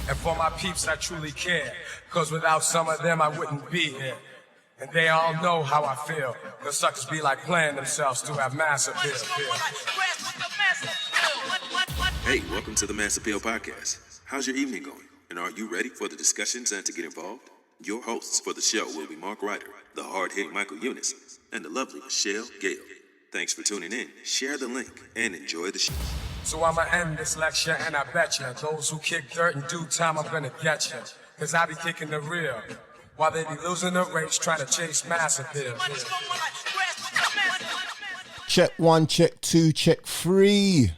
And for my peeps that truly care, cause without some of them I wouldn't be here. And they all know how I feel, cause suckers be like playing themselves to have mass appeal. Hey, welcome to the Mass Appeal Podcast. How's your evening going? And are you ready for the discussions and to get involved? Your hosts for the show will be Mark Ryder, the hard-hitting Michael Eunice, and the lovely Michelle Gale. Thanks for tuning in, share the link, and enjoy the show. So I'ma end this lecture and I bet ya, those who kick dirt in due time, I'm gonna get ya. Cause I be kicking the real, while they be losing the race trying to chase mass appeal. Check 1, check 2, check 3.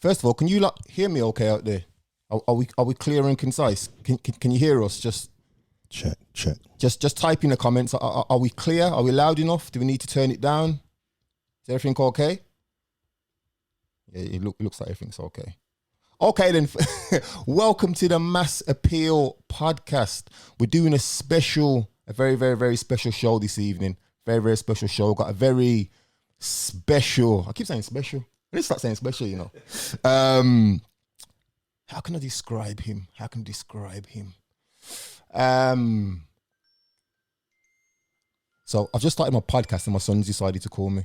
First of all, can you hear me okay out there? Are we clear and concise? Can you hear us? Just check. Just type in the comments. Are we clear? Are we loud enough? Do we need to turn it down? Is everything okay? Yeah, it looks like everything's okay. Okay then, welcome to the Mass Appeal Podcast. We're doing a very, very, very special show this evening. Very, very special show. Got a very special, I keep saying special. Let's start saying special, you know. How can I describe him? So I've just started my podcast and my son's decided to call me.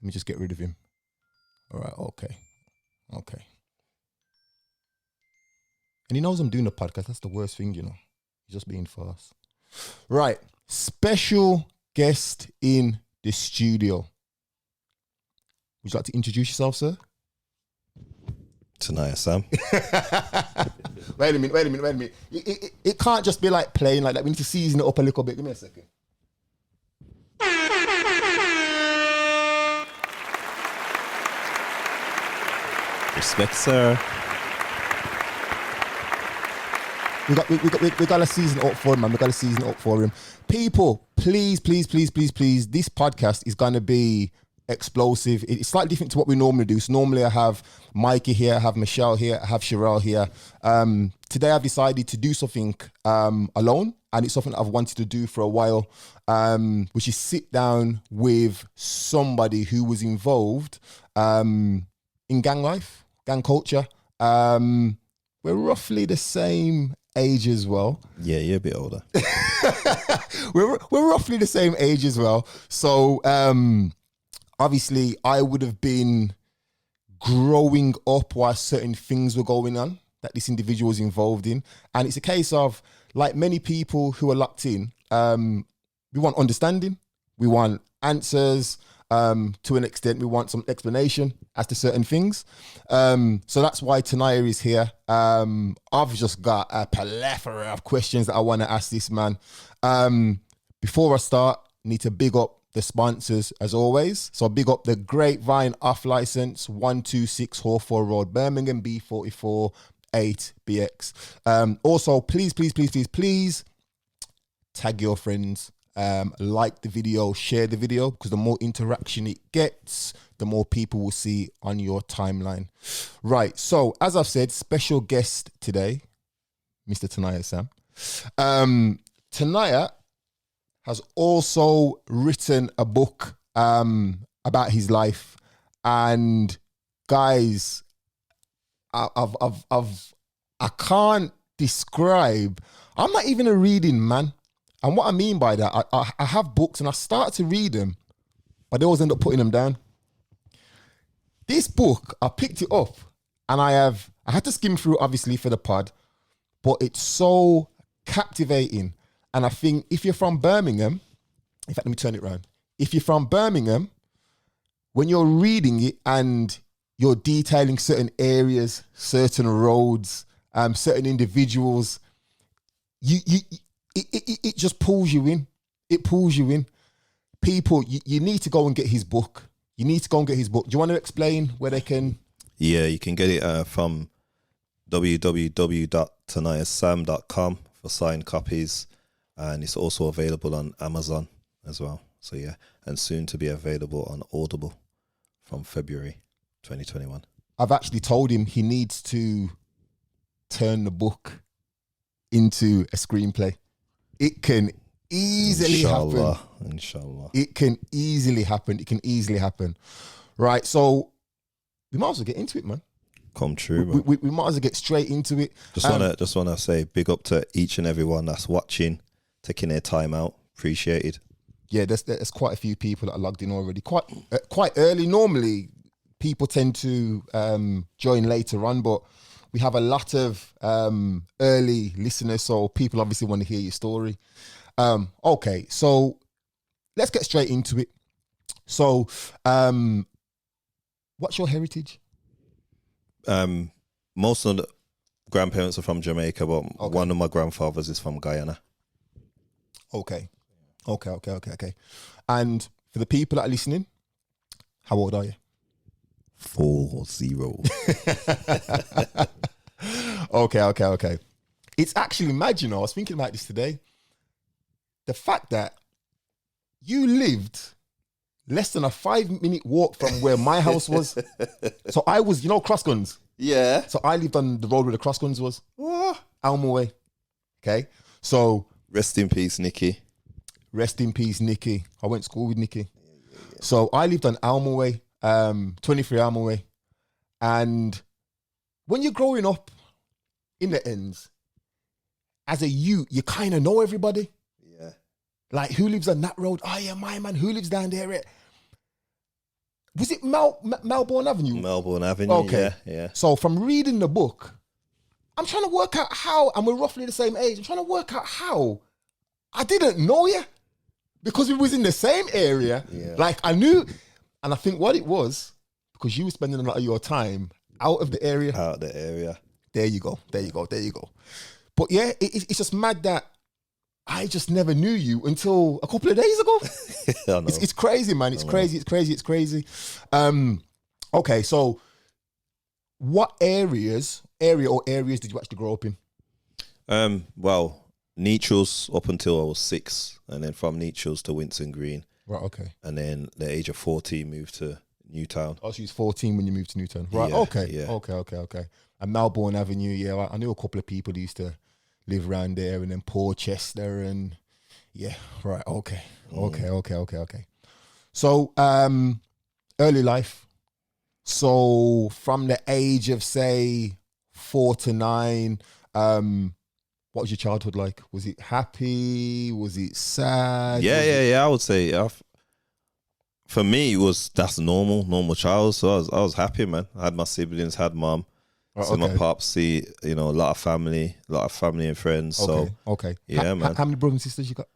Let me just get rid of him. All right, okay. And he knows I'm doing the podcast. That's the worst thing, you know. He's just being fast. Right, special guest in the studio. Would you like to introduce yourself, sir? Tanayah Sam. Wait a minute. It can't just be like playing like that. We need to season it up a little bit. Give me a second. Respect, sir. We got to season it up for him, man. We got to season it up for him. People, please. This podcast is going to be explosive. It's slightly different to what we normally do. So normally I have Mikey here, I have Michelle here, I have Sherelle here. Today I've decided to do something alone, and it's something I've wanted to do for a while, which is sit down with somebody who was involved in gang life, gang culture. We're roughly the same age as well. Yeah, you're a bit older. We're roughly the same age as well. So obviously I would have been growing up while certain things were going on that this individual was involved in. And it's a case of, like many people who are locked in, we want understanding, we want answers, to an extent, we want some explanation as to certain things. So that's why Tanayah is here. I've just got a plethora of questions that I want to ask this man. Before I start, I need to big up the sponsors as always. So big up the Grapevine Off License, 126 Hawthorne Road, Birmingham, B44 8BX. Also, please tag your friends. Like the video, share the video, because the more interaction it gets, the more people will see on your timeline. Right, so as I've said, special guest today, Mr. Tanayah Sam. Tanayah has also written a book about his life, and guys, I can't describe. I'm not even a reading man. And what I mean by that, I have books and I start to read them, but I always end up putting them down. This book, I picked it up and I had to skim through obviously for the pod, but it's so captivating. And I think if you're from Birmingham, in fact, let me turn it around. If you're from Birmingham, when you're reading it and you're detailing certain areas, certain roads, certain individuals, it just pulls you in. It pulls you in. People, you need to go and get his book. Do you want to explain where they can? Yeah, you can get it from www.tanayahsam.com for signed copies. And it's also available on Amazon as well. So yeah, and soon to be available on Audible from February 2021. I've actually told him he needs to turn the book into a screenplay. It can easily happen. Inshallah. It can easily happen. Right, so we might as well get into it, man. come true, man. we might as well get straight into it. Just wanna say big up to each and everyone that's watching, taking their time out. Appreciated. Yeah, there's quite a few people that are logged in already. Quite early. Normally, people tend to join later on, but we have a lot of early listeners, so people obviously want to hear your story. Okay, so let's get straight into it. So, what's your heritage? Most of the grandparents are from Jamaica, but one of my grandfathers is from Guyana. Okay. And for the people that are listening, how old are you? 40. Okay. It's actually mad, you know. I was thinking about this today. The fact that you lived less than a 5-minute walk from where my house was. So I was, Cross Guns. Yeah. So I lived on the road where the Cross Guns was. Alma Way. Okay. So rest in peace, Nikki. Rest in peace, Nikki. I went to school with Nikki. Yeah. So I lived on Alma Way, 23 Alma Way. And when you're growing up in the ends, as a youth, you kind of know everybody. Yeah. Like, who lives on that road? Oh, yeah, my man. Who lives down there? Was it Melbourne Avenue? Melbourne Avenue, okay. Yeah. So from reading the book, I'm trying to work out how, and we're roughly the same age, I'm trying to work out how I didn't know you because we was in the same area. Yeah. Like, I knew, and I think what it was, because you were spending a lot of your time out of the area. Out of the area. There you go. But yeah, it's just mad that I just never knew you until a couple of days ago. I know. It's crazy, man. It's crazy. Okay, so what areas did you actually grow up in? Well, Neutrals up until I was 6, and then from Neutrals to Winson Green. Right, okay. And then the age of 14 moved to Newtown. Oh, so you was 14 when you moved to Newtown. Right, Yeah, okay. yeah. Okay. And Melbourne Avenue, yeah, I knew a couple of people who used to live around there, and then Portchester, and yeah, right, okay. So, early life. So from the age of, say, 4 to 9, what was your childhood like? Was it happy? Was it sad? Yeah. I would say for me that's normal child. So I was happy, man. I had my siblings, had mom, my pops, see a lot of family and friends. Okay. Yeah, man. How many brothers and sisters you got?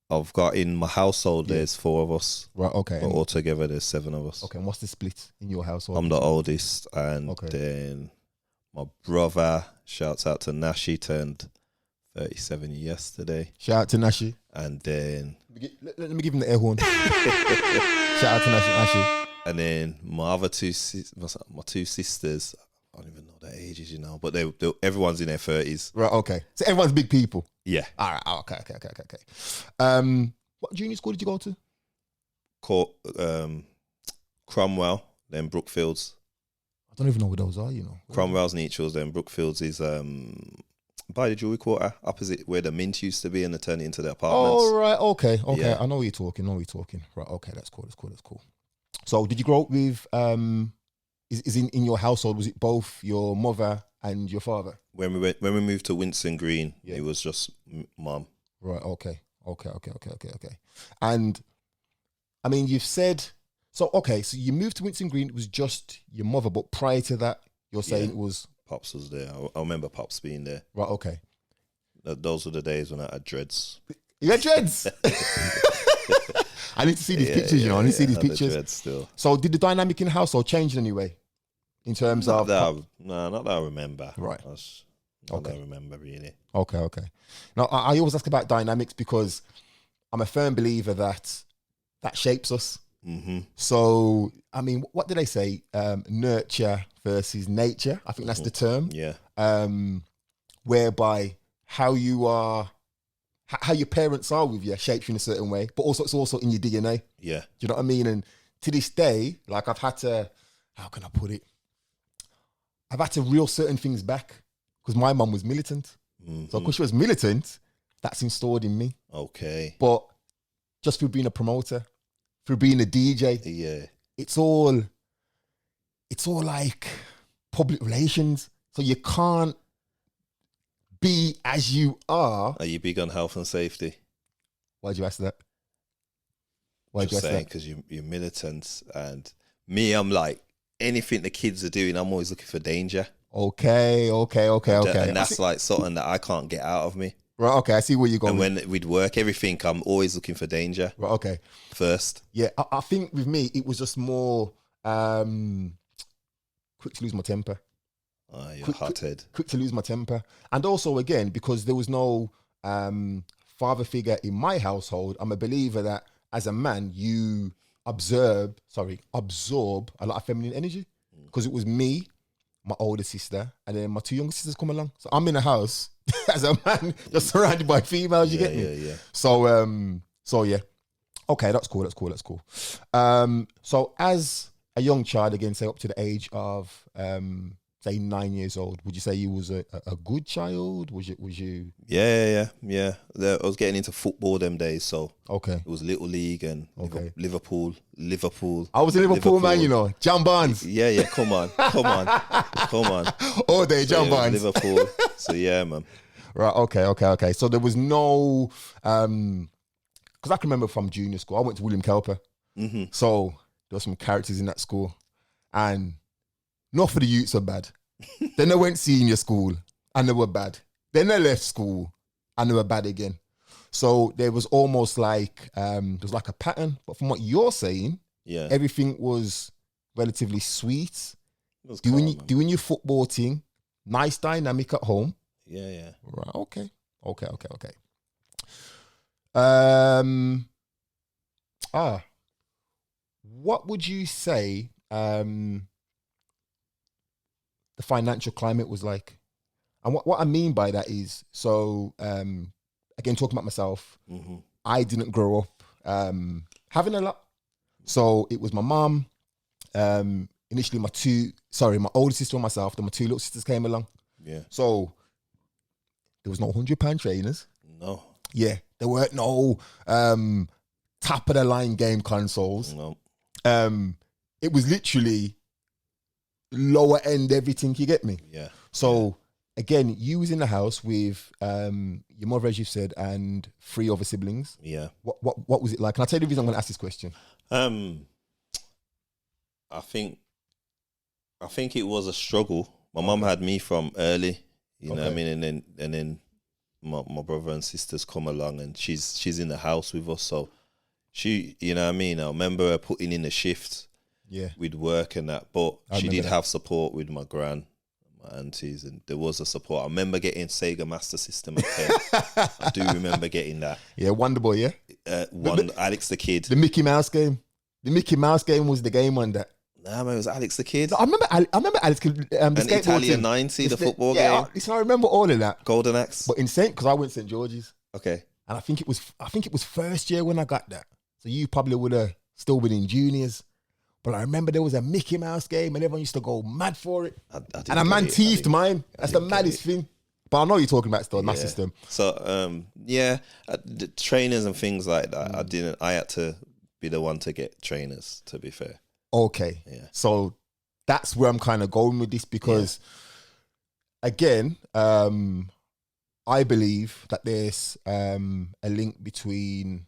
I've got in my household. There's 4 of us. Right. Okay. But altogether there's 7 of us. Okay. And what's the split in your household? I'm the oldest, and then my brother, shouts out to Nashi, turned 37 yesterday. Shout out to Nashi. And then let me give him the air horn. Shout out to Nashi. And then my other 2 sisters, I don't even know their ages, but they everyone's in their 30s. Right, okay. So everyone's big people. Yeah. All right. Okay. What junior school did you go to? Cromwell, then Brookfields. I don't even know where those are, Cromwell's Neutrals, then Brookfields is by the jewelry quarter, opposite where the Mint used to be, and they turned it into the apartments. Oh, right. Okay. Yeah. I know what you're talking. Right. Okay. That's cool. So did you grow up with, is in your household, was it both your mother and your father? When we moved to Winson Green, It was just mom. Right. Okay. And I mean, you've said, so you moved to Winson Green, it was just your mother, but prior to that, you're saying it was... Pops was there. I remember Pops being there. Right, okay. Those were the days when I had dreads. You had dreads? I need to see these pictures, I need to see these pictures. Dreads still. So did the dynamic in the household change in any way? In terms of... not that I remember. Right. Not that I remember, really. Okay. Now, I always ask about dynamics because I'm a firm believer that shapes us. Mm-hmm. So, I mean, what do they say? Nurture versus nature. I think that's the term. Yeah. Whereby how you are, how your parents are with you shapes you in a certain way, but also it's also in your DNA. Yeah. Do you know what I mean? And to this day, like I've had to, how can I put it? I've had to reel certain things back because my mum was militant. Mm-hmm. So because she was militant, that's installed in me. Okay. But just through being a promoter, through being a DJ, it's all like public relations. So you can't be as you are. Are you big on health and safety? Why'd you ask that? Why'd you Just ask saying, that? because you're militant, and me, I'm like, anything the kids are doing, I'm always looking for danger. Okay. And that's like something that I can't get out of me. Right, okay, I see where you're going. And when we'd work, everything, I'm always looking for danger Right, okay. first. Yeah, I think with me, it was just more quick to lose my temper. You're a hothead. Quick to lose my temper. And also, again, because there was no father figure in my household, I'm a believer that as a man, you absorb a lot of feminine energy. Because it was me, my older sister, and then my two younger sisters come along. So I'm in a house as a man, just surrounded by females. You get me? Yeah. So yeah. Okay, that's cool. So as a young child, again, say up to the age of say 9 years old, would you say you was a good child? Was you? Yeah. I was getting into football them days, so Okay. it was Little League and Okay. Liverpool. I was a Liverpool man, you know. John Barnes. Yeah. Come on. All day, John So, Barnes. Liverpool. So yeah, man. Right, okay. So there was no, because I can remember from junior school, I went to William Cowper. Mm-hmm. So there were some characters in that school, and not for the youths were bad. Then they went senior school, and they were bad. Then they left school, and they were bad again. So there was almost like, there was like a pattern. But from what you're saying, Yeah. everything was relatively sweet. It was calm, man. Doing your football thing, nice dynamic at home. Yeah. Right. Okay. What would you say the financial climate was like? And what I mean by that is, so again, talking about myself, Mm-hmm. I didn't grow up having a lot. So it was my mum, initially my older sister and myself, then my two little sisters came along. Yeah. So there was no £100 trainers. No. Yeah, there weren't no top of the line game consoles. No. It was literally lower end everything. You get me? Yeah. So again, you was in the house with your mother, as you said, and 3 other siblings. Yeah. What was it like? And I'll tell you the reason I'm going to ask this question. I think it was a struggle. My mum had me from early, you know what I mean, and then my brother and sisters come along, and she's in the house with us, so she, you know what I mean. I remember her putting in the shift. Yeah, with work and that, but she did that. have support with my gran, my aunties, and there was a support. I remember getting Sega Master System at 10. I do remember getting that. Yeah, Wonder Boy, yeah. Alex the Kid. The Mickey Mouse game. The Mickey Mouse game was the game on that. Nah, man, it was Alex the Kid. No, I remember Alex. The and skateboard Italian team. 90, the football yeah, game. Listen, I remember all of that. Golden Axe. But in because I went St. George's. Okay. And I think it was first year when I got that. So you probably would have still been in juniors. But I remember there was a Mickey Mouse game and everyone used to go mad for it. And a man teethed mine. That's the maddest thing. But I know you're talking about still, my system. So, the trainers and things like that, I had to be the one to get trainers, to be fair. Okay. Yeah. So that's where I'm kind of going with this because, again, I believe that there's a link between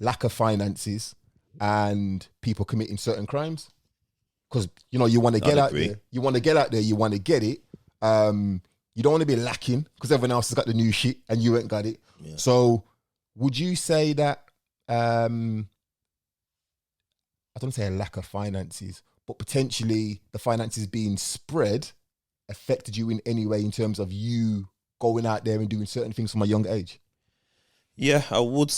lack of finances and people committing certain crimes. Because, you know, you want to get out there. You want to get out there. You want to get it. You don't want to be lacking because everyone else has got the new shit and you ain't got it. Yeah. So would you say that, I don't say a lack of finances, but potentially the finances being spread affected you in any way in terms of you going out there and doing certain things from a young age? Yeah, I would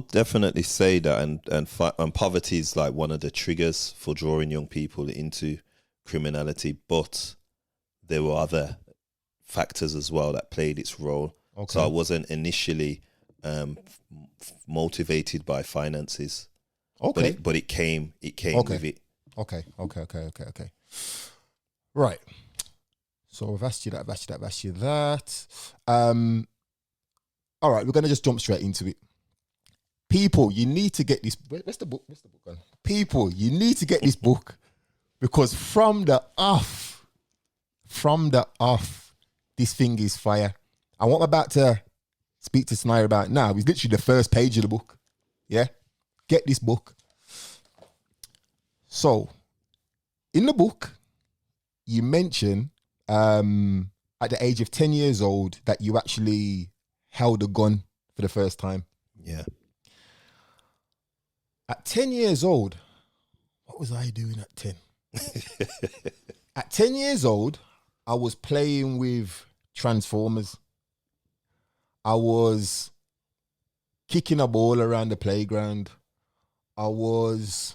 definitely say that, and poverty is like one of the triggers for drawing young people into criminality, but there were other factors as well that played its role. Okay. So I wasn't initially motivated by finances. Okay, but it came with it. Okay. Right. So I've asked you that. All right, we're going to just jump straight into it. People, you need to get this. Where's the book? People, you need to get this book Because from the off, this thing is fire. And what I'm about to speak to Tanayah about now is literally the first page of the book. Yeah? Get this book. So, in the book, you mention at the age of 10 years old that you actually held a gun for the first time. Yeah. At 10 years old, what was I doing at 10? At 10 years old, I was playing with Transformers. I was kicking a ball around the playground. I was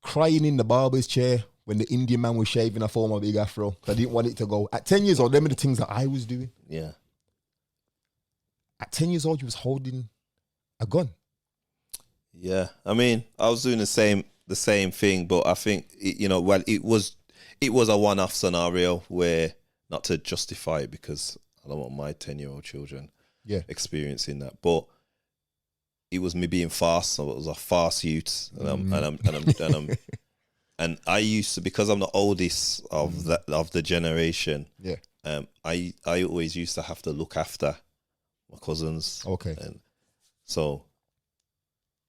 crying in the barber's chair when the Indian man was shaving off all my big afro. I didn't want it to go. At 10 years old, them are the things that I was doing. Yeah. At 10 years old, you was holding a gun. Yeah. I mean, I was doing the same thing, but I think it was a one-off scenario where, not to justify it because I don't want my 10-year-old children experiencing that, but it was me being fast. So it was a fast youth, and I used to, because I'm the oldest of the generation. Yeah. I always used to have to look after my cousins. Okay. And so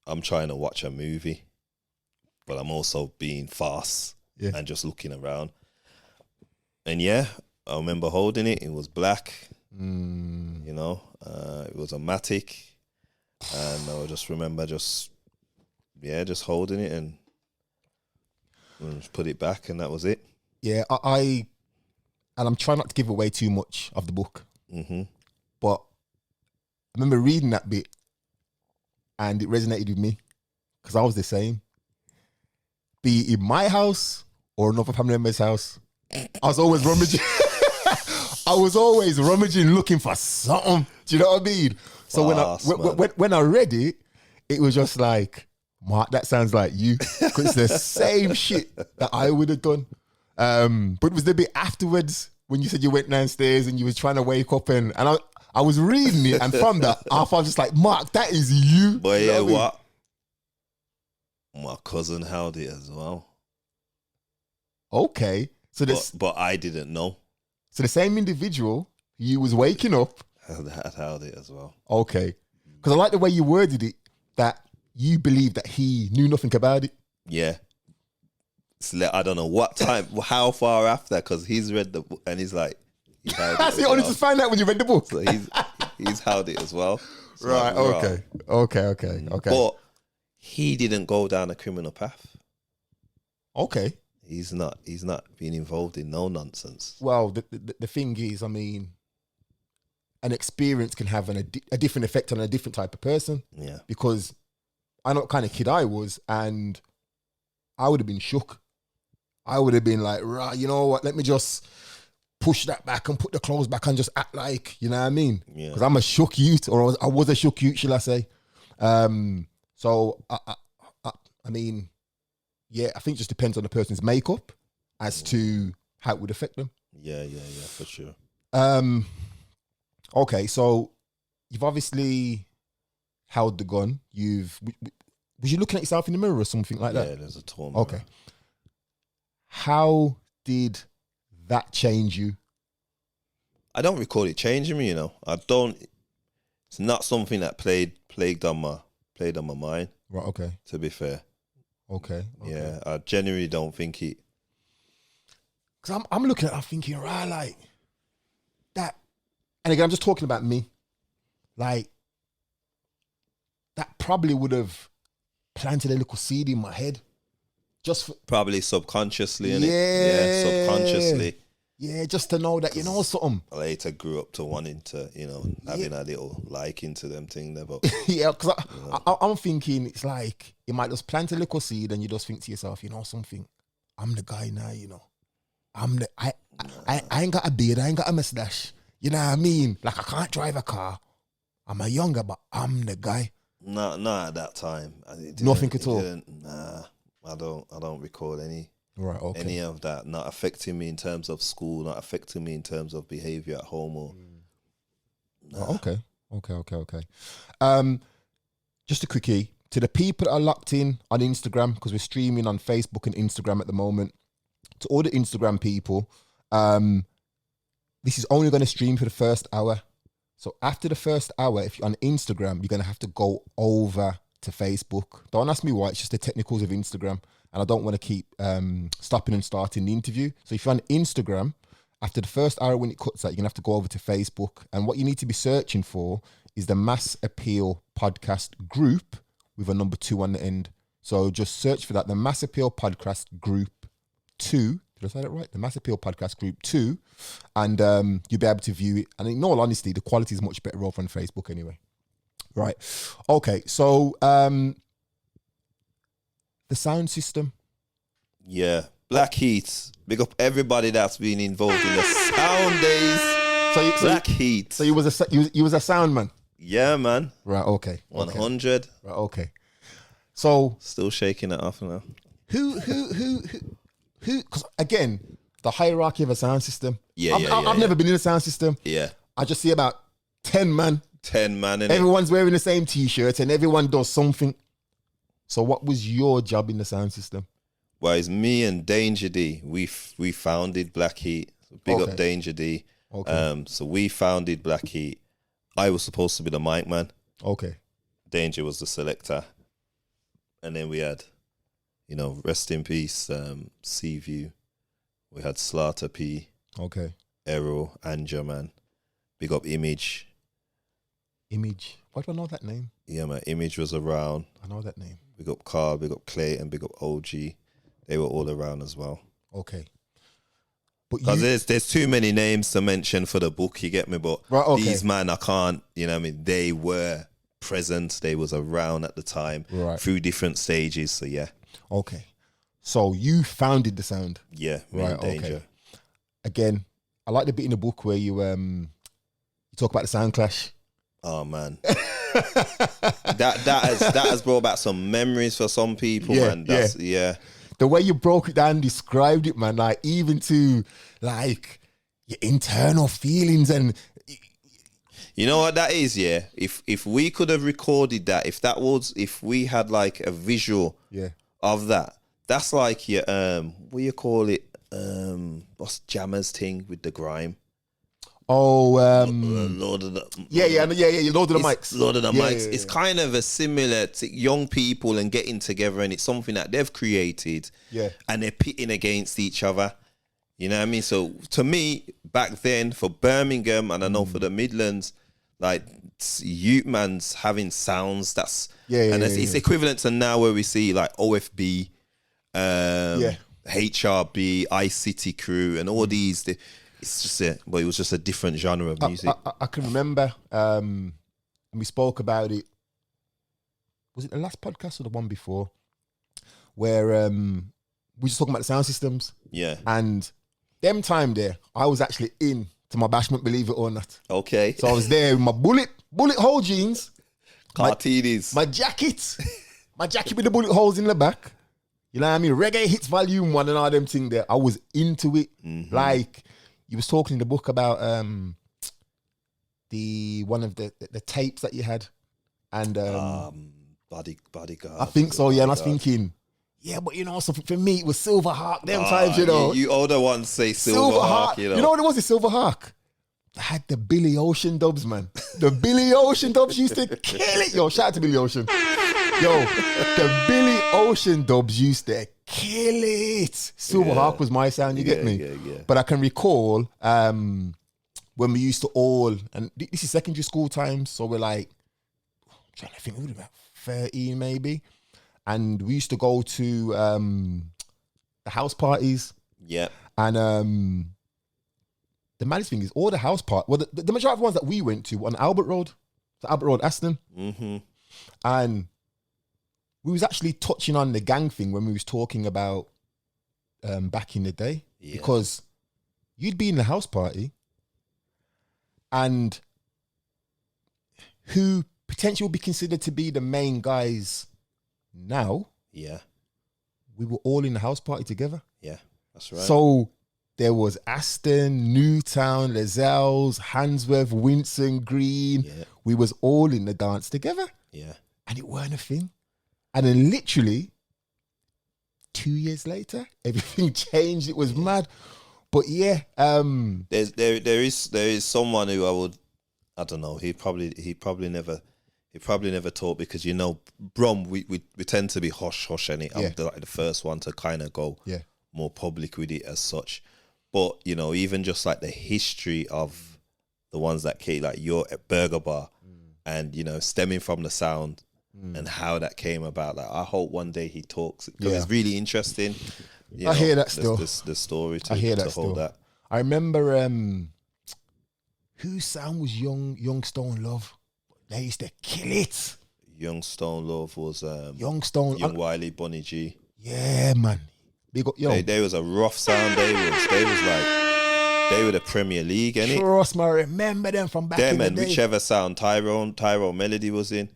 I'm trying to watch a movie, but I'm also being fast and just looking around. And yeah, I remember holding it. It was black. It was a Matic, and I just remember just holding it and just put it back, and that was it. Yeah, and I'm trying not to give away too much of the book, but I remember reading that bit, and it resonated with me because I was the same. Be it in my house or another family member's house, I was always rummaging. I was always rummaging, looking for something. Do you know what I mean? So when I read it, it was just like, Mark, that sounds like you. Because it's the same shit that I would have done. But it was the bit afterwards when you said you went downstairs and you was trying to wake up, and I was reading it, and from that, I was just like, Mark, that is you. But you know what? My cousin held it as well. Okay. So but I didn't know. So the same individual, you was waking up. Had held it as well. Okay. Because I like the way you worded it, that you believe that he knew nothing about it. Yeah. I don't know what time, how far after, because he's read the book and he's like, he held it. So you only just find out when you read the book. So he's held it as well. So right. Okay. But he didn't go down a criminal path. Okay. He's not being involved in no nonsense. Well, the thing is, I mean, an experience can have a different effect on a different type of person. Yeah. Because I know what kind of kid I was, and I would have been shook. I would have been like, right, you know what, let me just push that back and put the clothes back and just act like, you know what I mean? Yeah. Because I'm a shook youth, or I was a shook youth, shall I say. So, I mean, yeah, I think it just depends on the person's makeup as to how it would affect them. Yeah, for sure. Okay, so you've obviously held the gun. Was you looking at yourself in the mirror or something like that? Yeah, there's a tall mirror. Okay. How did that change you? I don't recall it changing me, It's not something that plagued on my mind. Right, okay. To be fair. Okay. Yeah, I genuinely don't think it. Because I'm looking at it, I'm thinking, right, like, that. And again, I'm just talking about me. Like, that probably would have planted a little seed in my head. Just for, probably subconsciously, innit? Yeah, subconsciously. Yeah, just to know that, you know something. I later grew up to wanting to, having a little liking to them thing there. But yeah, because I'm thinking it's like, it might just plant a little seed and you just think to yourself, you know something, I'm the guy now, I ain't got a beard, I ain't got a mustache. You know what I mean? Like, I can't drive a car. I'm a younger, but I'm the guy. Not at that time. Nothing at all? Nah, I don't recall any. Right, okay. Any of that not affecting me in terms of school, not affecting me in terms of behaviour at home or. Nah. Oh, okay. Just a quickie to the people that are locked in on Instagram, because we're streaming on Facebook and Instagram at the moment, to all the Instagram people, this is only going to stream for the first hour. So after the first hour, if you're on Instagram, you're going to have to go over to Facebook. Don't ask me why, it's just the technicals of Instagram. And I don't want to keep stopping and starting the interview. So if you're on Instagram, after the first hour when it cuts out, you're going to have to go over to Facebook. And what you need to be searching for is the Mass Appeal Podcast Group with a number 2 on the end. So just search for that, the Mass Appeal Podcast Group 2. Did I say that right? The Mass Appeal Podcast Group 2. And you'll be able to view it. And in all honesty, the quality is much better over on Facebook anyway. Right. Okay. So the sound system. Yeah. Black Heat. Big up everybody that's been involved in the sound days. Black Heat. So you was a sound man. Yeah, man. Right. Okay. 100. Right. Okay. So still shaking it off now. Who? Because again, the hierarchy of a sound system. I've never been in a sound system. Yeah. I just see about 10 man. 10 man. Everyone's wearing the same t-shirt and everyone does something. So what was your job in the sound system? Well, it's me and Danger D. We founded Black Heat. Big up Danger D. Okay. So we founded Black Heat. I was supposed to be the mic man. Okay. Danger was the selector. And then we had, rest in peace, Seaview. We had Slaughter P. Okay. Errol, Anja, man. Big up Image. Image. Why do I know that name? Yeah, man. Image was around. I know that name. Big up Carl, big up Clayton, big up OG. They were all around as well. Okay. Because there's too many names to mention for the book, you get me? But these man, I can't, they were present. They was around at the time through different stages. So, yeah. Okay. So you founded the sound. Yeah. Right. Danger. Okay. Again, I like the bit in the book where you talk about the sound clash. Oh man, that has brought back some memories for some people, man. The way you broke it down, described it, man, like even to like your internal feelings and. You know what that is, yeah? If we could have recorded that, if we had like a visual of that, that's like your what you call it? What's Jammer's thing with the grime? Oh, Lord of the Lord of the Mics. Lord of the Mics. It's kind of a similar to young people and getting together, and it's something that they've created. Yeah, and they're pitting against each other. You know what I mean? So to me, back then for Birmingham, and I know for the Midlands, like youth man's having sounds that's it's equivalent to now where we see like OFB, HRB, iCity Crew, and all these. It's just but it was just a different genre of music. I can remember, and we spoke about it. Was it the last podcast or the one before? Where we were just talking about the sound systems. Yeah. And them time there, I was actually in to my bashment, believe it or not. Okay. So I was there with my bullet hole jeans, cartoonies, my jacket with the bullet holes in the back. You know what I mean? Reggae Hits Volume 1 and all them thing there. I was into it. Mm-hmm. Like. You was talking in the book about the one of the tapes that you had, and Bodyguard. I think so, yeah. And I was thinking, but something for me it was Silver Hawk. Them times, you older ones say Silver Hawk. You know what it was? The Silver Hawk. I had the Billy Ocean dubs, man. The Billy Ocean dubs used to kill it. Yo, shout out to Billy Ocean. Yo, the Billy Ocean dubs used to kill it. Silver Hawk was my sound, you get me? Yeah. But I can recall when we used to all, and this is secondary school times, so we're like, I'm trying to think, we were about 13 maybe. And we used to go to the house parties. Yeah. And the maddest thing is all the house parties, well, the majority of the ones that we went to on Albert Road, Aston. Mm-hmm. And we was actually touching on the gang thing when we was talking about back in the day. Yeah. Because you'd be in the house party and who potentially would be considered to be the main guys now. Yeah. We were all in the house party together. Yeah, that's right. So there was Aston, Newtown, Lascelles, Handsworth, Winson, Green. Yeah. We was all in the dance together. Yeah. And it weren't a thing. And then literally 2 years later, everything changed. It was mad. But yeah, there is someone who I don't know. He probably never taught, because Brum, we tend to be hush any. I'm the first one to kind of go more public with it as such. But even just like the history of the ones that came, like your Burger Bar, and stemming from the sound and how that came about. Like I hope one day he talks, because it's really interesting. I hear that still. The story to, I hear to that hold still. that. I remember whose sound was Young Stone Love. They used to kill it. Young Stone Love was Young Stone, Young Wiley, Bonnie G. Yeah, man. Big up, yo. They was a rough sound. They were the Premier League, innit? Trust me, I remember them from back in the and day. whichever sound Tyrone Melody was in.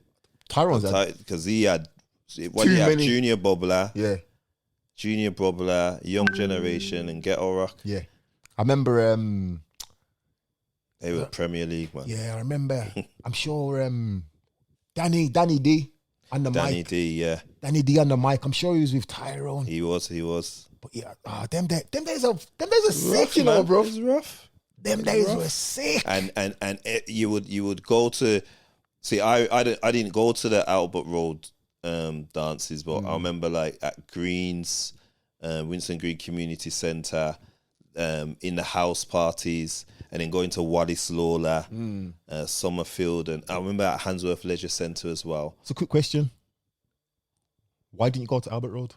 Tyrone's because he had many. Junior Bubbler, yeah, Young Generation, and Ghetto Rock. yeah. I remember. They were Premier League, man. Yeah, I remember. I'm sure Danny D on the Danny mic. D, yeah. Danny D on the mic. I'm sure he was with Tyrone. He was. But yeah, them days are sick, you know, man. bro. It was rough. Them days were sick. And you would go to see. I didn't go to the Albert Road dances, but I remember like at Greens, Winston Green Community Centre, in the house parties, and then going to Wallace Lawler, Summerfield, and I remember at Handsworth Leisure Centre as well. So, quick question: why didn't you go to Albert Road?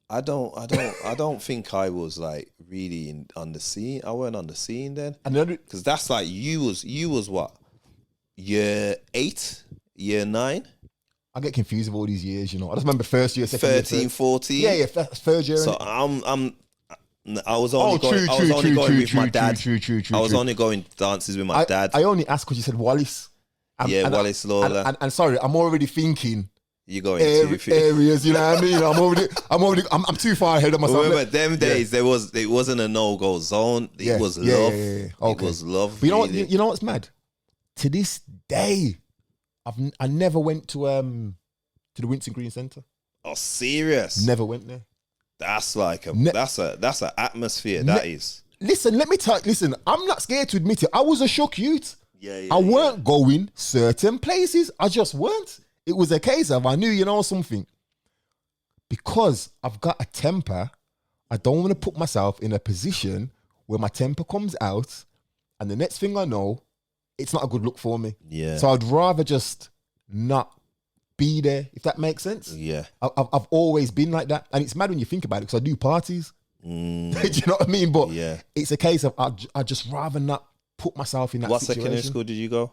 I don't think I was like really on the scene. I weren't on the scene then, because that's like you was what, year 8, year 9. I get confused with all these years, you know. I just remember first year, second 13, year, 14. Yeah, third year. So I was only going with my dad. I was only going dances with my dad. I only asked because you said Wallace. Wallace Lawler. And sorry, I'm already thinking you're going areas, you know what I mean? I'm too far ahead of myself. Remember them days? It wasn't a no-go zone. It was love. Okay. It was love. But you know what's mad? To this day, I never went to the Winston Green Centre. Oh, serious? Never went there. That's like that's an atmosphere. That is. Listen, listen. I'm not scared to admit it. I was a shook youth. Yeah. I weren't going certain places. I just weren't. It was a case of I knew, something. Because I've got a temper, I don't want to put myself in a position where my temper comes out, and the next thing I know, it's not a good look for me. Yeah. So I'd rather just not be there, if that makes sense. Yeah. I've always been like that. And it's mad when you think about it, because I do parties. Do you know what I mean? But it's a case of I just rather not put myself in that situation. What secondary school did you go?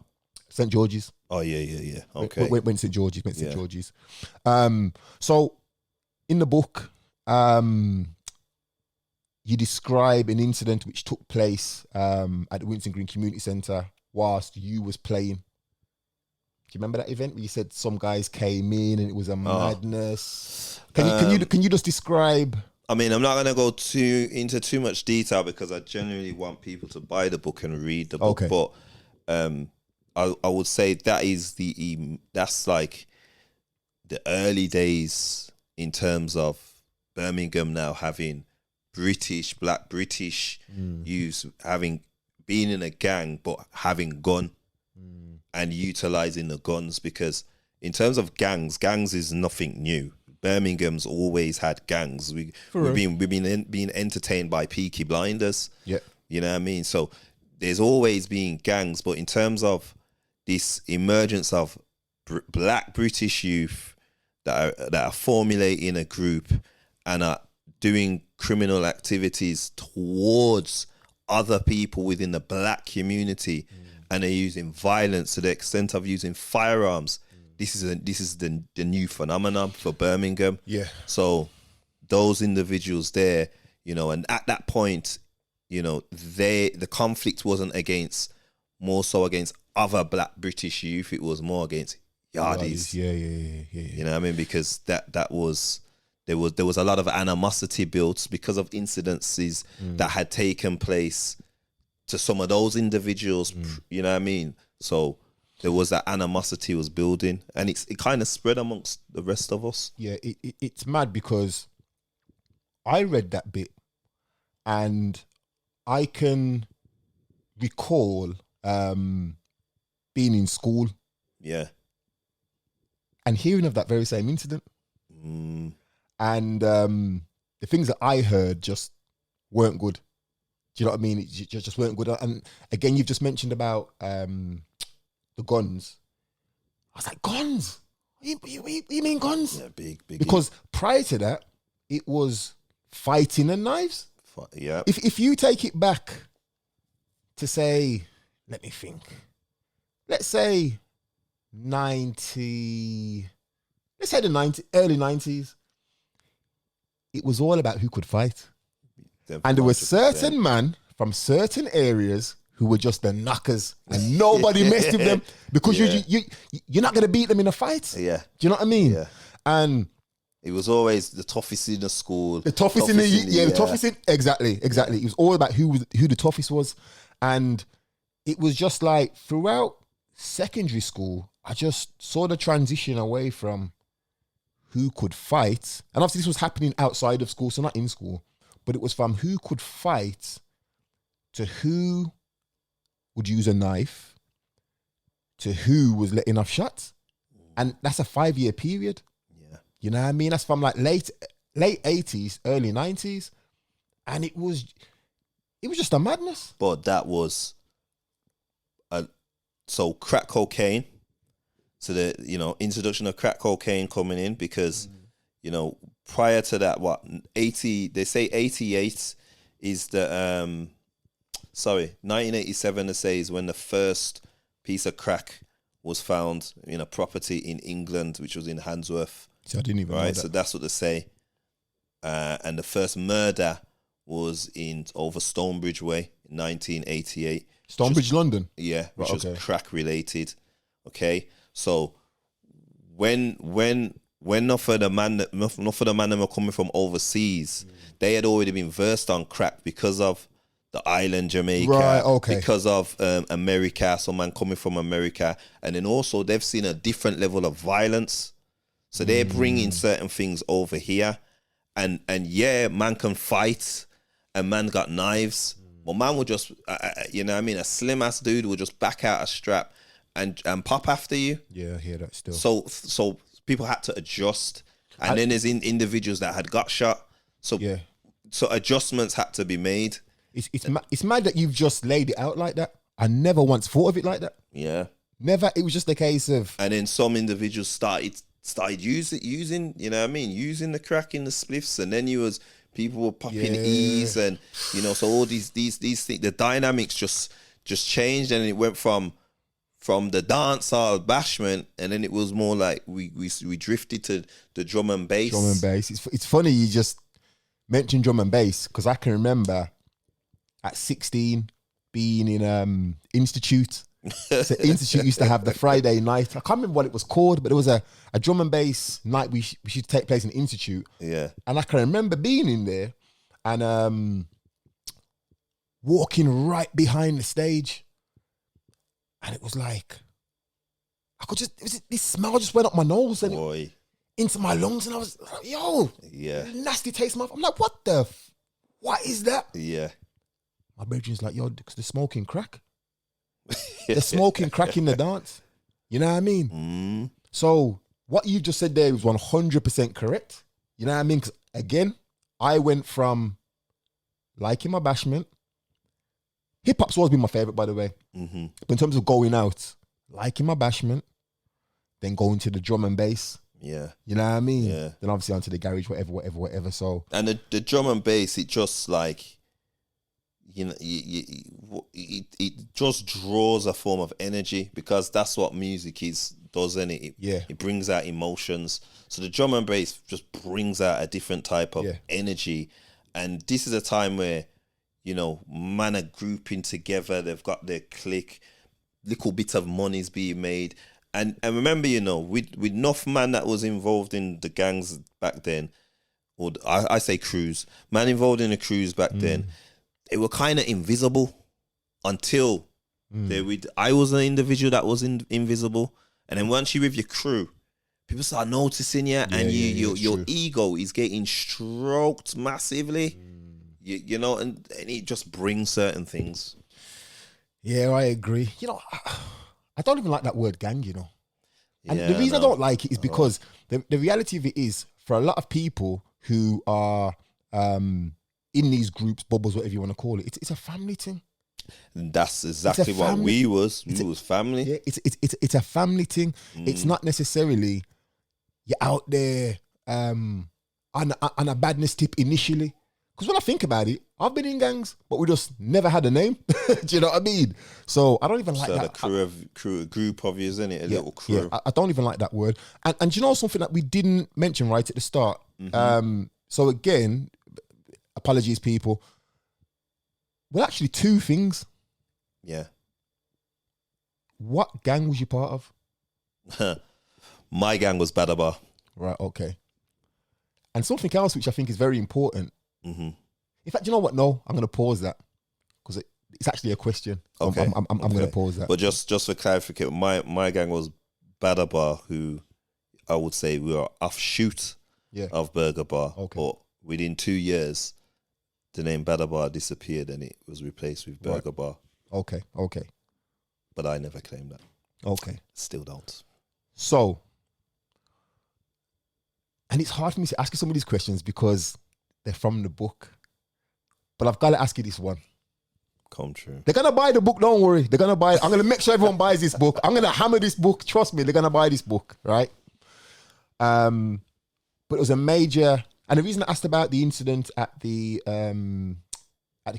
St. George's. Oh, yeah. Okay. Went St. George's. So in the book, you describe an incident which took place at the Winston Green Community Centre whilst you was playing. Do you remember that event where you said some guys came in and it was a madness? Can you just describe? I mean, I'm not going to go into too much detail because I genuinely want people to buy the book and read the book. Okay. But I would say that's like the early days in terms of Birmingham now having black British youths having been in a gang but having gun and utilising the guns, because in terms of gangs is nothing new. Birmingham's always had gangs. We've been entertained by Peaky Blinders. Yeah. You know what I mean? So there's always been gangs, but in terms of this emergence of black British youth that are formulating a group and are doing criminal activities towards other people within the black community, and they're using violence to the extent of using firearms. This is the new phenomenon for Birmingham. Yeah. So those individuals there, and at that point, the conflict wasn't more so against other black British youth. It was more against yardies. Yeah. You know what I mean? Because there was a lot of animosity built because of incidences that had taken place to some of those individuals. You know what I mean? So there was that animosity was building, and it kind of spread amongst the rest of us. Yeah, it's mad because I read that bit and I can recall being in school Yeah. and hearing of that very same incident. Mm. And the things that I heard just weren't good. Do you know what I mean? It just weren't good. And again, you've just mentioned about the guns. I was like, guns? What you mean guns? Yeah, big. Because prior to that, it was fighting and knives. Yeah. If you take it back to say, let me think. Let's say the early 90s. It was all about who could fight. And there were 100%. certain men from certain areas who were just the knockers and nobody messed with them because you're not going to beat them in a fight. Yeah. Do you know what I mean? Yeah. And it was always the toughest in the school. the toughest in the toughest in, exactly. It was all about who the toughest was. And it was just like throughout secondary school, I just saw the transition away from who could fight. And obviously this was happening outside of school, so not in school, but it was from who could fight to who would use a knife to who was letting off shots. And that's a 5-year period. Yeah. You know what I mean? That's from like late 80s, early 90s. And it was just a madness. But that was so crack cocaine. So the introduction of crack cocaine coming in because prior to that, they say 88 is the 1987 they say is when the first piece of crack was found in a property in England, which was in Handsworth. So I didn't even know that. So that's what they say. And the first murder was over Stonebridge Way in 1988. Stonebridge, London? Yeah, which Right, was okay. crack related. Okay, so when enough of the man that were coming from overseas, they had already been versed on crack because of the island Jamaica, Right, okay. because of America, some man coming from America, and then also they've seen a different level of violence, so they're bringing certain things over here, and yeah, man can fight, and man got knives, but man would just, a slim ass dude would just back out a strap and pop after you. Yeah, I hear that still. So people had to adjust, and then there's individuals that had got shot. So adjustments had to be made. It's mad that you've just laid it out like that. I never once thought of it like that. Yeah, Never. It was just a case of. and then some individuals started using using the crack in the spliffs, and then people were popping E's, and so all these things, the dynamics just changed, and it went from the dancehall bashment, and then it was more like we drifted to the drum and bass. Drum and bass. It's funny you just mentioned drum and bass because I can remember at 16 being in Institute. So Institute used to have the Friday night. I can't remember what it was called, but it was a drum and bass night we should take place in Institute. Yeah. And I can remember being in there and walking right behind the stage. And it was like, this smell just went up my nose and Boy. into my lungs. And I was like, yo, Yeah. nasty taste. I'm like, what is that? Yeah. My brethren's like, yo, because they're smoking crack. They're smoking crack in the dance. You know what I mean? Mm. So what you just said there was 100% correct. You know what I mean? Because again, I went from liking my bashment. Hip hop's always been my favorite, by the way. Mm-hmm. But in terms of going out, liking my bashment, then going to the drum and bass. Yeah. You know what I mean? Yeah. Then obviously onto the garage, whatever. So And the drum and bass, it just like, it just draws a form of energy, because that's what music does, and it brings out emotions. So the drum and bass just brings out a different type of energy, and this is a time where man are grouping together. They've got their clique, little bit of money's being made, and remember, with enough man that was involved in the gangs back then, or I say crews, man involved in the crews back then. They were kind of invisible until I was an individual that was invisible, and then once you're with your crew, people start noticing you, and your true. ego is getting stroked massively. You know, and it just brings certain things. Yeah, I agree. You know, I don't even like that word gang, you know. And Yeah, the reason I no. don't like it is because the reality of it is, for a lot of people who are in these groups, bubbles, whatever you want to call it, it's a family thing. That's exactly what family- we was. We was family. Yeah, it's a family thing. It's not necessarily you're out there on a badness tip initially. Because when I think about it, I've been in gangs, but we just never had a name. Do you know what I mean? So I don't even like So that. the group of you, isn't it? A little crew. Yeah, I don't even like that word. And do you know something that we didn't mention right at the start? So again, apologies, people. Well, actually, two things. Yeah. What gang was you part of? My gang was Badaba. Right, okay. And something else which I think is very important. In fact, you know what? No, I'm going to pause that because it's actually a question. Okay. I'm going to pause that. But just for clarification, my gang was Badaba, who I would say we were offshoot of Burger Bar. Okay. But within 2 years, the name Badaba disappeared and it was replaced with Burger Bar. Okay. But I never claimed that. Okay. Still don't. So, and it's hard for me to ask you some of these questions because they're from the book. But I've got to ask you this one. Come true. They're going to buy the book, don't worry. They're going to buy it. I'm going to make sure everyone buys this book. I'm going to hammer this book. Trust me, they're going to buy this book, right? But it was a major... And the reason I asked about the incident at the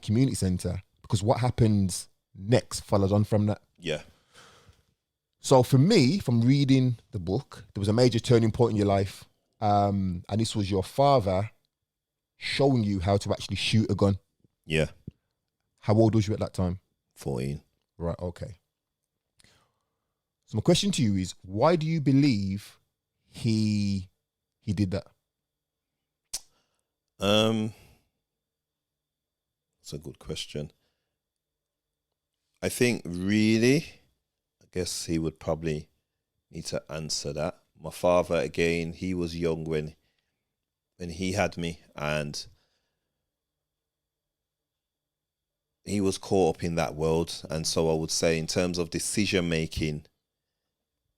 community centre, because what happened next followed on from that. Yeah. So for me, from reading the book, there was a major turning point in your life. And this was your father showing you how to actually shoot a gun. Yeah. How old was you at that time? 14. Right, okay. So my question to you is, why do you believe he did that? That's a good question. I think really, I guess he would probably need to answer that. My father, again, he was young when he had me, and he was caught up in that world. And so I would say in terms of decision making,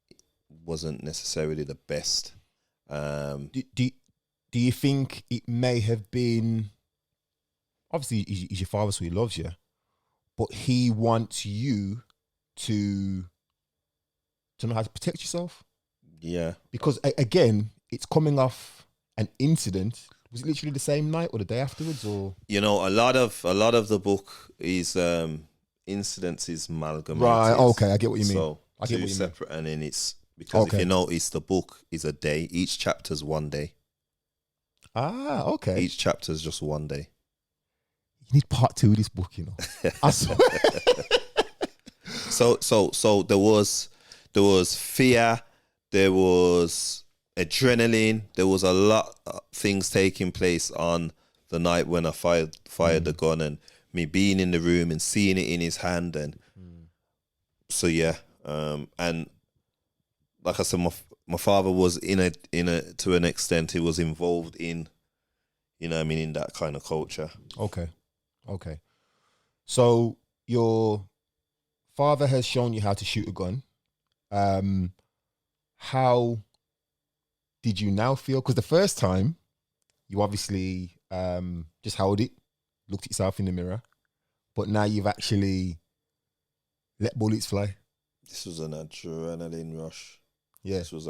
it wasn't necessarily the best. Do you think it may have been, obviously he's your father, so he loves you, but he wants you to know how to protect yourself? Yeah. Because again, it's coming off an incident. Was it literally the same night or the day afterwards, or? You know, a lot of the book is incidences amalgamated. Right, okay, I get what you mean. So I get two what you mean. separate, and then it's because Okay. if you notice, the book is a day. Each chapter's 1 day. Ah, okay. Each chapter's just 1 day. You need part 2 of this book, you know. I swear. So there was fear, there was adrenaline, there was a lot of things taking place on the night when I fired the gun, and me being in the room and seeing it in his hand, and so yeah, and like I said, my father was in a to an extent, he was involved in, you know what I mean, in that kind of culture. Okay. So your father has shown you how to shoot a gun. How did you now feel? Because the first time you obviously just held it, looked at yourself in the mirror, but now you've actually let bullets fly. This was an adrenaline rush. Yeah. This was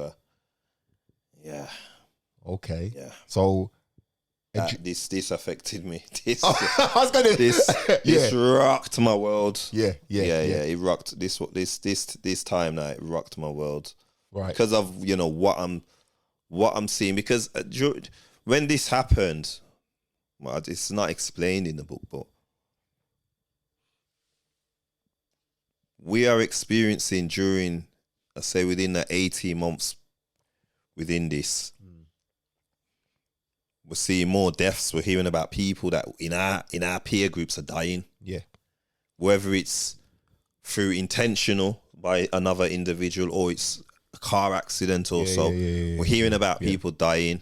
Okay. Yeah. So this affected me. This I was gonna this rocked my world. Yeah. It rocked this time now. It rocked my world, Right. because of, you know, what I'm seeing. Because when this happened, well, it's not explained in the book, but we are experiencing during, I say, within the 18 months within this. We're seeing more deaths. We're hearing about people that in our peer groups are dying. Yeah. Whether it's through intentional by another individual, or it's a car accident or so. We're hearing about people dying.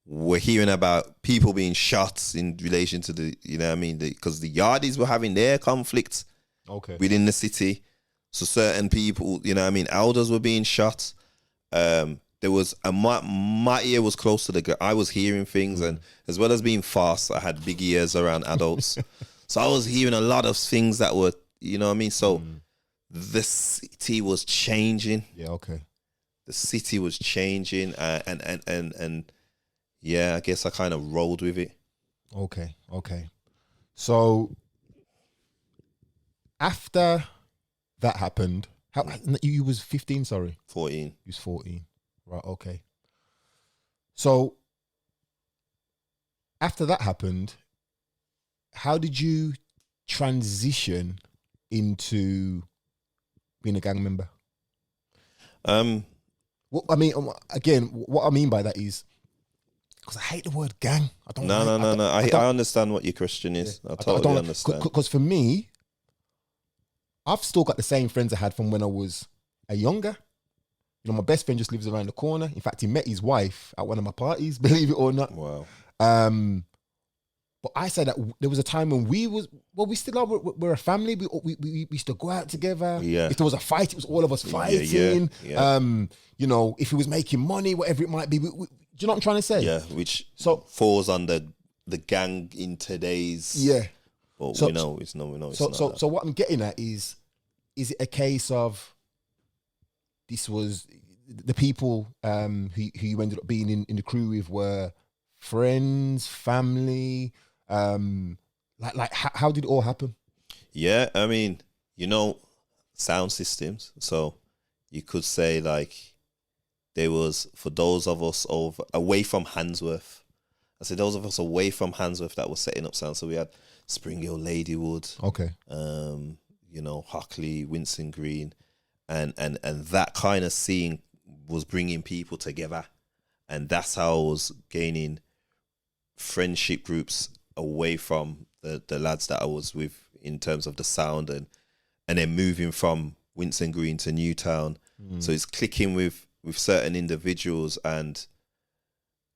We're hearing about people being shot in relation to the, you know what I mean? Because the Yardies were having their conflicts within the city. So certain people, you know what I mean? Elders were being shot. There was my ear was close to I was hearing things, and as well as being fast, I had big ears around adults. So I was hearing a lot of things that were, you know what I mean? So the city was changing. Yeah, okay. The city was changing, and yeah, I guess I kind of rolled with it. Okay. So after that happened, how you was 15, sorry? 14. You was 14. Right, okay. So after that happened, how did you transition into being a gang member? What I mean, again, what I mean by that is, because I hate the word gang. I don't. No. I understand what your question is. Yeah, I totally understand. Because for me, I've still got the same friends I had from when I was a younger. You know, my best friend just lives around the corner. In fact, he met his wife at one of my parties, believe it or not. Wow. But I said that there was a time when we still are. We're a family. We used to go out together. Yeah. If there was a fight, it was all of us fighting. Yeah. You know, if he was making money, whatever it might be. Do you know what I'm trying to say? Yeah, which falls under the gang in today's. Yeah. But So- we know it's not. So what I'm getting at is it a case of this was the people who you ended up being in the crew with were friends, family? How did it all happen? Yeah, I mean, you know, sound systems. So you could say like there was, for those of us away from Handsworth. I said those of us away from Handsworth that were setting up sound. So we had Spring Hill, Ladywood, Okay. you know, Hockley, Winston Green, and that kind of scene was bringing people together, and that's how I was gaining friendship groups away from the lads that I was with in terms of the sound, and then moving from Winston Green to Newtown. So it's clicking with certain individuals, and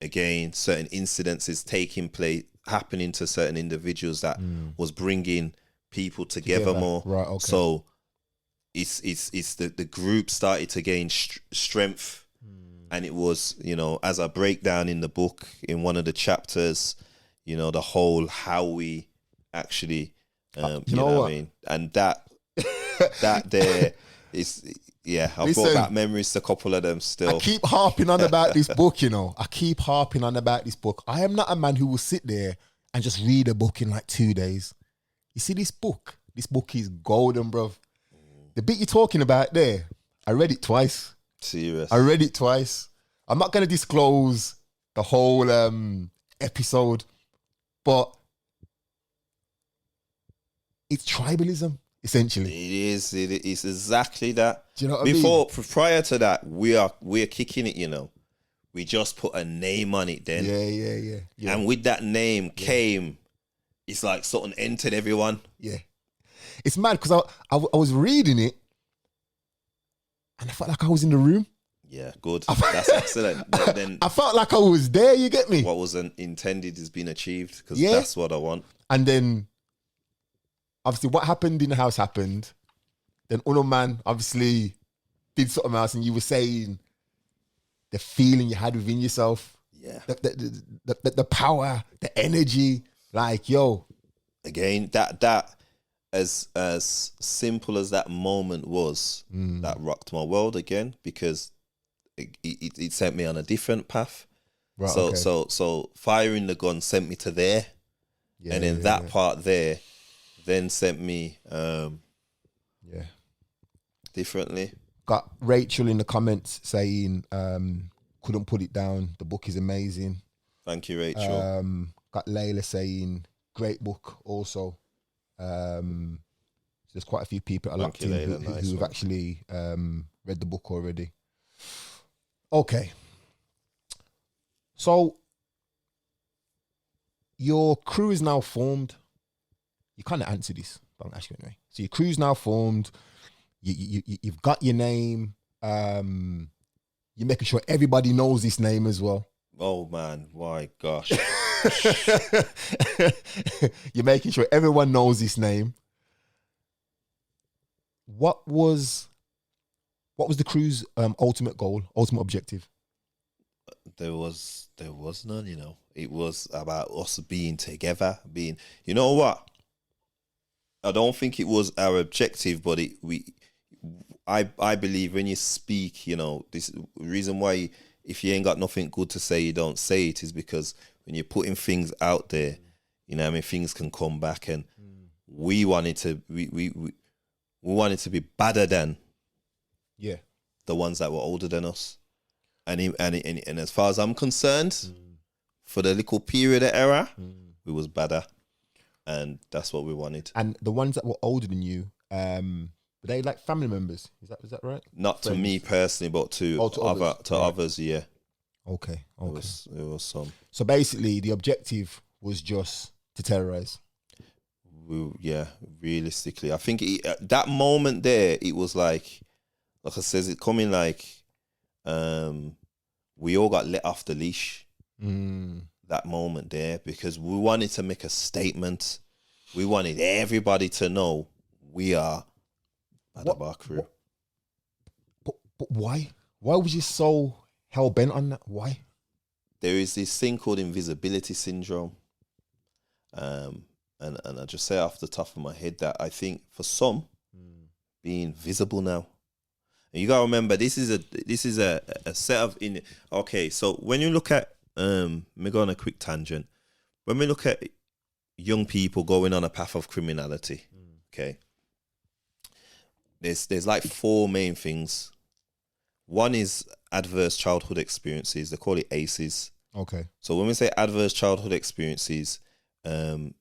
again certain incidences happening to certain individuals that was bringing people together more. Right, okay. So it's the group started to gain strength. And it was, you know, as I break down in the book, in one of the chapters, you know, the whole how we actually, you know what I mean? And that there is, yeah, I've brought back memories to a couple of them still. I keep harping on about this book, you know. I am not a man who will sit there and just read a book in like 2 days. You see this book? This book is golden, bruv. The bit you're talking about there, I read it twice. Serious. I read it twice. I'm not going to disclose the whole episode, but it's tribalism, essentially. It is exactly that. Do you know what I mean? Prior to that, we're kicking it, you know. We just put a name on it then. Yeah. And with that name came, it's like something entered everyone. Yeah. It's mad because I was reading it and I felt like I was in the room. Yeah, good. That's excellent. Then I felt like I was there, you get me? what wasn't intended has been achieved, because Yeah. that's what I want. And then, obviously, what happened in the house happened. Then Uno Man obviously did something else, and you were saying the feeling you had within yourself. Yeah. The power, the energy. Like, yo. Again, that as simple as that moment was, that rocked my world again, because it sent me on a different path. Right, so okay. so firing the gun sent me to there, Yeah, and then that part there then sent me differently. Got Rachel in the comments saying, couldn't put it down. The book is amazing. Thank you, Rachel. Got Layla saying, great book also. There's quite a few people are locked in Layla. Nice who've one. actually read the book already. Okay. So your crew is now formed. you kind of answered this, but I'm asking anyway. So your crew's now formed. You've got your name. You're making sure everybody knows this name as well. Oh man, my gosh. You're making sure everyone knows this name. What was the crew's ultimate goal, ultimate objective? There was none, you know. It was about us being together, you know what? I don't think it was our objective, but I believe when you speak, you know, this reason why if you ain't got nothing good to say, you don't say it, is because when you're putting things out there, you know what I mean, things can come back, and we wanted to be better than the ones that were older than us. And as far as I'm concerned, for the little period of era, we was better. And that's what we wanted. And the ones that were older than you, were they like family members? Is that right? Not friends? To me personally, but to others, yeah. Okay. It was some. So basically, the objective was just to terrorize. Realistically, I think that moment there, it was like I said, it coming like we all got let off the leash. That moment there, because we wanted to make a statement. We wanted everybody to know we are Bar crew. But why? Why was you so hell bent on that? Why? There is this thing called invisibility syndrome. And I just say off the top of my head that I think for some, being visible now. And you gotta remember, this is a set of okay, so when you look at me go on a quick tangent. When we look at young people going on a path of criminality, okay, there's like four main things. One is adverse childhood experiences. They call it ACEs. Okay. So when we say adverse childhood experiences, a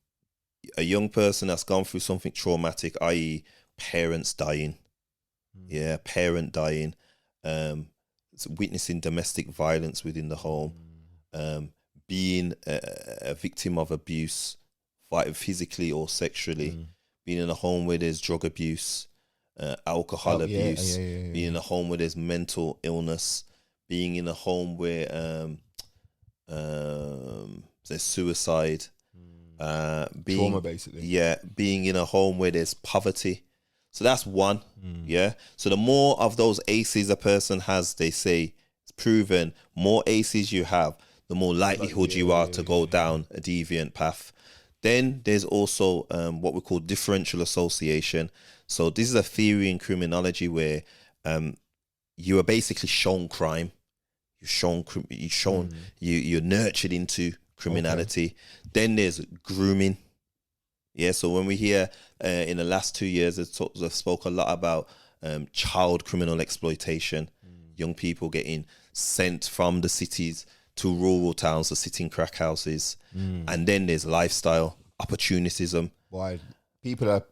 young person that's gone through something traumatic, i.e. parents dying, parent dying, witnessing domestic violence within the home, being a victim of abuse, physically or sexually, being in a home where there's drug abuse, alcohol abuse, being in a home where there's mental illness, being in a home where there's suicide, trauma, basically. Yeah, being in a home where there's poverty. So that's one. Yeah. So the more of those ACEs a person has, they say it's proven, more ACEs you have, the more likelihood you are to go down a deviant path. Then there's also what we call differential association. So this is a theory in criminology where you are basically shown crime. You're nurtured into criminality. Okay. Then there's grooming. Yeah, so when we hear in the last 2 years, they've spoke a lot about child criminal exploitation, young people getting sent from the cities to rural towns to sit in crack houses. And then there's lifestyle, opportunism. Why people are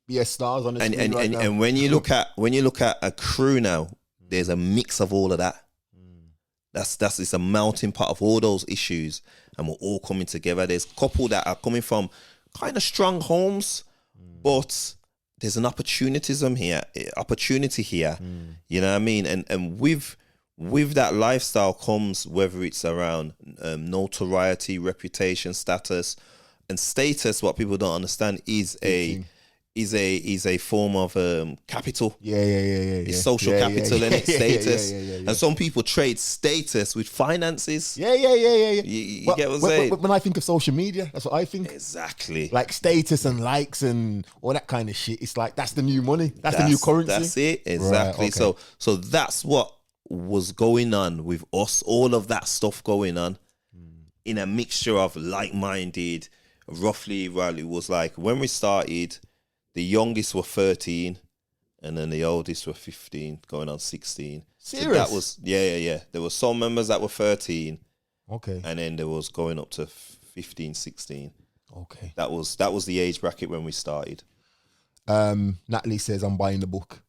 BS stars on the screen right now. And when you look at a crew now, there's a mix of all of that. It's a melting pot of all those issues, and we're all coming together. There's a couple that are coming from kind of strong homes, but there's an opportunity here. You know what I mean? And with that lifestyle comes, whether it's around notoriety, reputation, status, and status. What people don't understand is a form of capital. It's social capital and it's status. And some people trade status with finances. You get what I'm saying? When I think of social media, that's what I think. Exactly. Like status and likes and all that kind of shit. It's like, that's the new money. That's the new currency. That's it. Exactly. Right, okay. So that's what was going on with us. All of that stuff going on in a mixture of like-minded, roughly, it was like when we started, the youngest were 13, and then the oldest were 15, going on 16. Serious? So that was, yeah. There were some members that were 13. Okay. And then there was going up to 15, 16. Okay. That was the age bracket when we started. Natalie says, I'm buying the book.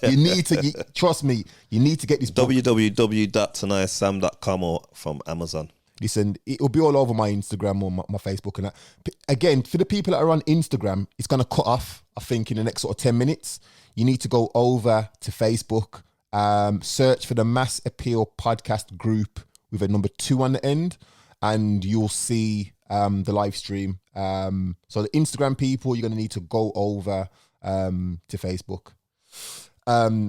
You need to, trust me, you need to get this book. www.tanayahsam.com or from Amazon. listen, it'll be all over my Instagram or my Facebook and that. Again, for the people that are on Instagram, it's going to cut off, I think, in the next sort of 10 minutes. You need to go over to Facebook, search for the Mass Appeal Podcast Group with a number 2 on the end, and you'll see the live stream. So the Instagram people, you're going to need to go over to Facebook.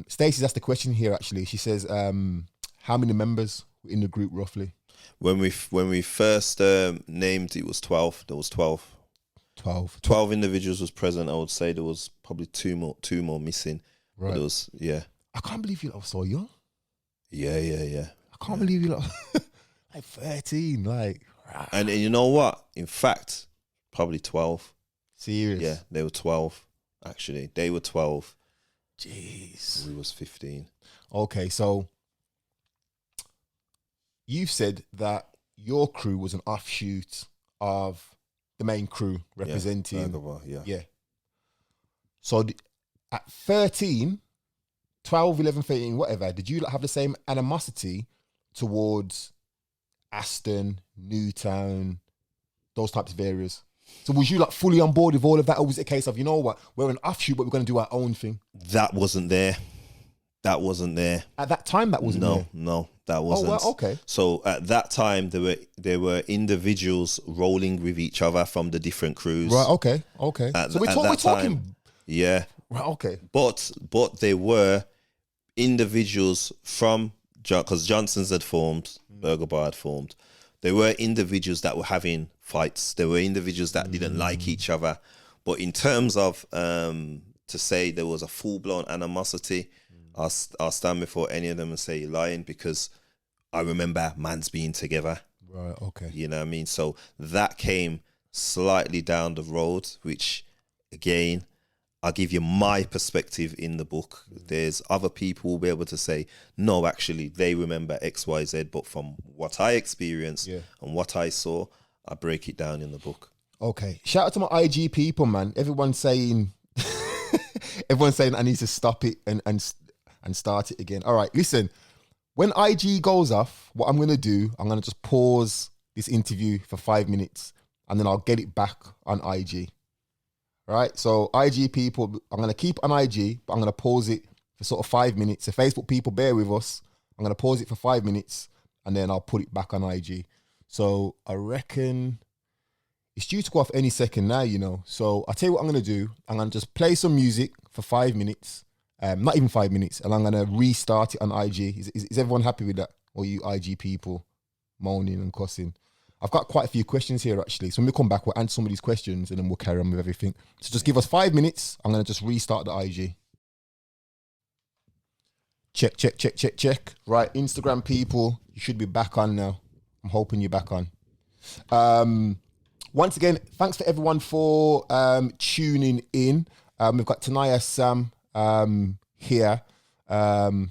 Stacey's asked the question here, actually. She says, how many members were in the group roughly? When we first named, it was 12. There was 12. 12 individuals was present. I would say there was probably two more missing. Right. But there was, yeah. I can't believe you lot were so young. Yeah. I can't believe you lot like 13, like. And you know what? In fact, probably 12. Serious? Yeah, they were 12, actually. They were 12. Jeez. We was 15. Okay, so you've said that your crew was an offshoot of the main crew representing. Yeah. So at 13, 12, 11, 13, whatever, did you have the same animosity towards Aston, Newtown, those types of areas? So was you like fully on board with all of that, or was it a case of, you know what, we're an offshoot, but we're going to do our own thing? That wasn't there. At that time, that wasn't there? No, that wasn't. Oh, well, okay. So at that time, there were individuals rolling with each other from the different crews. Right, okay. So we're talking... Yeah. Right, okay. But there were individuals from, because Johnson's had formed, Burger Bar had formed, there were individuals that were having fights. There were individuals that didn't like each other. But in terms of to say there was a full-blown animosity, I'll stand before any of them and say you're lying, because I remember mans being together. Right, okay. You know what I mean? So that came slightly down the road, which, again, I'll give you my perspective in the book. There's other people who will be able to say, no, actually, they remember X, Y, Z. But from what I experienced and what I saw, I break it down in the book. Okay. Shout out to my IG people, man. Everyone's saying I need to stop it and start it again. All right, listen. When IG goes off, what I'm going to do, I'm going to just pause this interview for 5 minutes, and then I'll get it back on IG. Right, so IG people, I'm going to keep on IG, but I'm going to pause it for sort of 5 minutes. So Facebook people, bear with us. I'm going to pause it for 5 minutes, and then I'll put it back on IG. So I reckon it's due to go off any second now, you know. So I'll tell you what I'm going to do. I'm going to just play some music for 5 minutes, not even 5 minutes, and I'm going to restart it on IG. Is everyone happy with that? Or you IG people moaning and cussing? I've got quite a few questions here, actually. So when we come back, we'll answer some of these questions and then we'll carry on with everything. So just give us 5 minutes. I'm going to just restart the IG. Check. Right, Instagram people, you should be back on now. I'm hoping you're back on. Once again, thanks for everyone for tuning in. We've got Tanayah Sam here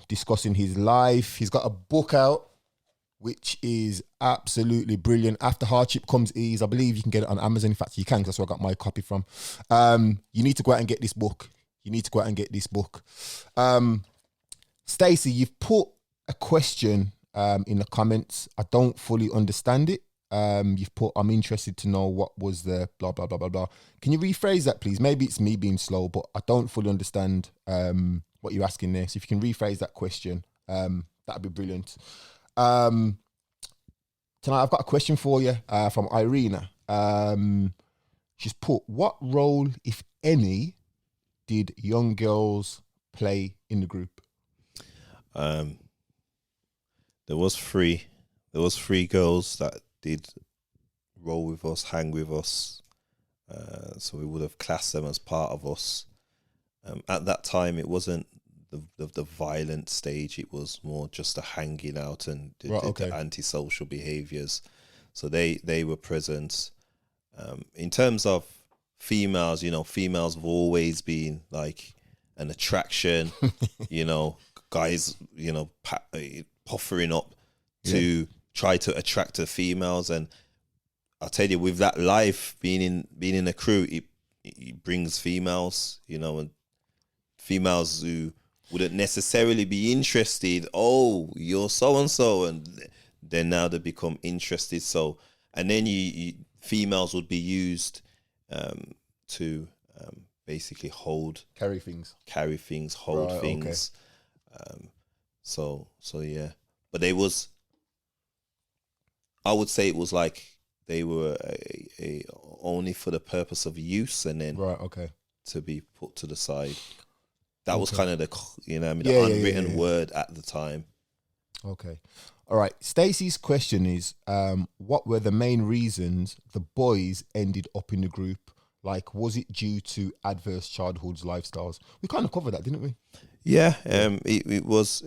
discussing his life. He's got a book out, which is absolutely brilliant. After Hardship Comes Ease. I believe you can get it on Amazon. In fact, you can, because that's where I got my copy from. You need to go out and get this book. Stacey, you've put a question in the comments. I don't fully understand it. You've put, I'm interested to know what was the blah, blah, blah, blah, blah. Can you rephrase that, please? Maybe it's me being slow, but I don't fully understand what you're asking there. So if you can rephrase that question, that'd be brilliant. Tonight I've got a question for you from Irina. She's put, what role, if any, did young girls play in the group? There was three girls that did roll with us, hang with us. So we would have classed them as part of us. At that time, it wasn't the violent stage. It was more just the hanging out and the antisocial behaviours. So they were present. In terms of females, females have always been like an attraction. Guys, puffering up to try to attract the females. And I'll tell you, with that life, being in a crew, it brings females, and females who wouldn't necessarily be interested. Oh, you're so and so, and then now they become interested. So, and then you females would be used to basically Carry things. hold Right, things. So yeah, but they was, I would say it was like they were a only for the purpose of use, and then Right, okay. to be put to the side. That was Okay. kind of the, you know what I mean, Yeah, the yeah, unwritten yeah. word at the time. Okay. All right. Stacey's question is, what were the main reasons the boys ended up in the group? Like, was it due to adverse childhoods, lifestyles? We kind of covered that, didn't we? Yeah, it was.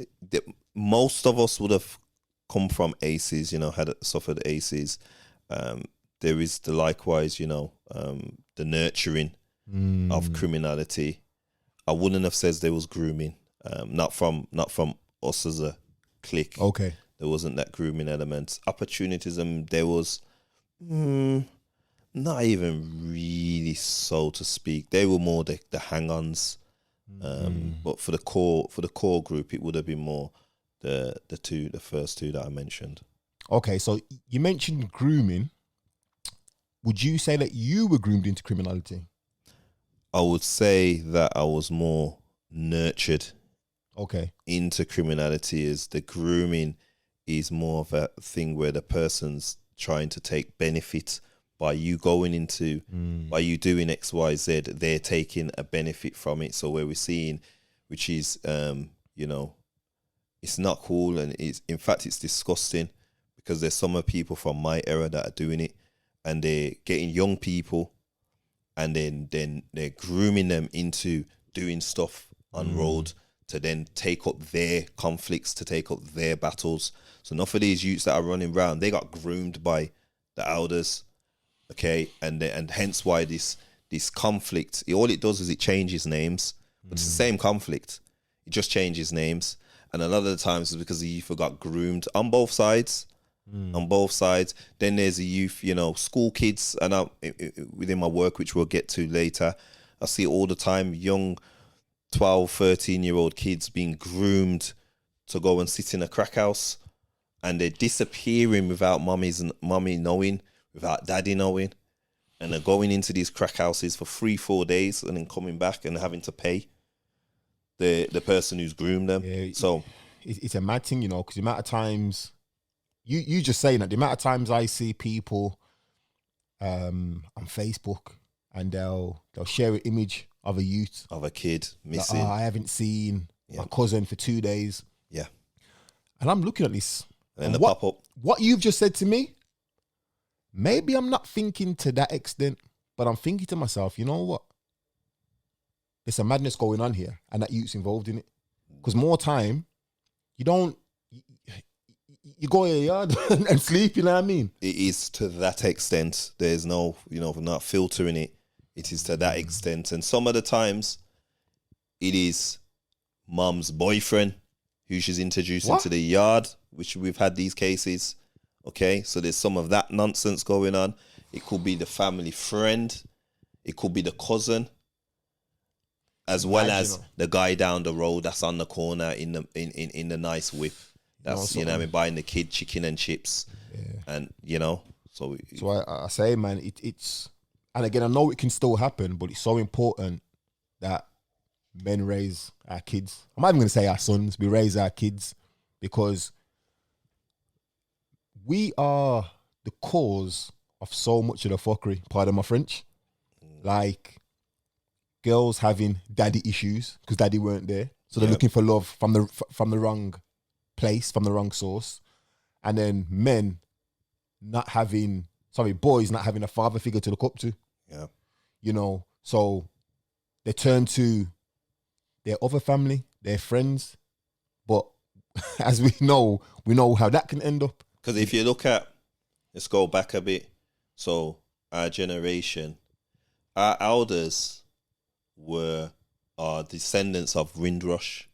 Most of us would have come from ACEs, you know, had suffered ACEs. There is the likewise, you know, the nurturing of criminality. I wouldn't have said there was grooming. Not from us as a clique. Okay. There wasn't that grooming element. Opportunism, there was not even really, so to speak. They were more the hang-ons. But for the core group, it would have been more the first two that I mentioned. Okay. So you mentioned grooming. Would you say that you were groomed into criminality? I would say that I was more nurtured Okay. into criminality. Is the grooming is more of a thing where the person's trying to take benefit by you going into, by you doing X, Y, Z, they're taking a benefit from it. So where we're seeing, which is, you know, it's not cool, and in fact it's disgusting, because there's some people from my era that are doing it, and they're getting young people, and then they're grooming them into doing stuff on road to then take up their conflicts, to take up their battles. So enough of these youths that are running around, they got groomed by the elders, okay, and hence why this conflict, all it does is it changes names, but it's the same conflict. It just changes names, and a lot of the times it's because the youth got groomed on both sides. On both sides. Then there's the youth, you know, school kids, and within my work, which we'll get to later, I see all the time young 12, 13-year-old kids being groomed to go and sit in a crack house, and they're disappearing without mommy knowing, without daddy knowing, and they're going into these crack houses for 3-4 days and then coming back and having to pay the person who's groomed them. Yeah, so it's a mad thing, you know, because the amount of times you just saying that, the amount of times I see people on Facebook and they'll share an image of a youth, of a kid missing. Like, I haven't seen my cousin for 2 days. Yeah. And I'm looking at this. And they what, pop up. What you've just said to me, maybe I'm not thinking to that extent, but I'm thinking to myself, you know what? There's some madness going on here, and that youth's involved in it. Because more time, you go in the yard and sleep, you know what I mean? It is to that extent. There's no, you know, not filtering it. It is to that extent. And some of the times, it is mum's boyfriend who she's introducing to the yard, which we've had these cases. Okay, so there's some of that nonsense going on. It could be the family friend. It could be the cousin, as well as the guy down the road that's on the corner in the nice whip. That's, you know what I mean, buying the kid chicken and chips. Yeah. And, you know, so I say, man, it's, and again, I know it can still happen, but it's so important that men raise our kids. I'm not even going to say our sons, we raise our kids, because we are the cause of so much of the fuckery, pardon my French. Like, girls having daddy issues because daddy weren't there. So they're looking for love from the wrong place, from the wrong source. And then boys not having a father figure to look up to. Yeah. You know, so they turn to their other family, their friends. But as we know how that can end up. Because if you look at, let's go back a bit. So our generation, our elders are descendants of Windrush.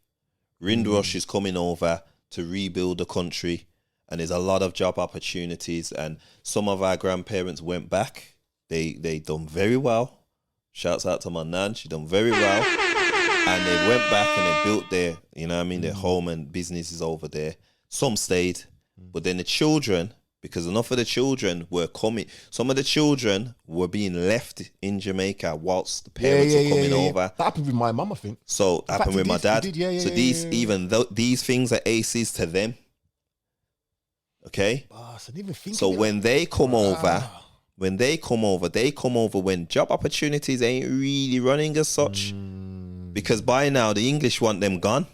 Windrush is coming over to rebuild the country, and there's a lot of job opportunities, and some of our grandparents went back. They done very well. Shouts out to my nan, she done very well. And they went back and they built their, you know what I mean, their home and businesses over there. Some stayed, But then the children, because enough of the children were coming, some of the children were being left in Jamaica whilst the parents were coming over. That happened with my mum, I think. So it happened with my dad. So these things are aces to them. Okay. So I didn't even think So of it. when they come over, they come over when job opportunities ain't really running as such. Because by now the English want them gone.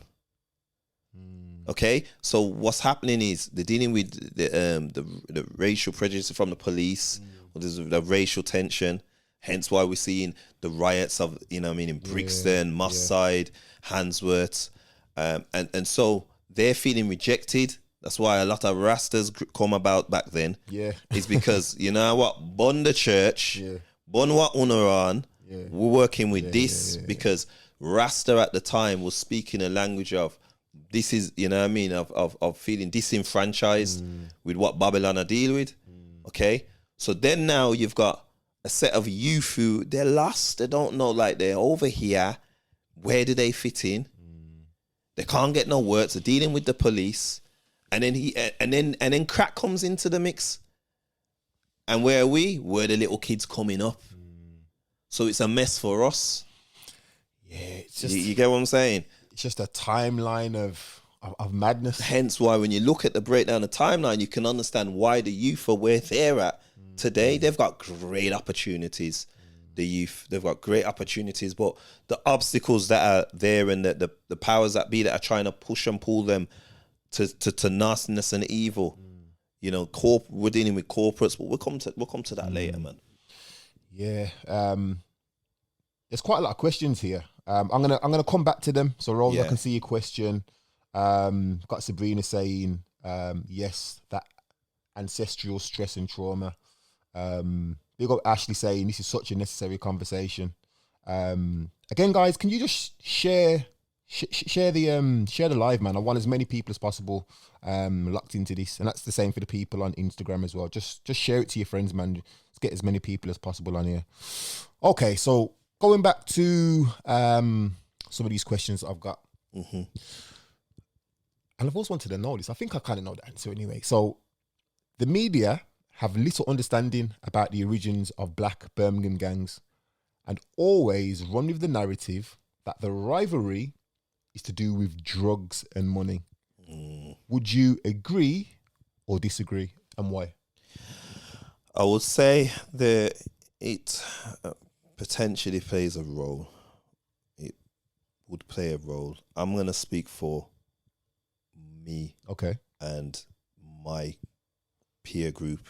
Okay, so what's happening is they're dealing with the racial prejudice from the police, or there's the racial tension. Hence why we're seeing the riots of, in Brixton, Moss Side, Handsworth, and so they're feeling rejected. That's why a lot of Rastas come about back then. Yeah, it's because you know what, bun the church, bun what unaran. We're working with this because Rasta at the time was speaking a language of. This is, of feeling disenfranchised with what Babylon are deal with. Okay. So then now you've got a set of youth who they're lost. They don't know, like they're over here. Where do they fit in? They can't get no work. They're dealing with the police. And then crack comes into the mix. And where are we? We're the little kids coming up. So it's a mess for us. Yeah. It's just, you get what I'm saying? It's just a timeline of madness. Hence why when you look at the breakdown of timeline, you can understand why the youth are where they're at today. They've got great opportunities. The youth, they've got great opportunities, but the obstacles that are there and the powers that be that are trying to push and pull them to nastiness and evil. We're dealing with corporates, but we'll come to that later, man. Yeah. There's quite a lot of questions here. I'm gonna come back to them. So Rose, I can see your question. Got Sabrina saying, yes, that ancestral stress and trauma. Big up Ashley saying this is such a necessary conversation. Again, guys, can you just share the live, man? I want as many people as possible locked into this, and that's the same for the people on Instagram as well. Just share it to your friends, man. Let's get as many people as possible on here. Okay, so going back to some of these questions I've got, and I've always wanted to know this. I think I kind of know the answer anyway. So the media have little understanding about the origins of black Birmingham gangs and always run with the narrative that the rivalry is to do with drugs and money. Would you agree or disagree, and why? I would say that it potentially plays a role. It would play a role. I'm going to speak for me. Okay. And my peer group.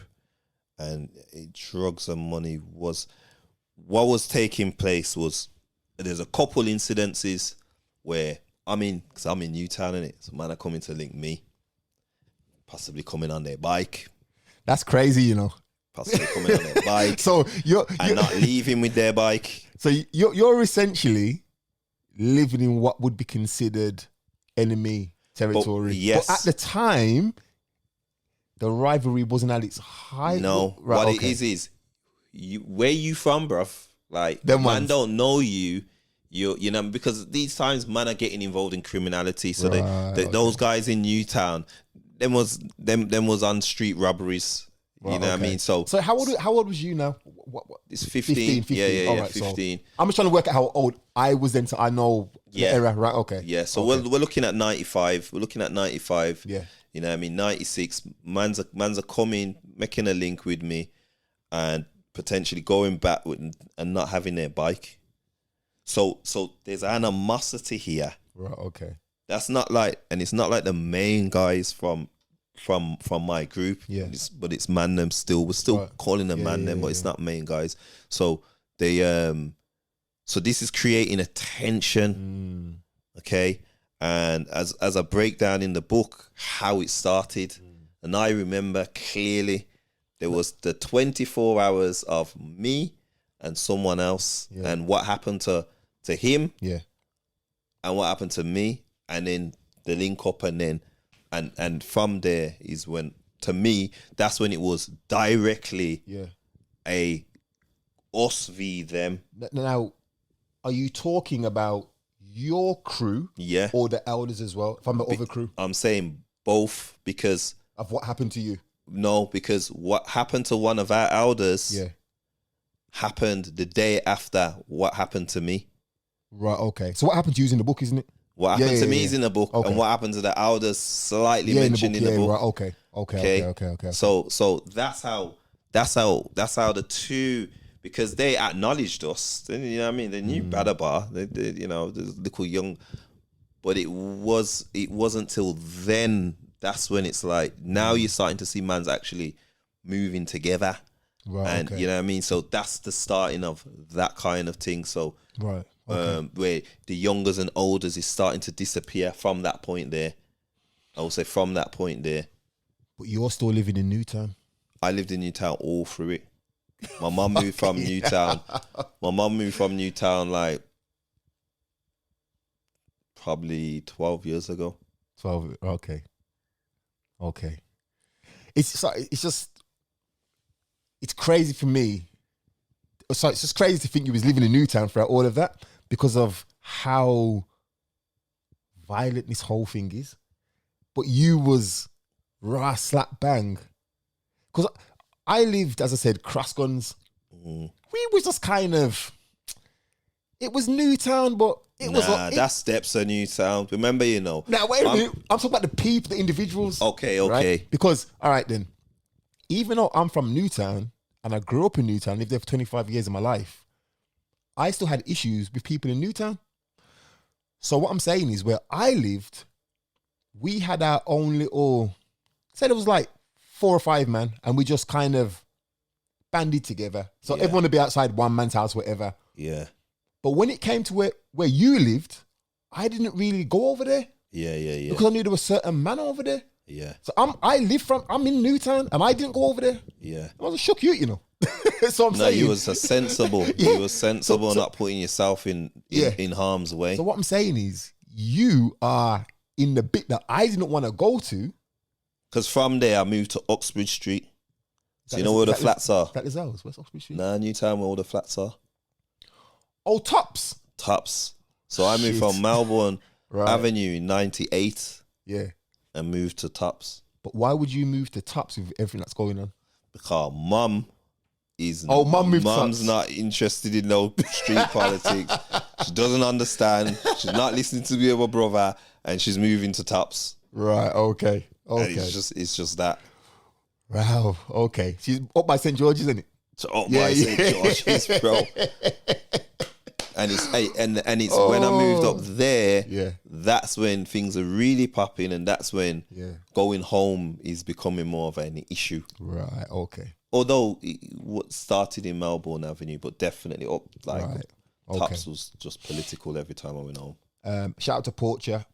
And drugs and money what was taking place was, there's a couple incidences where because I'm in Newtown, innit? So man are coming to link me, possibly coming on their bike. That's crazy, Possibly coming on their bike. So you're not leaving with their bike. So you're essentially living in what would be considered enemy territory. Yes. But at the time, the rivalry wasn't at its height. No. Right, what it is where you from, bruv? Like, them man ones don't know you. Because these times man are getting involved in criminality. So those guys in Newtown, them was on street robberies. You know what I mean? So how old was you now? What? It's 15. Yeah, All right, 15. So I'm just trying to work out how old I was then, so I know the era, right? Okay. Yeah, so we're looking at 95. We're looking at 95. Yeah. You know what I mean? 96. Man's are coming, making a link with me and potentially going back and not having their bike. So there's animosity here. Right, okay. That's not like, and it's not like the main guys from my group. Yeah. But it's man them still. We're still calling them man them, but it's not main guys. So they so this is creating a tension. Okay. And as I break down in the book how it started, and I remember clearly there was the 24 hours of me and someone else, and what happened to him, and what happened to me, and then the link up, and then and from there is when, to me, that's when it was directly a us v them. Now, are you talking about your crew, or the elders as well? From the other crew, I'm saying both, because Of what happened to you? No, because what happened to one of our elders Yeah. happened the day after what happened to me. Right. Okay. So what happened to you is in the book, isn't it? What happened to me is in the book, Okay. and what happened to the elders slightly Yeah, mentioned in the book. Right. Okay. Okay. So that's how the two, because they acknowledged us. You know what I mean? They knew Badabar. They you know, the little young, but it wasn't till then. That's when it's like now you're starting to see man's actually moving together. Right. And okay. you know what I mean? So that's the starting of that kind of thing. So Right. Okay. where the youngers and olders is starting to disappear from that point there. I will say from that point there. But you're still living in Newtown. I lived in Newtown all through it. My mum moved from Newtown. My mum moved from Newtown like probably 12 years ago. 12. Okay. It's just it's crazy for me. So it's just crazy to think you was living in Newtown throughout all of that because of how violent this whole thing is. But you was rah slap bang. Because I lived, as I said, Crossguns. We was just kind of, it was Newtown, but it was like, that's Steps of Newtown. Remember, you know. now wait a minute. I'm talking about the people, the individuals. Okay. Right? Because, all right then, even though I'm from Newtown and I grew up in Newtown, lived there for 25 years of my life, I still had issues with people in Newtown. So what I'm saying is where I lived, we had our own little, said it was like 4 or 5 man, and we just kind of banded together. So Yeah. everyone would be outside one man's house, whatever. Yeah. But when it came to where you lived, I didn't really go over there Yeah. because I knew there was a certain man over there. Yeah. So I'm in Newtown and I didn't go over there. Yeah. I was a shook you know. So I'm No, saying. you was a sensible. Yeah. You was sensible, So- not putting yourself in harm's way. So what I'm saying is you are in the bit that I didn't want to go to. Because from there, I moved to Oxbridge Street. So you know where the flats are? That is ours. Where's Oxford Street? Nah, Newtown, where all the flats are. Oh, Tops. Tops. So I moved Shit. from Melbourne Right. Avenue in 98 Yeah. and moved to Tops. But why would you move to Tops with everything that's going on? Because mum is... Oh, mum moved to Mum's Tops. not interested in no street politics. She doesn't understand. She's not listening to me and my brother, and she's moving to Tops. Right. Okay. And Okay. it's just that. Wow. Okay. She's up by St. George's, isn't it? So, oh Yeah, my St. yeah. George's, bro. And it's when I moved up there, Yeah. that's when things are really popping, and that's when Yeah. going home is becoming more of an issue. Right. Okay. Although what started in Melbourne Avenue, but definitely up like Right. Okay. Tops was just political every time I went home. Shout out to Portia,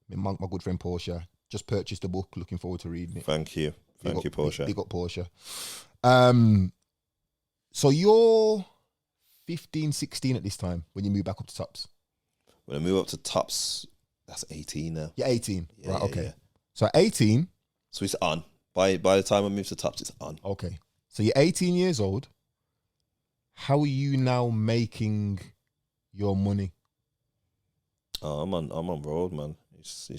my good friend Portia. Just purchased the book. Looking forward to reading it. Thank you, Portia. Big up Portia. So you're 15, 16 at this time when you move back up to Tops. When I move up to Tops, that's 18 now. You're 18. Yeah, right. yeah, Okay. yeah. So at 18. So it's on. By the time I move to Tops, it's on. Okay. So you're 18 years old. How are you now making your money? I'm on road, man. It's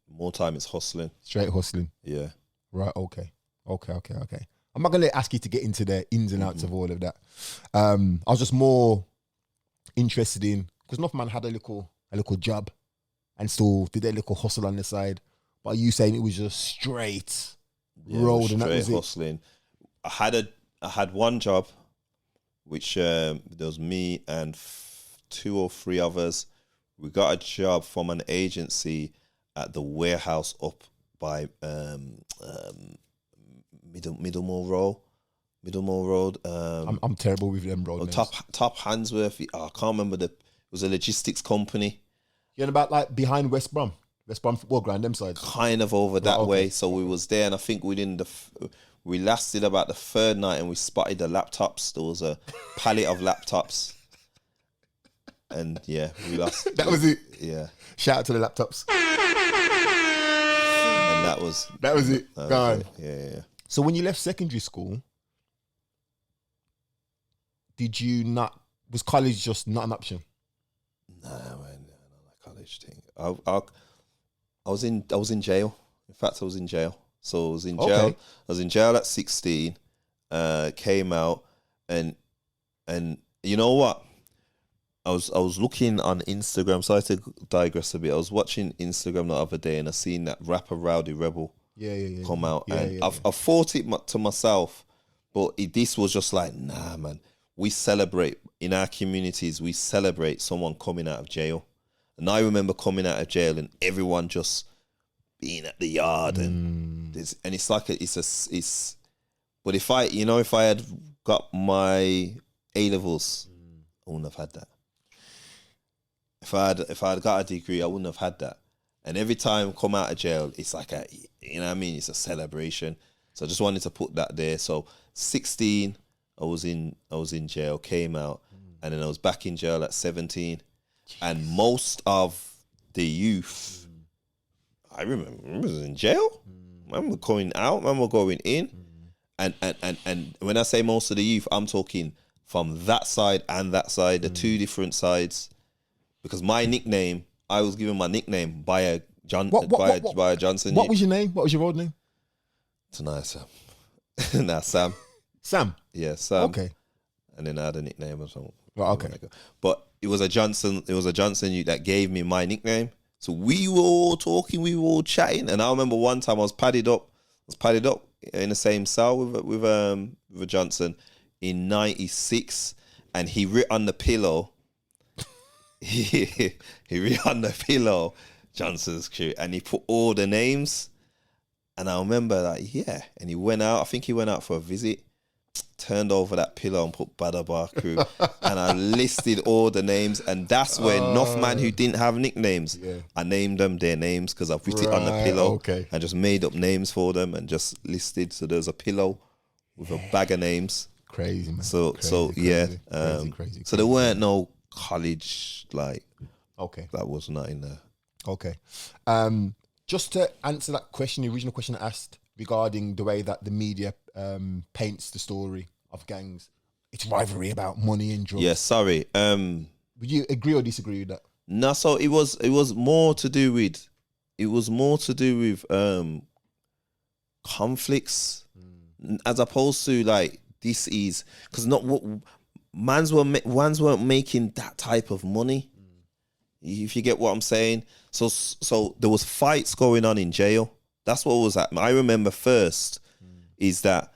more time. It's hustling. Straight hustling. Yeah. Right. Okay. I'm not gonna ask you to get into the ins and outs of all of that. I was just more interested in because North Man had a little job and still did a little hustle on the side. But are you saying it was just straight road and that was straight it? hustling. I had one job, which there was me and 2 or 3 others. We got a job from an agency at the warehouse up by Middlemore Road. I'm terrible with them road names. Top Handsworth. I can't remember it was a logistics company. You know about like behind West Brom football ground, them sides. Kind of over that okay. way. So we was there, and I think we lasted about the 3rd night, and we spotted the laptops. There was a pallet of laptops, and yeah, we lost. That was it. Yeah, Shout out to the laptops. and that was it. that Go was on. it. Yeah. So when you left secondary school, was college just not an option? Nah, man, that college thing. I was in jail In fact, I was in jail. So I was in jail. Okay. I was in jail at 16. Came out, and you know what? I was looking on Instagram. Sorry to digress a bit. I was watching Instagram the other day, and I seen that rapper Rowdy Rebel come out, and I thought it to myself, but this was just like, nah, man. We celebrate in our communities. We celebrate someone coming out of jail, and I remember coming out of jail and everyone just being at the yard, and it's like it's. But if I had got my A levels, I wouldn't have had that. If I had got a degree, I wouldn't have had that. And every time I come out of jail, it's like you know what I mean? It's a celebration. So I just wanted to put that there. So 16, I was in jail, came out, and then I was back in jail at 17. And most of the youth, I remember was in jail. I remember going out, I remember going in. And when I say most of the youth, I'm talking from that side and that side, the two different sides. Because my nickname, I was given my nickname by a Johnson. What was your name? What was your old name? Tanayah Sam. Nah, Sam. Sam. Yeah, Sam. Okay. And then I had a nickname or something. Right, okay. But it was a Johnson youth that gave me my nickname. So we were all talking, we were all chatting, and I remember one time I was padded up in the same cell with a Johnson in '96, and he writ on the pillow. he writ on the pillow Johnson's crew, and he put all the names. And I remember and he went out. I think he went out for a visit. Turned over that pillow and put Badabar crew, and I listed all the names, and that's when enough man who didn't have nicknames, I named them their names because I've written it on the pillow and just made up names for them and just listed. So there's a pillow with a bag of names. Crazy, man. Crazy. So there weren't no college that was not in there. Okay. Just to answer that question, the original question I asked regarding the way that the media paints the story of gangs, it's rivalry about money and drugs. Yeah, sorry. Would you agree or disagree with that? No, so it was more to do with conflicts as opposed to like this is because not what mans weren't making that type of money. If you get what I'm saying. So there was fights going on in jail. That's what was happening. I remember first is that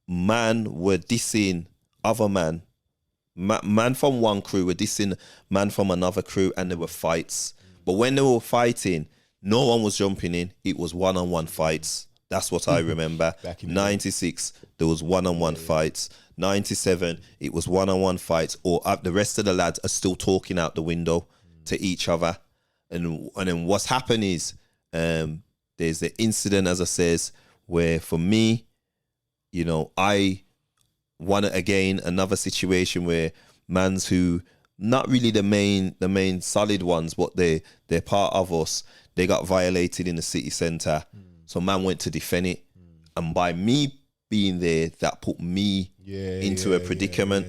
man were dissing other man. Man from one crew were dissing man from another crew, and there were fights. But when they were fighting, no one was jumping in. It was one-on-one fights. That's what I remember. 96, there was one-on-one fights. 97, it was one-on-one fights. Or the rest of the lads are still talking out the window to each other. And then what's happened is there's the incident, as I says, where for me, you know, I want it again, another situation where mans who not really the main solid ones, but they're part of us, they got violated in the city centre. So man went to defend it. And by me being there, that put me into a predicament.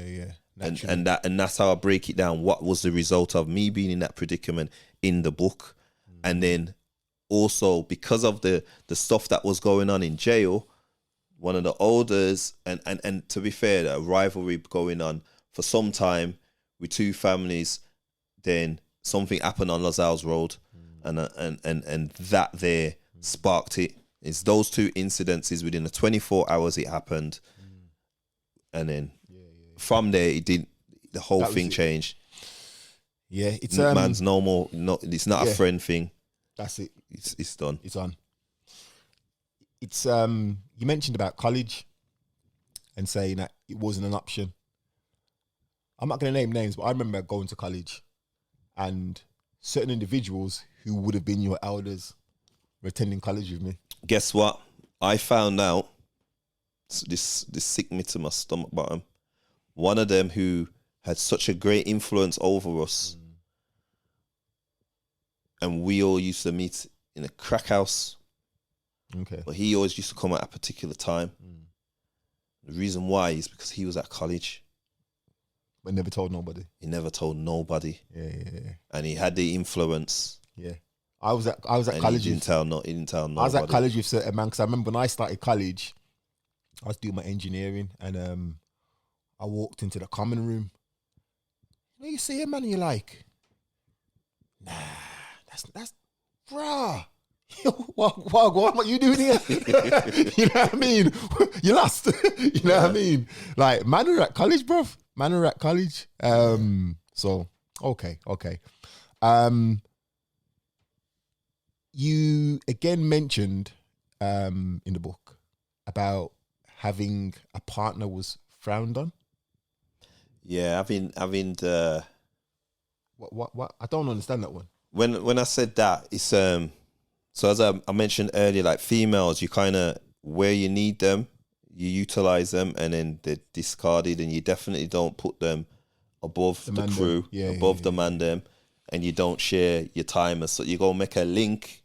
And that's how I break it down. What was the result of me being in that predicament in the book? And then also because of the stuff that was going on in jail, one of the elders, and to be fair, a rivalry going on for some time with two families, then something happened on Lazar's Road, and that there sparked it. It's those two incidences within the 24 hours it happened, and then from there the whole thing changed. Yeah, it's man's no more. No, it's not a friend thing. That's it. It's done. It's on. It's you mentioned about college and saying that it wasn't an option. I'm not going to name names, but I remember going to college and certain individuals who would have been your elders were attending college with me. Guess what? I found out, this sick me to my stomach bottom. One of them who had such a great influence over us, and we all used to meet in a crack house. Okay. But he always used to come at a particular time. The reason why is because he was at college. But never told nobody. He never told nobody. Yeah. And he had the influence. Yeah. I was at And college. he didn't tell nobody. I was at college with certain man because I remember when I started college, I was doing my engineering and I walked into the common room. You see a man, and you're like, nah, that's bruh. What are you doing here? You know what I mean? You lost. You know what I mean? Like, man are at college, bruv. Man are at college. So okay. You again mentioned in the book about having a partner was frowned on. Yeah, having the What? I don't understand that one. when I said that, it's so as I mentioned earlier, like females, you kind of where you need them, you utilize them, and then they're discarded, and you definitely don't put them above the crew, above the man them, and you don't share your time. So you go make a link,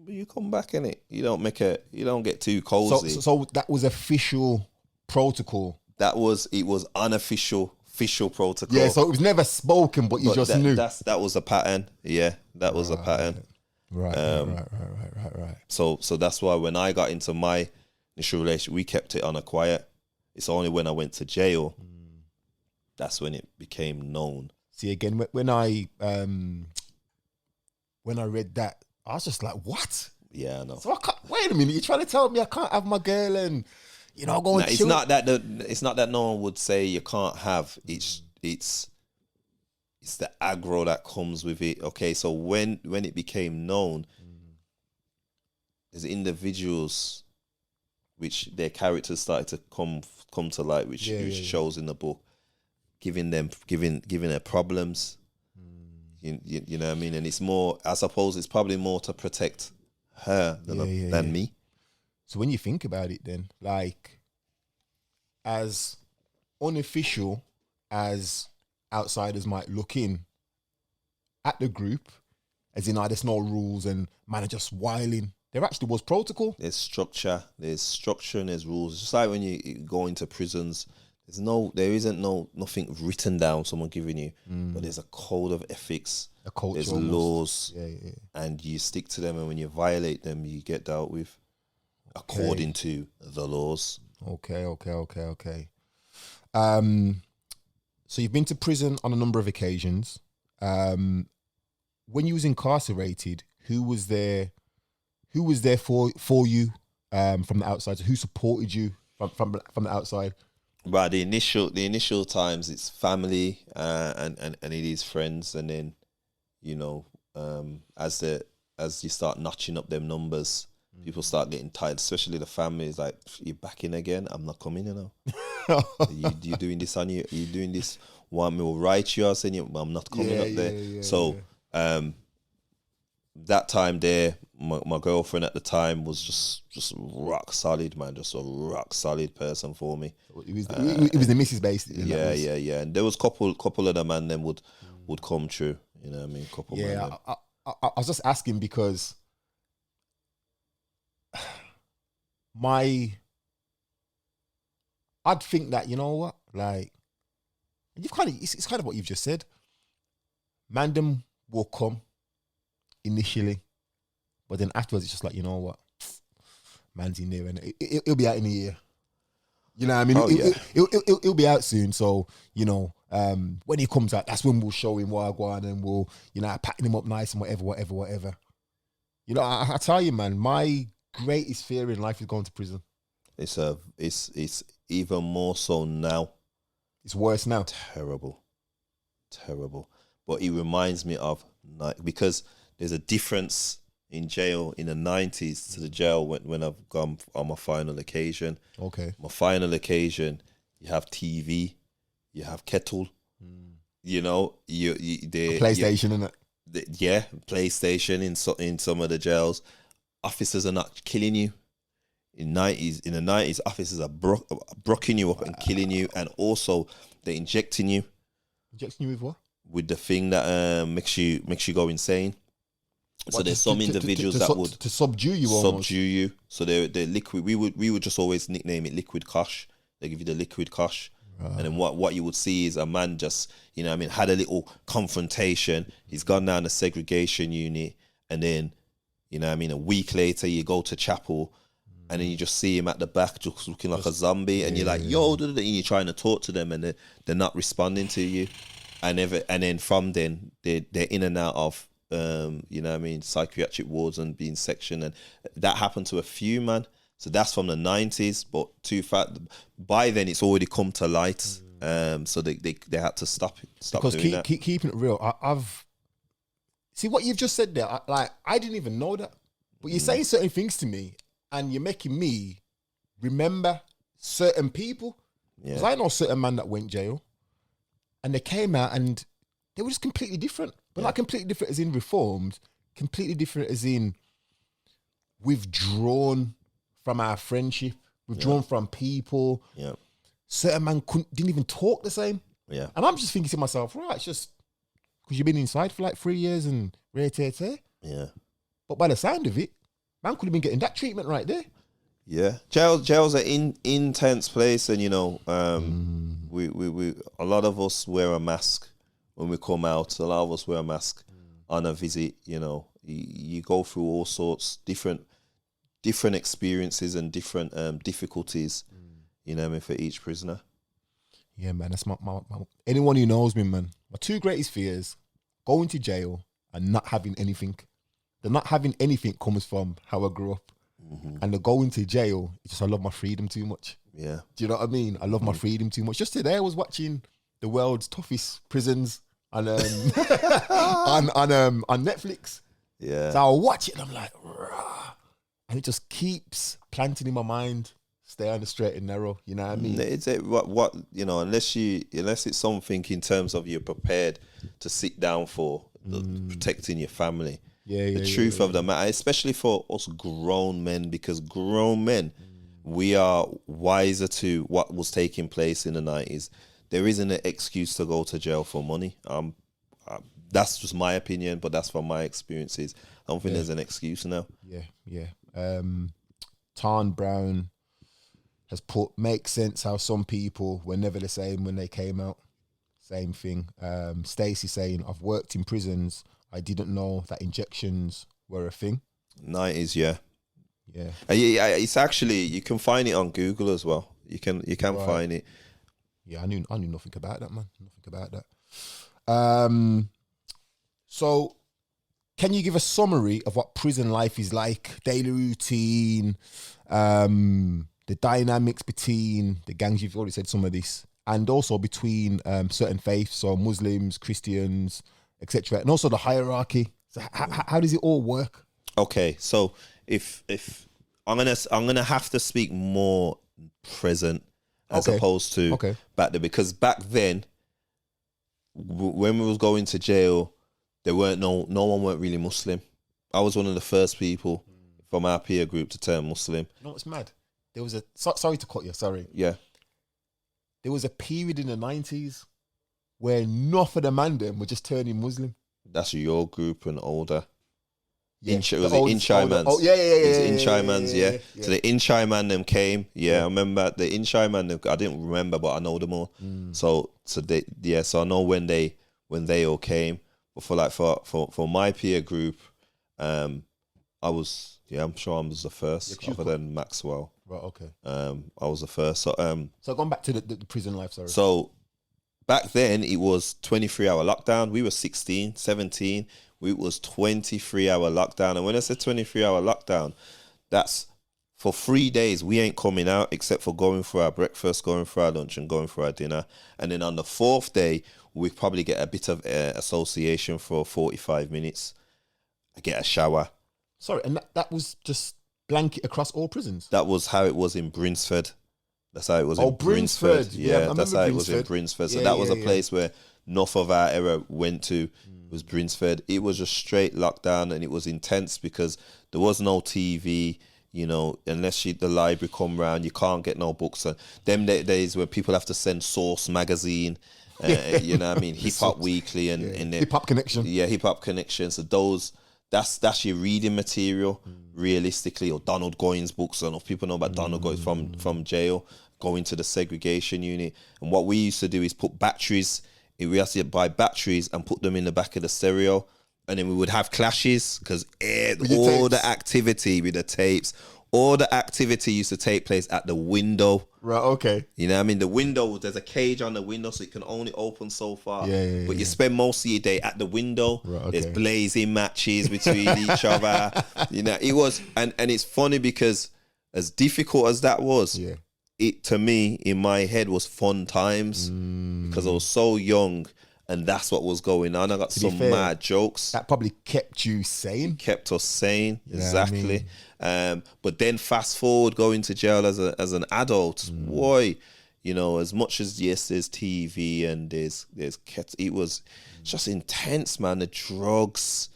but you come back in it. You don't get too cozy. So that was official protocol. It was unofficial protocol. Yeah, so it was never spoken, but you just knew. That was a pattern. Yeah, that was a pattern. Right. So that's why when I got into my initial relationship, we kept it on a quiet. It's only when I went to jail, that's when it became known. See, again, when I read that, I was just like, what? Yeah, I know. So I can't, wait a minute, you're trying to tell me I can't have my girl and, go and it's chill? not that no one would say you can't have. It's the aggro that comes with it. Okay, so when it became known, there's individuals which their characters started to come to light, which shows in the book, giving her problems. You know what I mean? And it's more, I suppose it's probably more to protect her than me. So when you think about it then, like, as unofficial as outsiders might look in at the group, as in, there's no rules and man are just wilding, there actually was protocol. There's structure and there's rules. Just like when you go into prisons, there isn't nothing written down, someone giving you, but there's a code of ethics, a culture, there's almost. laws, and you stick to them, and when you violate them, you get dealt with according to the laws. Okay. So you've been to prison on a number of occasions. When you was incarcerated, who was there for you from the outside? So who supported you from the outside? Right, the initial times it's family and it is friends, and then as you start notching up them numbers, people start getting tired, especially the family. Is like, you're back in again. I'm not coming, you doing this on you? You doing this? Want me to write you? I saying I'm not coming up there. So that time there, my girlfriend at the time was just rock solid, man. Just a rock solid person for me. It was the missus basically. Yeah. And there was couple of them, and then would come true. You know what I mean? Couple. Yeah, I was just asking because I'd think that, like, it's kind of what you've just said. Mandem will come initially, but then afterwards it's just like, man's in there and it'll be out in a year. You know what I mean? It'll be out soon. So, when he comes out, that's when we'll show him Wagwan and we'll, packing him up nice and whatever. I tell you, man, my greatest fear in life is going to prison. It's even more so now. It's worse now. Terrible. But it reminds me of, because there's a difference in jail in the 90s to the jail when I've gone on my final occasion. Okay. My final occasion, you have TV, you have kettle, PlayStation, innit? Yeah, PlayStation in some of the jails. Officers are not killing you. In the 90s, officers are brocking you up and killing you, and also they're injecting you. Injecting you with what? With the thing that makes you go insane. So there's some individuals that would to subdue you. Subdue you. So they're liquid. We would just always nickname it liquid kosh. They give you the liquid kosh. Right. And then what you would see is a man just, had a little confrontation. He's gone down the segregation unit, and then, you know what I mean, a week later you go to chapel, and then you just see him at the back just looking like a zombie, and you're like, yo, and you're trying to talk to them, and they're not responding to you. And then from then, they're in and out of, you know what I mean, psychiatric wards and being sectioned. And that happened to a few, man. So that's from the 90s, but by then it's already come to light. So they had to stop because doing that. Keeping it real, I've... See what you've just said there, I didn't even know that. But you're saying certain things to me, and you're making me remember certain people. Because I know certain man that went jail, and they came out and they were just completely different. But not completely different as in reformed, completely different as in withdrawn from our friendship, withdrawn from people. Yeah. Certain man didn't even talk the same. Yeah. And I'm just thinking to myself, right, it's just because you've been inside for like 3 years and rare-tear-tear. Yeah. But by the sound of it, man could have been getting that treatment right there. Yeah, jail's an intense place, and you know, we a lot of us wear a mask when we come out. A lot of us wear a mask on a visit. You know, you go through all sorts different experiences and different difficulties. You know what I mean, for each prisoner. Yeah, man, that's my anyone who knows me, man. My two greatest fears: going to jail and not having anything. The not having anything comes from how I grew up. And the going to jail, it's just I love my freedom too much. Yeah. Do you know what I mean? I love my freedom too much. Just today I was watching the world's toughest prisons on on Netflix. Yeah. So I'll watch it and I'm like, rah. And it just keeps planting in my mind, stay on the straight and narrow. You know what I mean? It's what you know, unless it's something in terms of you're prepared to sit down for protecting your family. The truth of the matter, especially for us grown men, because grown men, we are wiser to what was taking place in the 90s. There isn't an excuse to go to jail for money. That's just my opinion, but that's from my experiences. I don't think there's an excuse now. Tarn Brown has put, makes sense how some people were never the same when they came out. Same thing. Stacey saying, I've worked in prisons. I didn't know that injections were a thing. 90s, yeah. It's actually, you can find it on Google as well. You can find it. Yeah, I knew nothing about that, man. Nothing about that. So, can you give a summary of what prison life is like? Daily routine, the dynamics between the gangs. You've already said some of this, and also between certain faiths, so Muslims, Christians, etc., and also the hierarchy. So how does it all work? Okay, so if I'm gonna have to speak more present as opposed to back then, because back then when we was going to jail, there weren't no one weren't really Muslim. I was one of the first people from our peer group to turn Muslim. You know what's mad? There was sorry to cut you. Sorry. Yeah. There was a period in the 90s where enough of the man them were just turning Muslim. That's your group and older. Yeah, was it Inchai Mans? Oh, yeah. Inchai Mans, yeah. So the Inchai Man them came. Yeah, I remember the Inchai Man them, I didn't remember, but I know them all. So they, so I know when they all came. But for my peer group, I was, I'm sure I was the first, other than Maxwell. Right, okay. I was the first. So going back to the prison life, sorry. So back then it was 23-hour lockdown. We were 16, 17. It was 23-hour lockdown. And when I said 23-hour lockdown, that's for 3 days. We ain't coming out except for going for our breakfast, going for our lunch, and going for our dinner. And then on the 4th day, we probably get a bit of association for 45 minutes. I get a shower. Sorry, and that was just blanket across all prisons? That was how it was in Brinsford. That's how it was in Brinsford. Yeah, that's how it was in Brinsford. So that was a place where enough of our era went to. Was Brinsford. It was just straight lockdown, and it was intense because there was no TV, you know, unless the library come round, you can't get no books. And them days where people have to send Source magazine, you know what I mean, Hip Hop Weekly and Hip Hop Connection. Yeah, Hip Hop Connection. So that's your reading material, realistically, or Donald Goines books. I don't know if people know about Donald Goines from jail, going to the segregation unit. And what we used to do is put batteries. We had to buy batteries and put them in the back of the stereo and then we would have clashes because With your all tapes? the activity with the tapes, all the activity used to take place at the window. Right, okay. You know what I mean? The window, there's a cage on the window, so it can only open so far. Yeah, but you spend most of your day at the window. Right, okay. There's blazing matches between each other. You know, it was, and it's funny because as difficult as that was, Yeah. it to me in my head was fun times because I was so young, and that's what was going on. I got be some fair, mad jokes. That probably kept you sane. Kept us sane, know what I exactly. But then fast forward going to jail as an adult, boy, you know, as much as yes, there's TV and there's it was just intense, man. The drugs,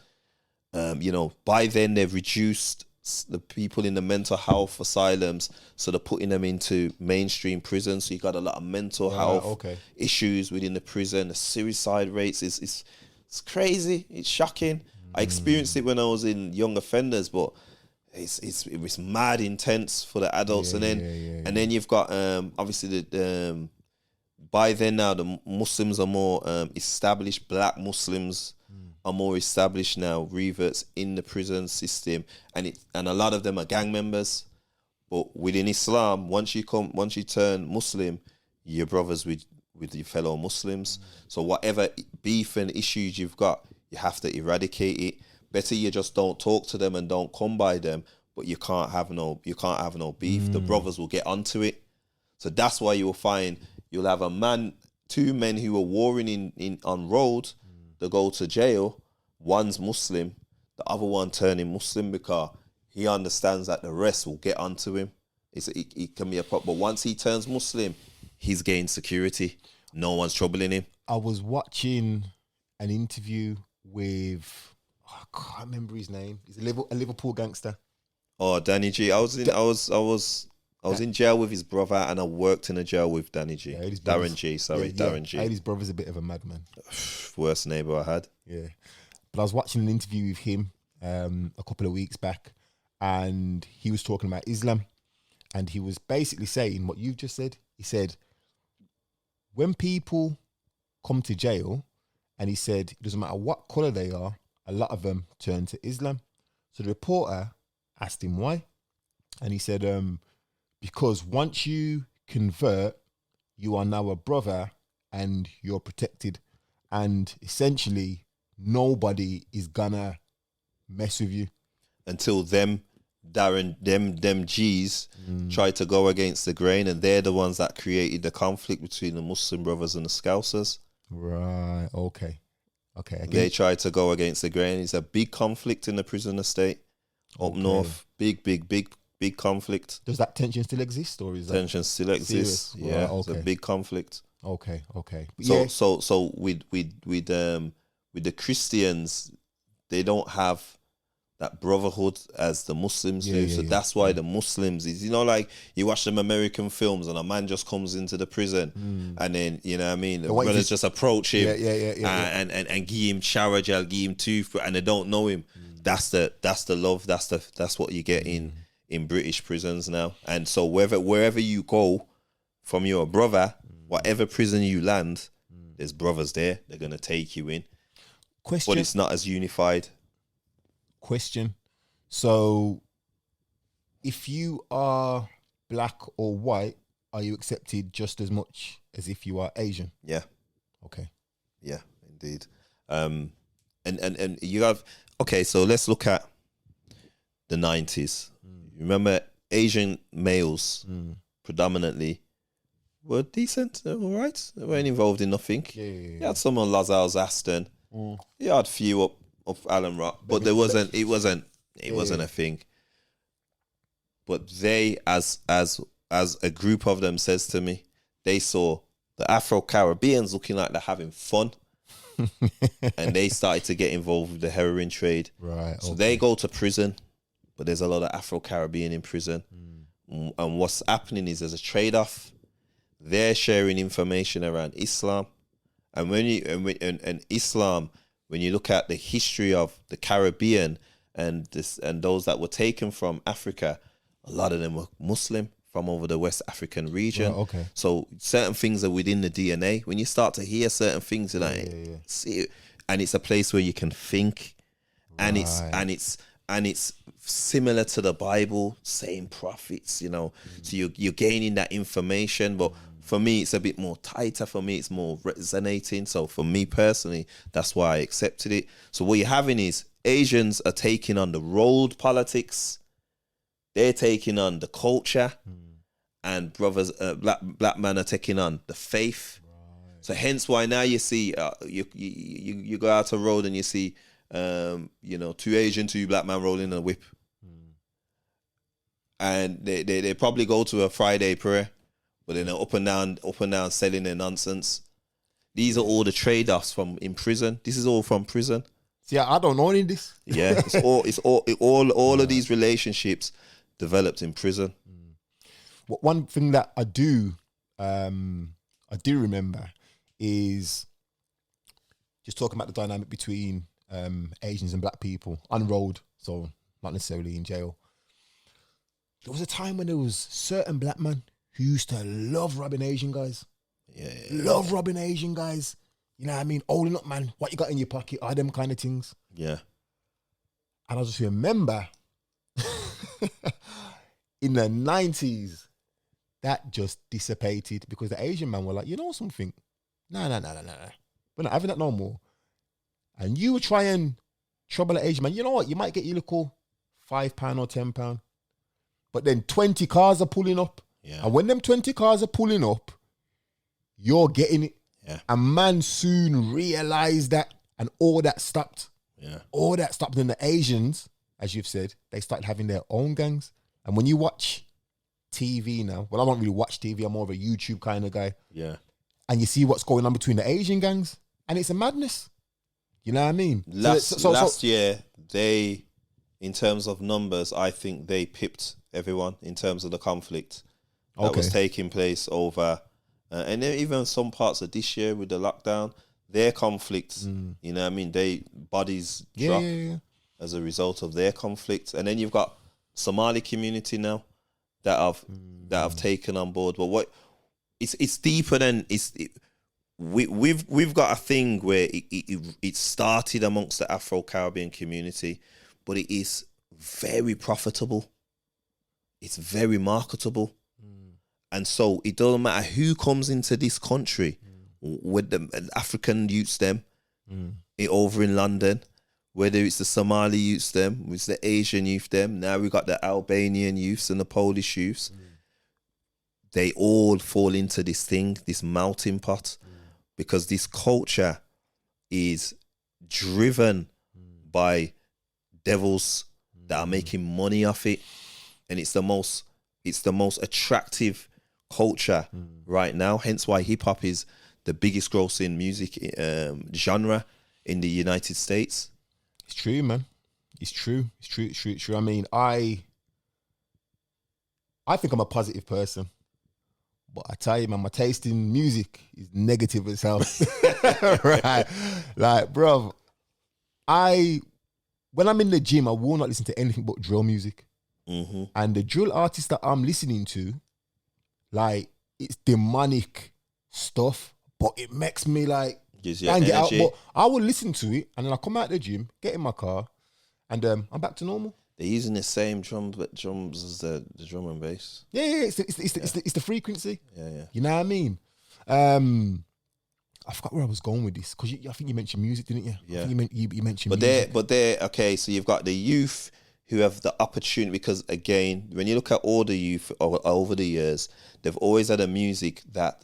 you know, by then they've reduced the people in the mental health asylums, so they're putting them into mainstream prisons. So you got a lot of mental health issues within the prison. The suicide rates is it's crazy. It's shocking. I experienced it when I was in young offenders, but it was mad intense for the adults. And then you've got obviously the by then now the Muslims are more established. Black Muslims are more established now, reverts in the prison system, and a lot of them are gang members. But within Islam, once you turn Muslim, you're brothers with your fellow Muslims. So whatever beef and issues you've got, you have to eradicate it. Better you just don't talk to them and don't come by them, but you can't have no beef. The brothers will get onto it. So that's why you'll find you'll have two men who are warring in on road. They go to jail. One's Muslim, the other one turning Muslim because he understands that the rest will get onto him. It can be a problem. But once he turns Muslim, he's gained security. No one's troubling him. I was watching an interview with, I can't remember his name. He's a Liverpool gangster. Oh, Danny G. I was in jail with his brother, and I worked in a jail with Danny G. Darren G. Darren G. I heard his brother's a bit of a madman. Worst neighbour I had. Yeah, but I was watching an interview with him a couple of weeks back, and he was talking about Islam, and he was basically saying what you've just said. He said, when people come to jail, and he said it doesn't matter what colour they are, a lot of them turn to Islam. So the reporter asked him why, and he said, because once you convert, you are now a brother and you're protected, and essentially nobody is gonna mess with you until them G's try to go against the grain, and they're the ones that created the conflict between the Muslim brothers and the Scousers. Right. Okay. They tried to go against the grain. It's a big conflict in the prison estate up north. Big conflict. Does that tension still exist, or is that tension still exists? Serious? Yeah, right, okay. It's a big conflict. Okay. So with the Christians, they don't have that brotherhood as the Muslims do. So that's why the Muslims is, like you watch them American films and a man just comes into the prison and then, you know what I mean, the brothers just approach him and give him shower gel, give him toothbrush, and they don't know him. That's the love. That's what you get in British prisons now. And so wherever you go from your brother, whatever prison you land, there's brothers there. They're gonna take you in. But it's not as unified. Question. So if you are black or white, are you accepted just as much as if you are Asian? Yeah. Okay. Yeah, indeed. And you have, okay, so let's look at the 90s. Remember, Asian males predominantly were decent, they were all right. They weren't involved in nothing. You had some on Lazar's Aston. You had a few up Allen Rock, but it wasn't a thing. But they, as a group of them says to me, they saw the Afro-Caribbeans looking like they're having fun. And they started to get involved with the heroin trade. Right. So they go to prison, but there's a lot of Afro-Caribbean in prison. And what's happening is there's a trade-off. They're sharing information around Islam. And when Islam, when you look at the history of the Caribbean and those that were taken from Africa, a lot of them were Muslim from over the West African region. Right, okay. So certain things are within the DNA. When you start to hear certain things, you're like, see it, and it's a place where you can think, and it's similar to the Bible, same prophets, you know. So you're gaining that information, but for me it's a bit more tighter. For me it's more resonating. So for me personally, that's why I accepted it. So what you're having is Asians are taking on the road politics, they're taking on the culture, and brothers, black men are taking on the faith. So hence why now you see you go out the road and you see two Asian, two black men rolling a whip, and they probably go to a Friday prayer, but then they're up and down selling their nonsense. These are all the trade-offs from in prison. This is all from prison. See, I don't know any of this. Yeah, it's all of these relationships developed in prison. One thing that I do remember is just talking about the dynamic between Asians and black people on road, so not necessarily in jail. There was a time when there was certain black men who used to love robbing Asian guys. Love robbing Asian guys. You know what I mean? Holding up, man, what you got in your pocket, all them kind of things. Yeah. And I just remember in the 90s, that just dissipated because the Asian man were like, you know something? No. We're not having that no more. And you were trying trouble an Asian man. You know what? You might get your little £5 or £10. But then 20 cars are pulling up. Yeah. And when them 20 cars are pulling up, you're getting it. Yeah. And man soon realized that, and all that stopped. Yeah. All that stopped. Then the Asians, as you've said, they started having their own gangs. And when you watch TV now, well, I don't really watch TV. I'm more of a YouTube kind of guy. Yeah. And you see what's going on between the Asian gangs, and it's a madness. You know what I mean? Last year, they, in terms of numbers, I think they pipped everyone in terms of the conflict that was taking place over, and then even some parts of this year with the lockdown, their conflicts, you know what I mean? They bodies drop as a result of their conflict. And then you've got Somali community now that have taken on board. But what it's deeper than we've got a thing where it started amongst the Afro-Caribbean community, but it is very profitable. It's very marketable. And so it doesn't matter who comes into this country with the African youths them over in London, whether it's the Somali youths them, it's the Asian youth them, now we got the Albanian youths and the Polish youths. They all fall into this thing, this melting pot, because this culture is driven by devils that are making money off it. And it's the most attractive culture right now. Hence why hip hop is the biggest grossing music genre in the United States. It's true, man. It's true. I mean, I think I'm a positive person, but I tell you, man, my taste in music is negative as hell. Right? Like, bro, when I'm in the gym, I will not listen to anything but drill music. And the drill artist that I'm listening to, like, it's demonic stuff, but it makes me like bang it out. But I will listen to it, and then I come out the gym, get in my car, and I'm back to normal. They're using the same drums as the drum and bass. Yeah. It's the frequency. Yeah. You know what I mean? I forgot where I was going with this, because I think you mentioned music, didn't you? Yeah. I think you mentioned music. But they're okay. So you've got the youth who have the opportunity, because again, when you look at all the youth over the years, they've always had a music that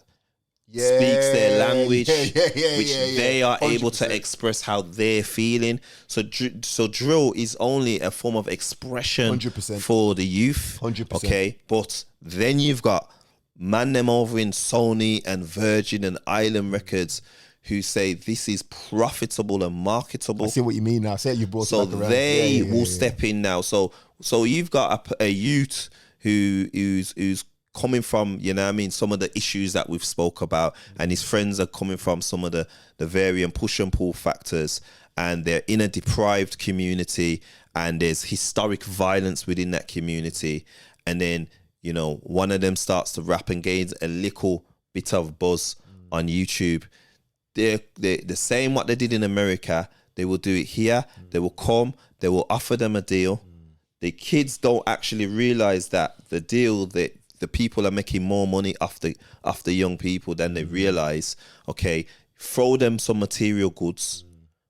speaks their language, which they are 100%. Able to express how they're feeling. So drill is only a form of expression 100%. For the youth. 100%. Okay, but then you've got man them over in Sony and Virgin and Island Records who say this is profitable and marketable. I see what you mean now. Say you brought so it back around. They will step in now. So you've got a youth who's coming from, you know what I mean, some of the issues that we've spoke about, and his friends are coming from some of the varying push and pull factors, and they're in a deprived community, and there's historic violence within that community, and then, you know, one of them starts to rap and gains a little bit of buzz on YouTube. They're saying what they did in America. They will do it here. They will come. They will offer them a deal. The kids don't actually realize that the deal that the people are making more money off the young people than they realize. Okay, throw them some material goods.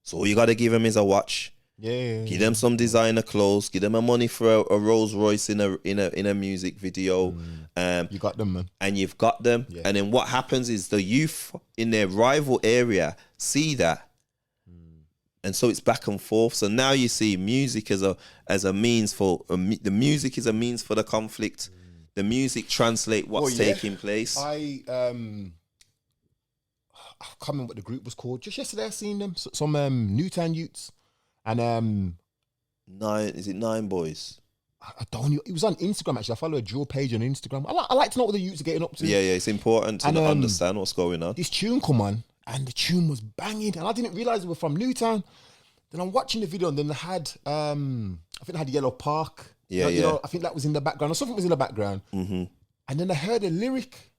So all you got to give them is a watch. Yeah. Give them some designer clothes. Give them a money for a Rolls Royce in a music video. You got them, man. And you've got them. Yeah. And then what happens is the youth in their rival area see that. And so it's back and forth. So now you see music as a means for the music is a means for the conflict. The music translate what's taking place. I can't remember what the group was called. Just yesterday, I seen them. Some Newtown youths, and Is it Nine Boys? I don't know. It was on Instagram actually. I follow a drill page on Instagram. I like to know what the youths are getting up to. Yeah. It's important to understand what's going on. This tune come on, and the tune was banging, and I didn't realize it was from Newtown. Then I'm watching the video, and then they had I think they had Yellow Park. Yeah, you know, I think that was in the background, or something was in the background. Mm-hmm. And then I heard a lyric,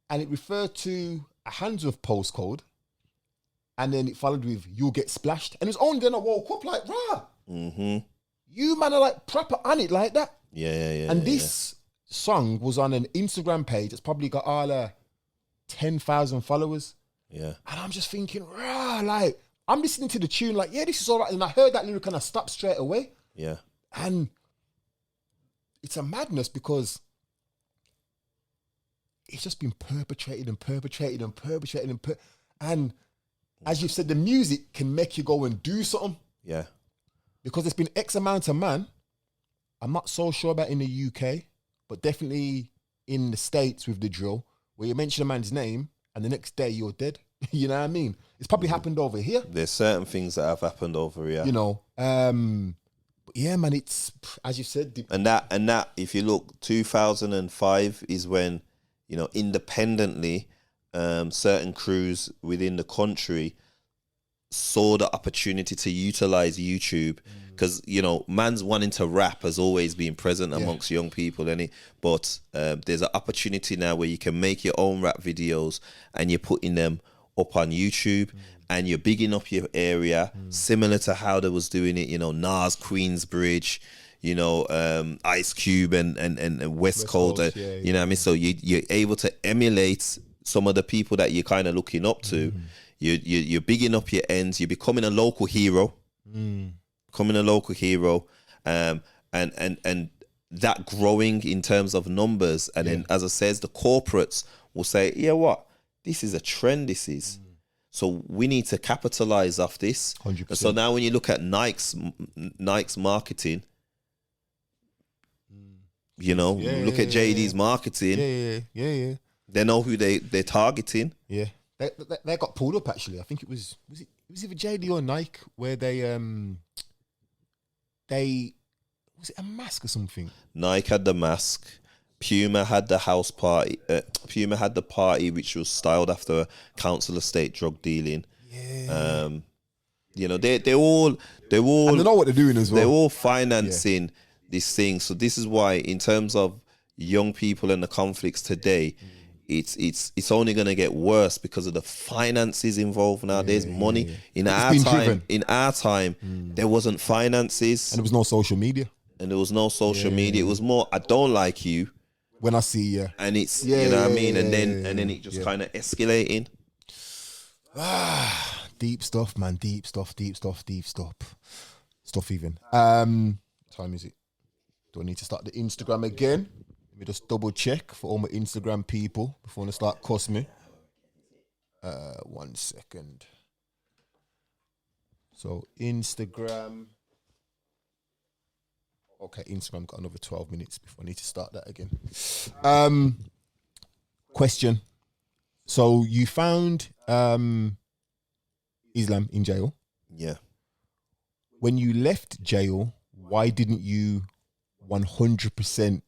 and it referred to a Handsworth postcode, and then it followed with "You'll get splashed." And it's only then I woke up like, rah, you man are like proper on it like that. Yeah. And this song was on an Instagram page that's probably got all 10,000 followers. Yeah. And I'm just thinking, rah, like, I'm listening to the tune like, yeah, this is all right. And I heard that lyric and I stopped straight away. Yeah. And it's a madness because it's just been perpetrated. And as you've said, the music can make you go and do something. Yeah. Because there's been X amount of man. I'm not so sure about in the UK, but definitely in the States with the drill, where you mention a man's name and the next day you're dead. You know what I mean? It's probably happened over here. There's certain things that have happened over here. You know, but yeah, man, it's, as you said. And that, if you look, 2005 is when, independently, certain crews within the country saw the opportunity to utilize YouTube because, man's wanting to rap has always been present amongst young people, but there's an opportunity now where you can make your own rap videos and you're putting them up on YouTube and you're bigging up your area, similar to how they was doing it, Nas, Queensbridge, Ice Cube and West Coast, you know what I mean? So you're able to emulate some of the people that you're kind of looking up to. You're bigging up your ends. You're becoming a local hero. And that growing in terms of numbers. And then, as I says, the corporates will say, yeah, what? This is a trend, this is. So we need to capitalize off this. 100%. So now when you look at Nike's marketing, look at JD's marketing. Yeah. They know who they're targeting. Yeah. They got pulled up actually. I think it was either JD or Nike where they was it a mask or something? Nike had the mask. Puma had the house party. Puma had the party which was styled after a council estate drug dealing. Yeah. They're all and they know what they're doing as well. They're all financing this thing. So this is why, in terms of young people and the conflicts today, it's only going to get worse because of the finances involved now. There's money. In our time, there wasn't finances. And there was no social media. And there was no social media. It was more, I don't like you. When I see you. And it's, you know what I mean? And then it just kind of escalating. Deep stuff, man. Deep stuff. Stuff even. Time is it? Do I need to start the Instagram again? Let me just double check for all my Instagram people before I start cussing me. 1 second. So Instagram. Okay, Instagram got another 12 minutes before I need to start that again. Question. So you found Islam in jail. Yeah. When you left jail, why didn't you 100%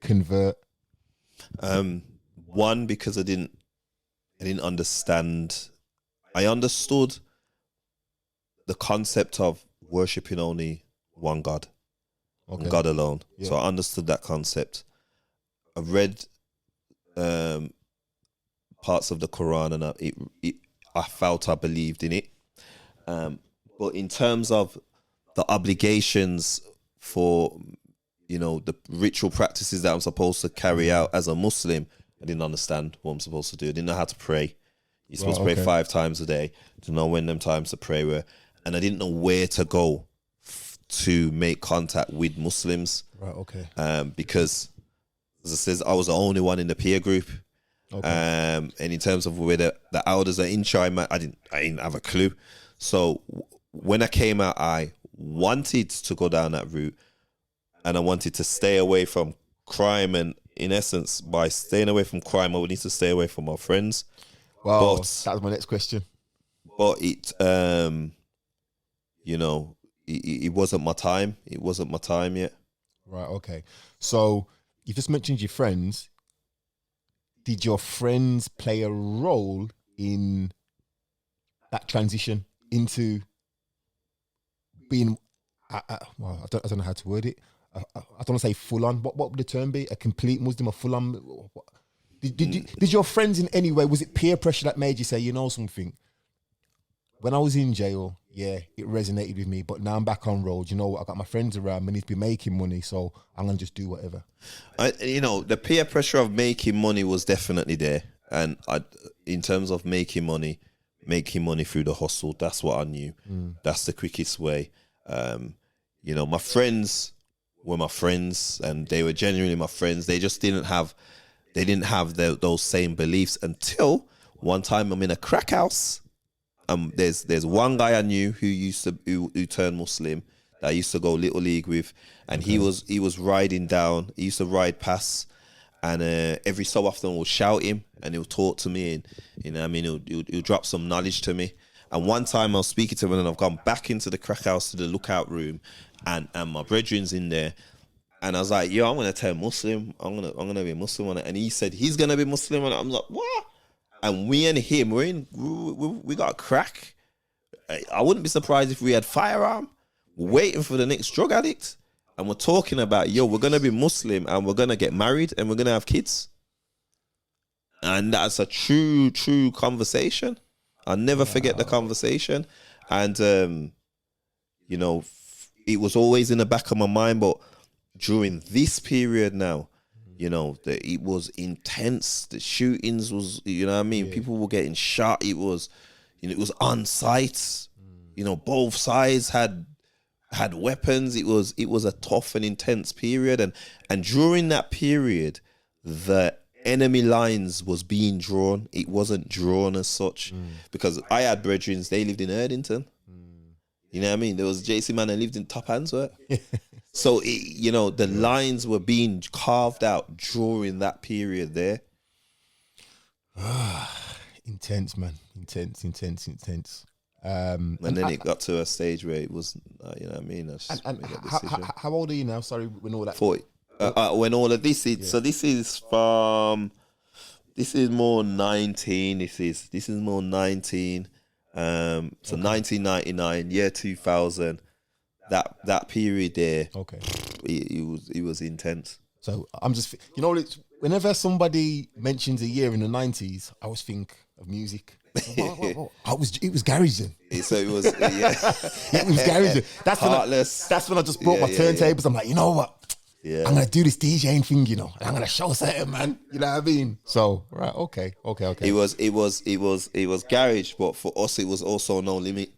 convert? One, because I didn't understand. I understood the concept of worshipping only one God, and God alone. Yeah. So I understood that concept. I read parts of the Quran, and I felt I believed in it. But in terms of the obligations for, the ritual practices that I'm supposed to carry out as a Muslim, I didn't understand what I'm supposed to do. I didn't know how to pray. You're supposed to pray 5 times a day. To know when them times to pray were. And I didn't know where to go to make contact with Muslims. Right, okay. Because, as I says, I was the only one in the peer group. Okay. And in terms of where the elders are in China, I didn't have a clue. So when I came out, I wanted to go down that route, and I wanted to stay away from crime. And in essence, by staying away from crime, I would need to stay away from my friends. Well, But that was my next question. But it wasn't my time. It wasn't my time yet. Right, okay. So you just mentioned your friends. Did your friends play a role in that transition into being, well, I don't know how to word it. I don't want to say full on. What would the term be? A complete Muslim, a full on? Did your friends in any way, was it peer pressure that made you say, you know something? When I was in jail, yeah, it resonated with me. But now I'm back on road. You know what? I got my friends around. I need to be making money, so I'm gonna just do whatever. The peer pressure of making money was definitely there, and in terms of making money through the hustle, that's what I knew. That's the quickest way. My friends were my friends, and they were genuinely my friends. They just didn't have those same beliefs until one time I'm in a crack house. There's one guy I knew who turned Muslim that I used to go Little League with, and he was riding down. He used to ride past, and every so often we'll shout him, and he'll talk to me, and he'll drop some knowledge to me. And one time I was speaking to him, and I've gone back into the crack house to the lookout room, and my brethren's in there, and I was like, yo, I'm gonna turn Muslim. I'm gonna be Muslim on it. And he said he's gonna be Muslim on it. I'm like, what? And we and him, we got crack. I wouldn't be surprised if we had firearm. We're waiting for the next drug addict, and we're talking about, yo, we're gonna be Muslim, and we're gonna get married, and we're gonna have kids. And that's a true conversation. I'll never forget the conversation. And it was always in the back of my mind. But during this period now, it was intense. The shootings was, people were getting shot. It was, it was on sight. Both sides had weapons. It was a tough and intense period. And during that period, the enemy lines was being drawn. It wasn't drawn as such because I had brethren, they lived in Erdington. You know what I mean? There was JC man that lived in Top Handsworth. So, the lines were being carved out during that period there. Intense, man. Intense. And then it got to a stage where it was, you know what I mean? How old are you now? Sorry, when all that... 40. When all of this is... So this is more 19. This is more 19. So 1999, year 2000, that period there, it was intense. So I'm just, whenever somebody mentions a year in the 90s, I always think of music. What? It was garage then. So it was, yeah. It was garage. Heartless. That's when I just brought my turntables. I'm like, you know what? Yeah. I'm gonna do this DJing thing, and I'm gonna show something, man. You know what I mean? So, right, okay. It was garage, but for us it was also No Limit.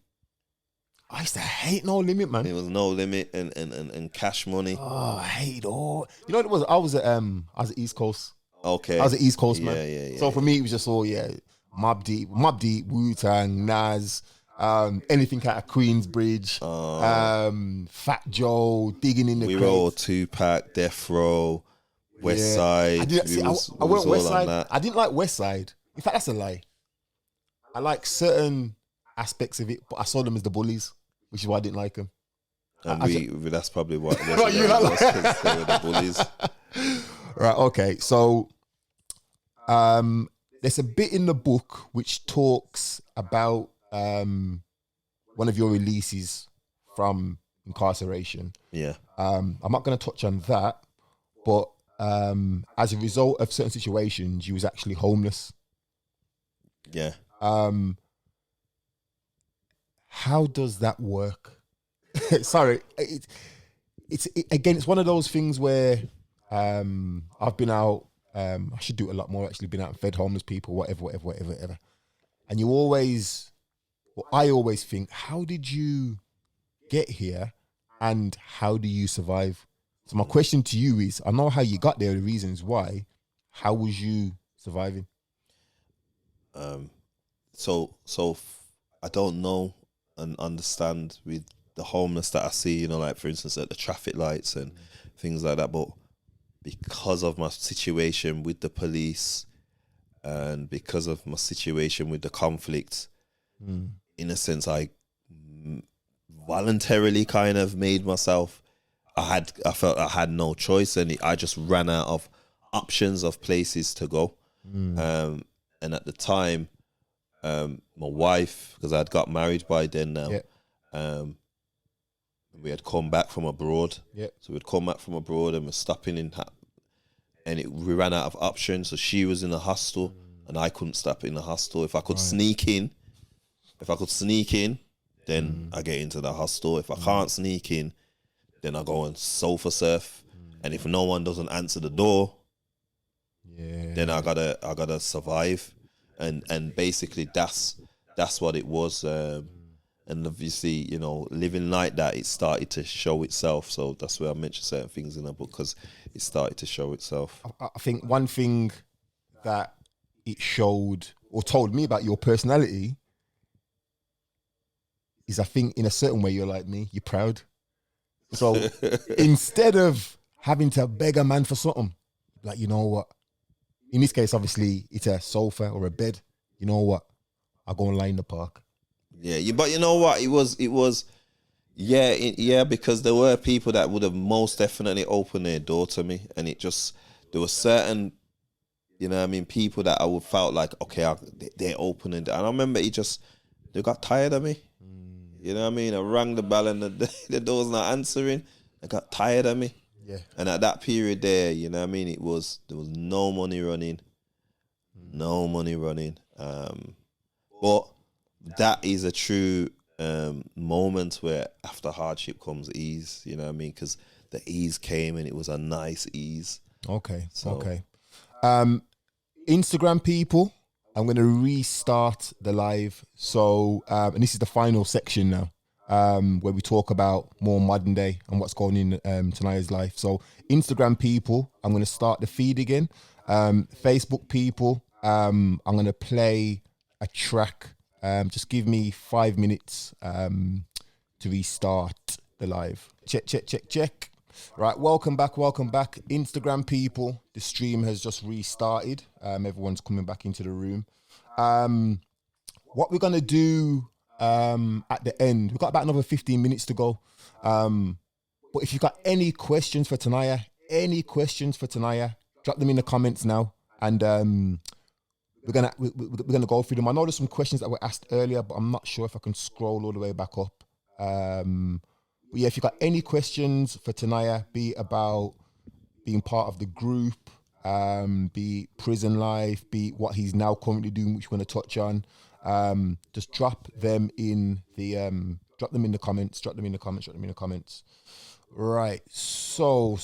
I used to hate No Limit, man. It was No Limit and Cash Money. Oh, I hate all. You know what it was? I was at East Coast. Okay. I was at East Coast, man. Yeah. So for me, it was just all Mobb Deep, Wu-Tang, Nas. Anything out of Queensbridge, Fat Joe, Digging in the We Crates. were all Tupac, Death Row, West Side. I went West Side. I didn't like West Side. In fact, that's a lie. I like certain aspects of it, but I saw them as the bullies, which is why I didn't like them. And that's probably what it was. Right, you like because they were the bullies. Right, okay. So there's a bit in the book which talks about one of your releases from incarceration. Yeah. I'm not going to touch on that, but as a result of certain situations, you was actually homeless. Yeah. how does that work? Sorry, again, it's one of those things where I've been out. I should do it a lot more. Actually, been out and fed homeless people, whatever. And you always, well, I always think, how did you get here, and how do you survive? So my question to you is, I know how you got there, the reasons why. How was you surviving? I don't know and understand with the homeless that I see, you know, like for instance at the traffic lights and things like that. But because of my situation with the police and because of my situation with the conflict, in a sense, I voluntarily kind of made myself. I felt I had no choice, and I just ran out of options of places to go. And at the time, my wife, because I'd got married by then now, we had come back from abroad. So we'd come back from abroad and we're stopping in, we ran out of options. So she was in a hostel, and I couldn't stop in the hostel. If I could sneak in, then I get into the hostel. If I can't sneak in, then I go and sofa surf. And if no one doesn't answer the door, then I gotta survive. And basically that's what it was. And obviously, you know, living like that, it started to show itself. So that's where I mentioned certain things in the book, because it started to show itself. I think one thing that it showed or told me about your personality is, I think in a certain way you're like me, you're proud. So instead of having to beg a man for something, like, you know what? In this case, obviously, it's a sofa or a bed. You know what? I'll go and lie in the park. Yeah, but you know what? It was, because there were people that would have most definitely opened their door to me, and there were certain, you know what I mean, people that I would felt like, okay, they're opening, and I remember they got tired of me. You know what I mean? I rang the bell and the door's not answering. They got tired of me. Yeah. And at that period there, you know what I mean, there was no money running. But that is a true moment where after hardship comes ease, you know what I mean? Because the ease came, and it was a nice ease. Okay. Instagram people, I'm going to restart the live. So, and this is the final section now, where we talk about more modern day and what's going in Tanayah's life. So Instagram people, I'm going to start the feed again. Facebook people, I'm going to play a track. Just give me 5 minutes to restart the live. Check. Right, welcome back. Instagram people, the stream has just restarted. Everyone's coming back into the room. What we're going to do at the end, we've got about another 15 minutes to go. But if you've got any questions for Tanayah, drop them in the comments now. And we're gonna go through them. I know there's some questions that were asked earlier, but I'm not sure if I can scroll all the way back up. But yeah, if you've got any questions for Tanayah, be it about being part of the group, be it prison life, be it what he's now currently doing, which we're going to touch on, just drop them in the comments. Right. So.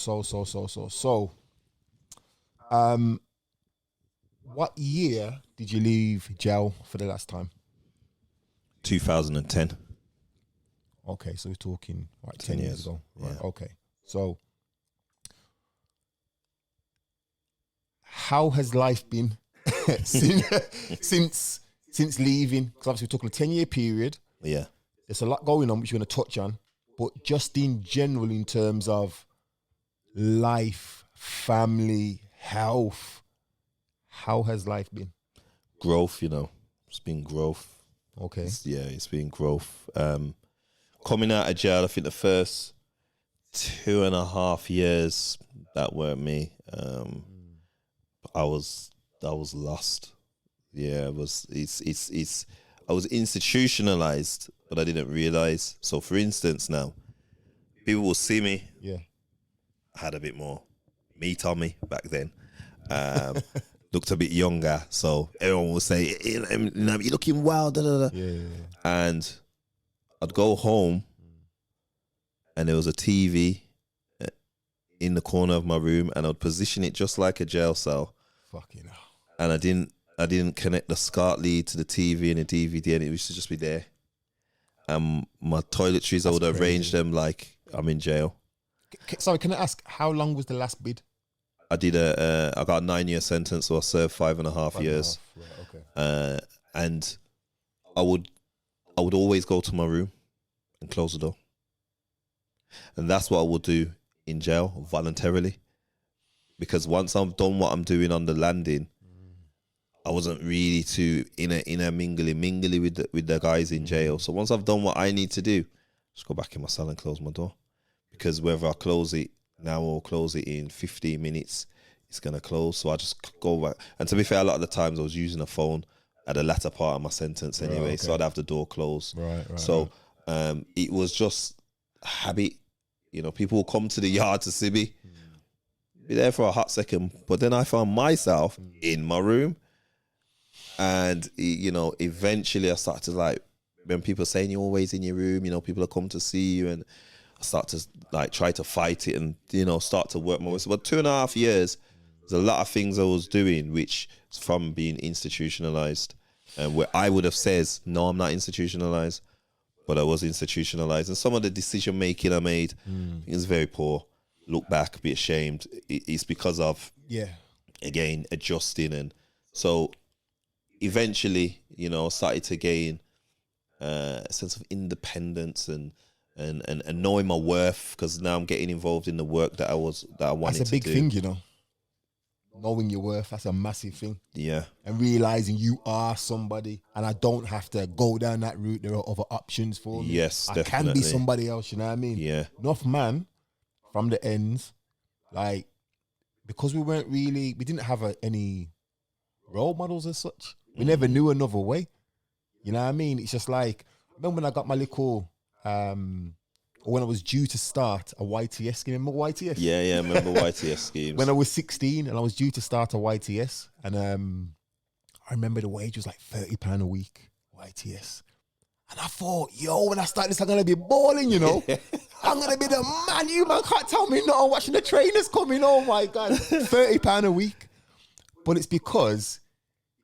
What year did you leave jail for the last time? 2010. Okay, so we're talking 10 years ago. Right, yeah. Okay. So how has life been since leaving? Because obviously we're talking a 10-year period. Yeah. There's a lot going on which we're going to touch on, but just in general, in terms of life, family, health, how has life been? Growth, you know. It's been growth. Okay. It's been growth. Coming out of jail, I think the first 2.5 years, that weren't me. I was lost. Yeah, I was institutionalized, but I didn't realize. So for instance now, people will see me. Yeah. I had a bit more meat on me back then. Looked a bit younger, so everyone will say, you're looking wild, da, da, da. Yeah. And I'd go home, and there was a TV in the corner of my room, and I'd position it just like a jail cell. Fucking hell. And I didn't connect the SCART lead to the TV and the DVD, and it used to just be there. And my toiletries, I would arrange them like I'm in jail. Sorry, can I ask, how long was the last bid? I got a 9-year sentence, so I served 5.5 years. Right, okay. And I would always go to my room and close the door. And that's what I would do in jail voluntarily. Because once I've done what I'm doing on the landing, I wasn't really too in a mingly with the guys in jail. So once I've done what I need to do, just go back in my cell and close my door. Because whether I close it now or close it in 15 minutes, it's gonna close. So I just go back. And to be fair, a lot of the times I was using a phone at the latter part of my sentence anyway, right, okay. so I'd have the door closed. Right. So it was just a habit. You know, people will come to the yard to see me, be there for a hot second, but then I found myself in my room. And, you know, eventually I started to like, when people saying you're always in your room, you know, people are coming to see you, and I start to like try to fight it and, you know, start to work my way. So about 2.5 years, there's a lot of things I was doing, which is from being institutionalized, and where I would have says, no, I'm not institutionalized, but I was institutionalized. And some of the decision making I made is very poor. Look back, be ashamed. It's because of, again, adjusting. And so eventually, you know, started to gain a sense of independence and knowing my worth, because now I'm getting involved in the work that I wanted to do. That's a big thing, you know. Knowing your worth, that's a massive thing. Yeah. And realizing you are somebody, and I don't have to go down that route. There are other options for me. Yes, I definitely. can be somebody else, you know what I mean? Yeah. Enough man from the ends, like, because we didn't have any role models as such. We never knew another way. You know what I mean? It's just like, I remember when I got my little, or when I was due to start a YTS scheme. Remember YTS? Yeah, I remember YTS schemes. When I was 16 and I was due to start a YTS, and I remember the wage was like £30 a week, YTS. And I thought, yo, when I start this, I'm going to be balling, you know? I'm going to be the man. You man can't tell me no. Watching the trainers coming, oh my God. £30 a week. But it's because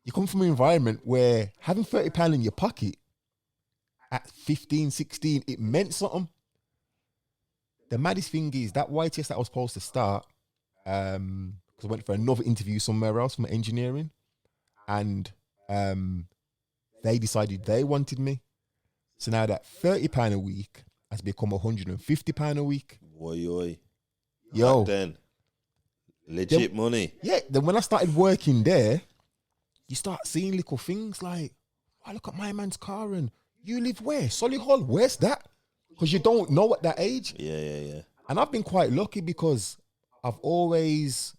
you come from an environment where having £30 in your pocket at 15, 16, it meant something. The maddest thing is that YTS that I was supposed to start, because I went for another interview somewhere else from engineering, and they decided they wanted me. So now that £30 a week has become £150 a week. Oi. Yo. Back then, legit money. Yeah, then when I started working there, you start seeing little things like, oh, look at my man's car, and you live where? Solihull, where's that? Because you don't know at that age. Yeah. And I've been quite lucky because I've always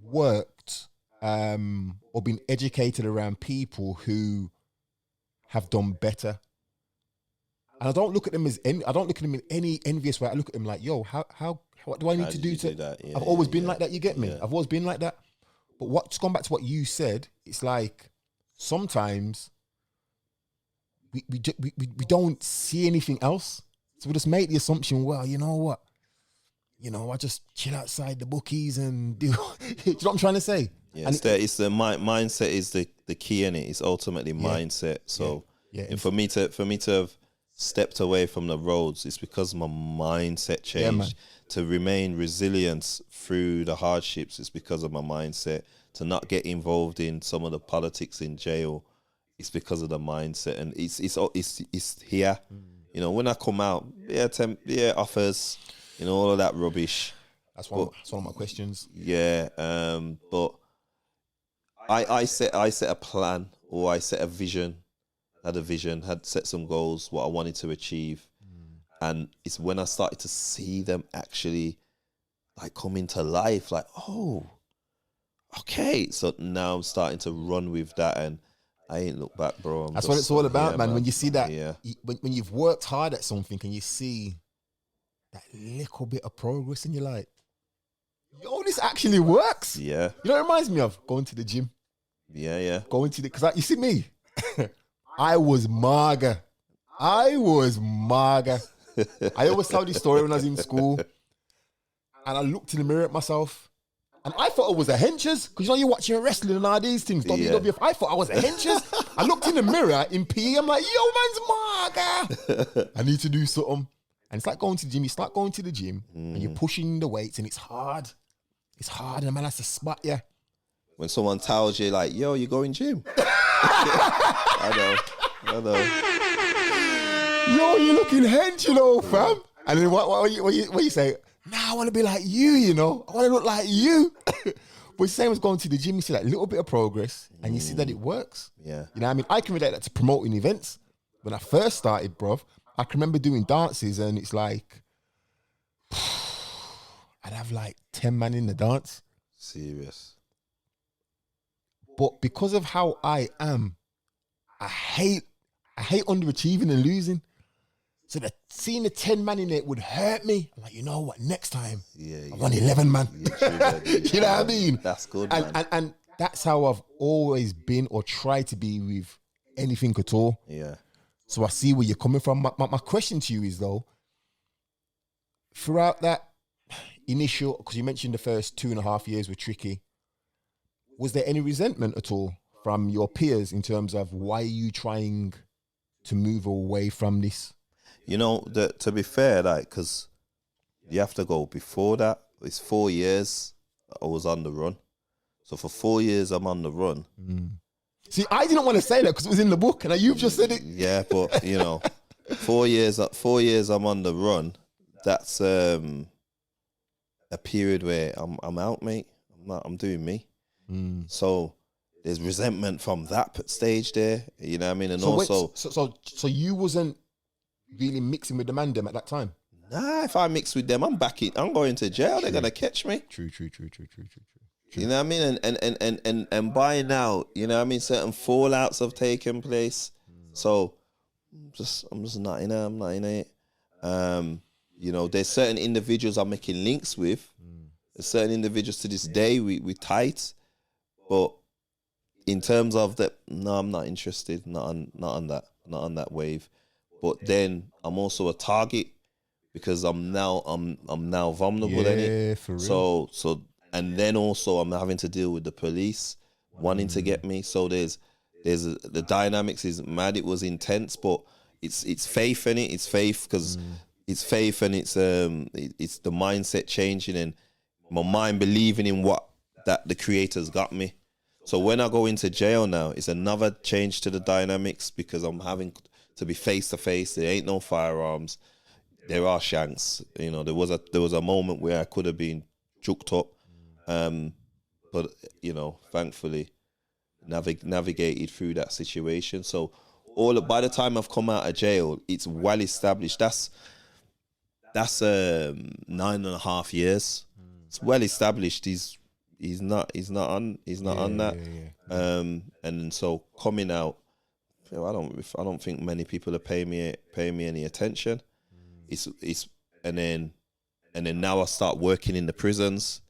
worked or been educated around people who have done better. And I don't look at them in any envious way. I look at them like, yo, what do I need to do to that? Yeah, I've always been yeah. like that, you get me? Yeah. I've always been like that. But what's gone back to what you said, it's like sometimes we don't see anything else. So we just make the assumption, well, you know what? You know, I just chill outside the bookies and do, you know what I'm trying to say? Yeah, And it's the mindset is the key in it. It's ultimately mindset. So Yeah. and for me to have stepped away from the roads, it's because my mindset Yeah, man. changed. To remain resilient through the hardships, it's because of my mindset. To not get involved in some of the politics in jail, it's because of the mindset. And it's here. You know, when I come out, offers, you know, all of that rubbish. That's one of my questions. Yeah, but I set a plan, or I set a vision, had set some goals, what I wanted to achieve. And it's when I started to see them actually like come into life, like, oh, okay. So now I'm starting to run with that, and I ain't look back, bro. That's what it's all about, man. When you see that, Yeah. when you've worked hard at something and you see that little bit of progress, and you're like, yo, this actually works. Yeah. You know what it reminds me of? Going to the gym. Yeah. Because you see me, I was mager. I was maga. I always tell this story when I was in school, and I looked in the mirror at myself, and I thought I was a henchers, because you know you're watching wrestling and all these things, WWF. I thought I was a henchers. I looked in the mirror in PE, I'm like, yo, man's maga. I need to do something. And it's like going to the gym. You start going to the gym, and you're pushing the weights, and it's hard. It's hard, and the man has to spot you. When someone tells you, like, yo, you're going gym. I know. Yo, you're looking hench, you know, fam. And then what you say? Nah, I want to be like you, you know. I want to look like you. But same as going to the gym, you see that little bit of progress, and you see that it works. Yeah. You know what I mean? I can relate that to promoting events. When I first started, bruv, I can remember doing dances, and it's like, I'd have like 10 man in the dance. Serious. But because of how I am, I hate underachieving and losing. So that seeing the 10 man in it would hurt me. I'm like, you know what? Next time, I want 11 man. Yeah, you know what I mean? That's good, and, man. and that's how I've always been or tried to be with anything at all. Yeah. So I see where you're coming from. My question to you is, though, throughout that initial, because you mentioned the first 2.5 years were tricky, was there any resentment at all from your peers in terms of why are you trying to move away from this? You know, to be fair, like, because you have to go before that. It's 4 years I was on the run. So for 4 years, I'm on the run. See, I didn't want to say that because it was in the book, and you've just said it. Yeah, but, you know, 4 years I'm on the run. That's a period where I'm out, mate. I'm doing me. So there's resentment from that stage there, you know what I mean? And So also, so you wasn't really mixing with the man them at that time? nah, if I mix with them, I'm going to jail. They're gonna catch me. True. You know what I mean? And by now, you know what I mean, certain fallouts have taken place. So I'm just not in it. I'm not in it. You know, there's certain individuals I'm making links with. There's certain individuals to this day we tight. But in terms of that, no, I'm not interested. Not on that wave. But then I'm also a target because I'm now vulnerable in it. For real. So and then also I'm having to deal with the police wanting to get me. So the dynamics is mad. It was intense, but it's faith in it. It's faith because it's faith and it's the mindset changing and my mind believing in what that the creator's got me. So when I go into jail now, it's another change to the dynamics because I'm having to be face to face. There ain't no firearms. There are shanks. You know, there was a moment where I could have been juked up, but you know, thankfully, navigated through that situation. So by the time I've come out of jail, it's well established. That's 9.5 years. It's well established. He's not on that. Yeah. And so coming out, you know, I don't think many people are paying me any attention. It's and then now I start working in the prisons.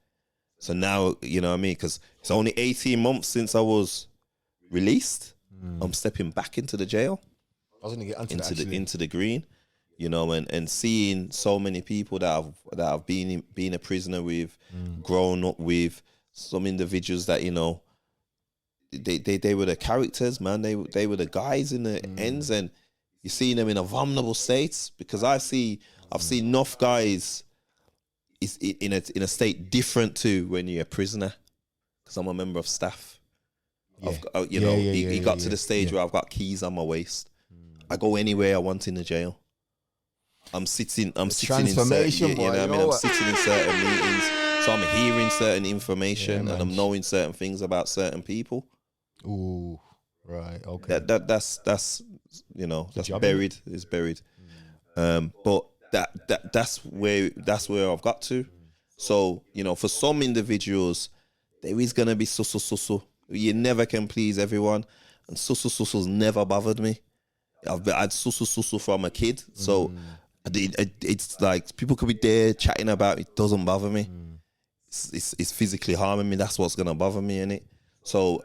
So now, you know what I mean, because it's only 18 months since I was released. I'm stepping back into the jail. I was going to get onto that, into the green, you know, and seeing so many people that I've been a prisoner with, grown up with, some individuals that, you know, they were the characters, man. They were the guys in the ends, and you're seeing them in a vulnerable state because I've seen enough guys is in a state different to when you're a prisoner because I'm a member of staff. He got to the stage where I've got keys on my waist. I go anywhere I want in the jail. I'm sitting in certain, you know what I mean? I'm sitting in certain meetings, so I'm hearing certain information and I'm knowing certain things about certain people. Ooh, right, okay. That's you know, that's buried. It's buried. But that's where I've got to. So, you know, for some individuals, there is gonna be so. You never can please everyone, and so never bothered me. I've had so from a kid, so it's like people could be there chatting about it. Doesn't bother me. It's physically harming me. That's what's gonna bother me in it. So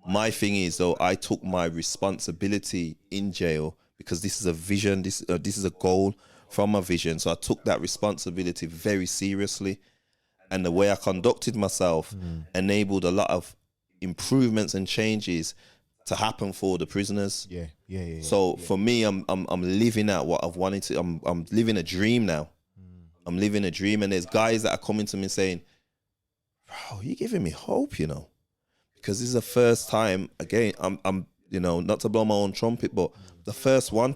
my thing is though, I took my responsibility in jail because this is a vision. This is a goal from a vision. So I took that responsibility very seriously, and the way I conducted myself enabled a lot of improvements and changes to happen for the prisoners. Yeah. So for me, I'm living out what I've wanted to. I'm living a dream now. I'm living a dream, and there's guys that are coming to me saying, "Bro, you're giving me hope, you know," because this is the first time. Again, I'm you know, not to blow my own trumpet, but the first one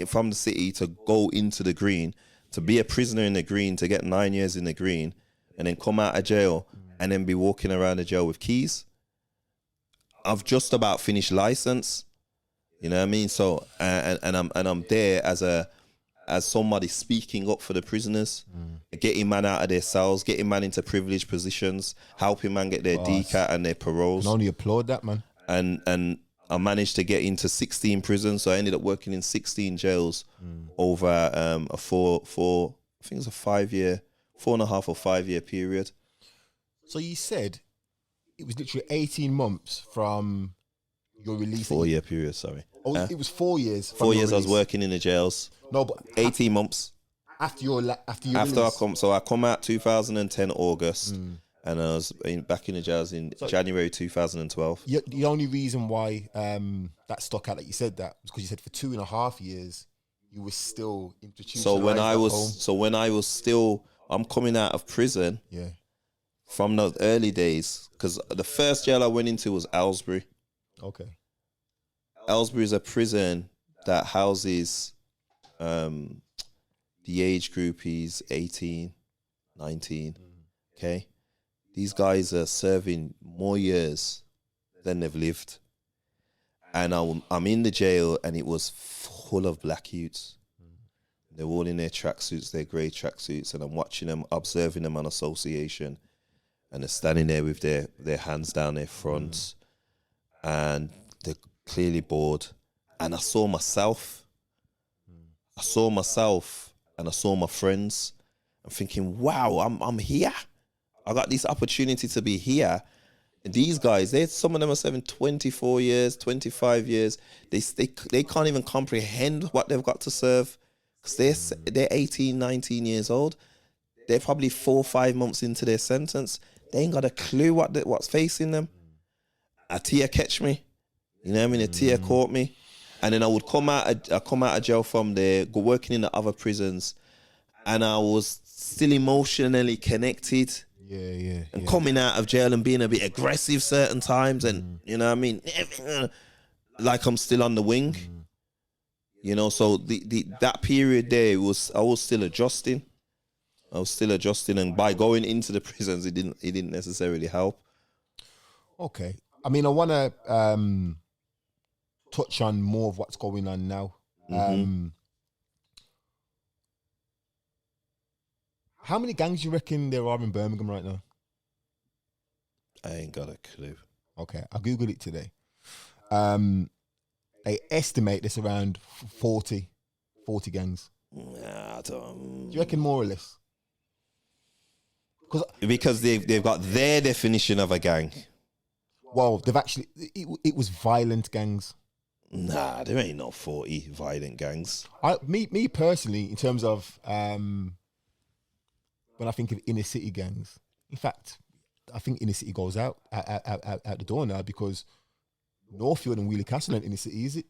from the city to go into the green, to be a prisoner in the green, to get 9 years in the green, and then come out of jail and then be walking around the jail with keys. I've just about finished license, you know what I mean? So and I'm there as somebody speaking up for the prisoners, getting man out of their cells, getting man into privileged positions, helping man get their DCAT and their paroles. I can only applaud that, man. And I managed to get into 16 prisons, so I ended up working in 16 jails over a four I think it was a 5 year, 4.5 or 5 year period. So you said it was literally 18 months from your release. 4 year period, sorry. Oh, it was 4 years. 4 years I was working in the jails. No, but 18 months. After your After release. I come out 2010 August, and I was back in the jails in January 2012. The only reason why that stuck out that you said that was because you said for 2.5 years you were still institutionalized. So when I was still, I'm coming out of prison. Yeah. From those early days, because the first jail I went into was Aylesbury. Okay. Aylesbury is a prison that houses the age group is 18, 19. Okay. These guys are serving more years than they've lived. And I'm in the jail, and it was full of black youths. They're all in their tracksuits, their grey tracksuits, and I'm watching them, observing them on association. And they're standing there with their hands down their fronts, and they're clearly bored. And I saw myself. And I saw my friends. I'm thinking, wow, I'm here. I got this opportunity to be here. And these guys, some of them are serving 24 years, 25 years. They can't even comprehend what they've got to serve, because they're 18, 19 years old. They're probably 4 or 5 months into their sentence. They ain't got a clue what's facing them. A tear catch me. You know what I mean? A tear caught me. And then I would come out of jail from there, go working in the other prisons, and I was still emotionally connected. And coming out of jail and being a bit aggressive certain times, and you know what I mean? Like I'm still on the wing. You know, so that period there I was still adjusting. And by going into the prisons, it didn't necessarily help. Okay. I mean, I want to touch on more of what's going on now. How many gangs do you reckon there are in Birmingham right now? I ain't got a clue. Okay, I googled it today. They estimate there's around 40 gangs. Nah, I don't. Do you reckon more or less? Because they've got their definition of a gang. Well, they've actually, it was violent gangs. Nah, there ain't no 40 violent gangs. Me personally, in terms of when I think of inner city gangs, in fact, I think inner city goes out the door now, because Northfield and Wheeler Castle ain't inner city, is it?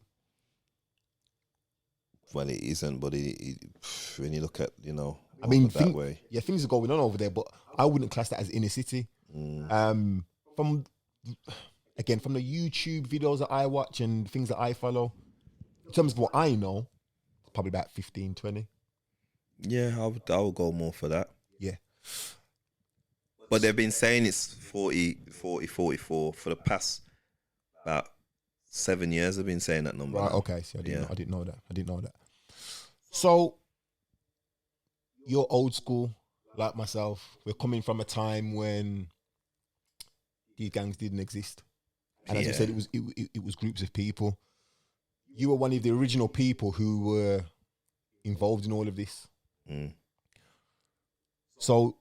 Well, it isn't, but when you look at, you know, I mean, that way. Yeah, things are going on over there, but I wouldn't class that as inner city. From the YouTube videos that I watch and things that I follow, in terms of what I know, probably about 15, 20. Yeah, I would go more for that. Yeah. But they've been saying it's 40, 44 for the past about 7 years. They've been saying that number. Right, now. okay. See, I didn't know that. So, you're old school, like myself. We're coming from a time when these gangs didn't exist. And as I said, it was groups of people. You were one of the original people who were involved in all of this. So,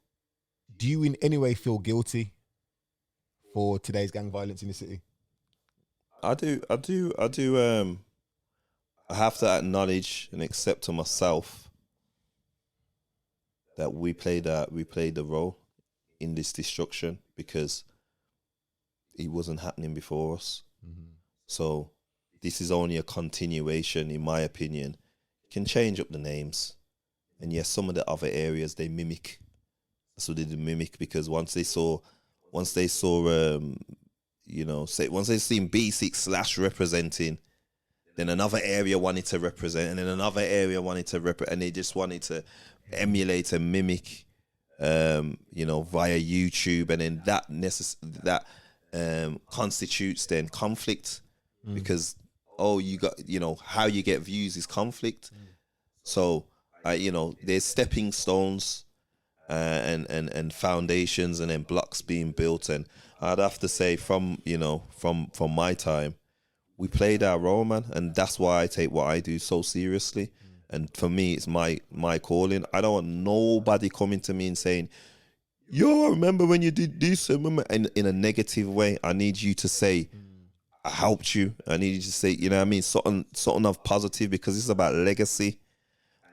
do you in any way feel guilty for today's gang violence in the city? I do I have to acknowledge and accept to myself that we played the role in this destruction because it wasn't happening before us. So this is only a continuation, in my opinion. You can change up the names, and yes, some of the other areas they mimic. So they did mimic because once they saw, once they seen B6 / representing, then another area wanted to represent, and then another area wanted to represent, and they just wanted to emulate and mimic, via YouTube, and then that constitutes then conflict because you got how you get views is conflict. So there's stepping stones and foundations and then blocks being built, and I'd have to say from my time, we played our role, man, and that's why I take what I do so seriously. And for me, it's my calling. I don't want nobody coming to me and saying, yo, I remember when you did this, in a negative way. I need you to say, I helped you. I need you to say, something of positive, because this is about legacy.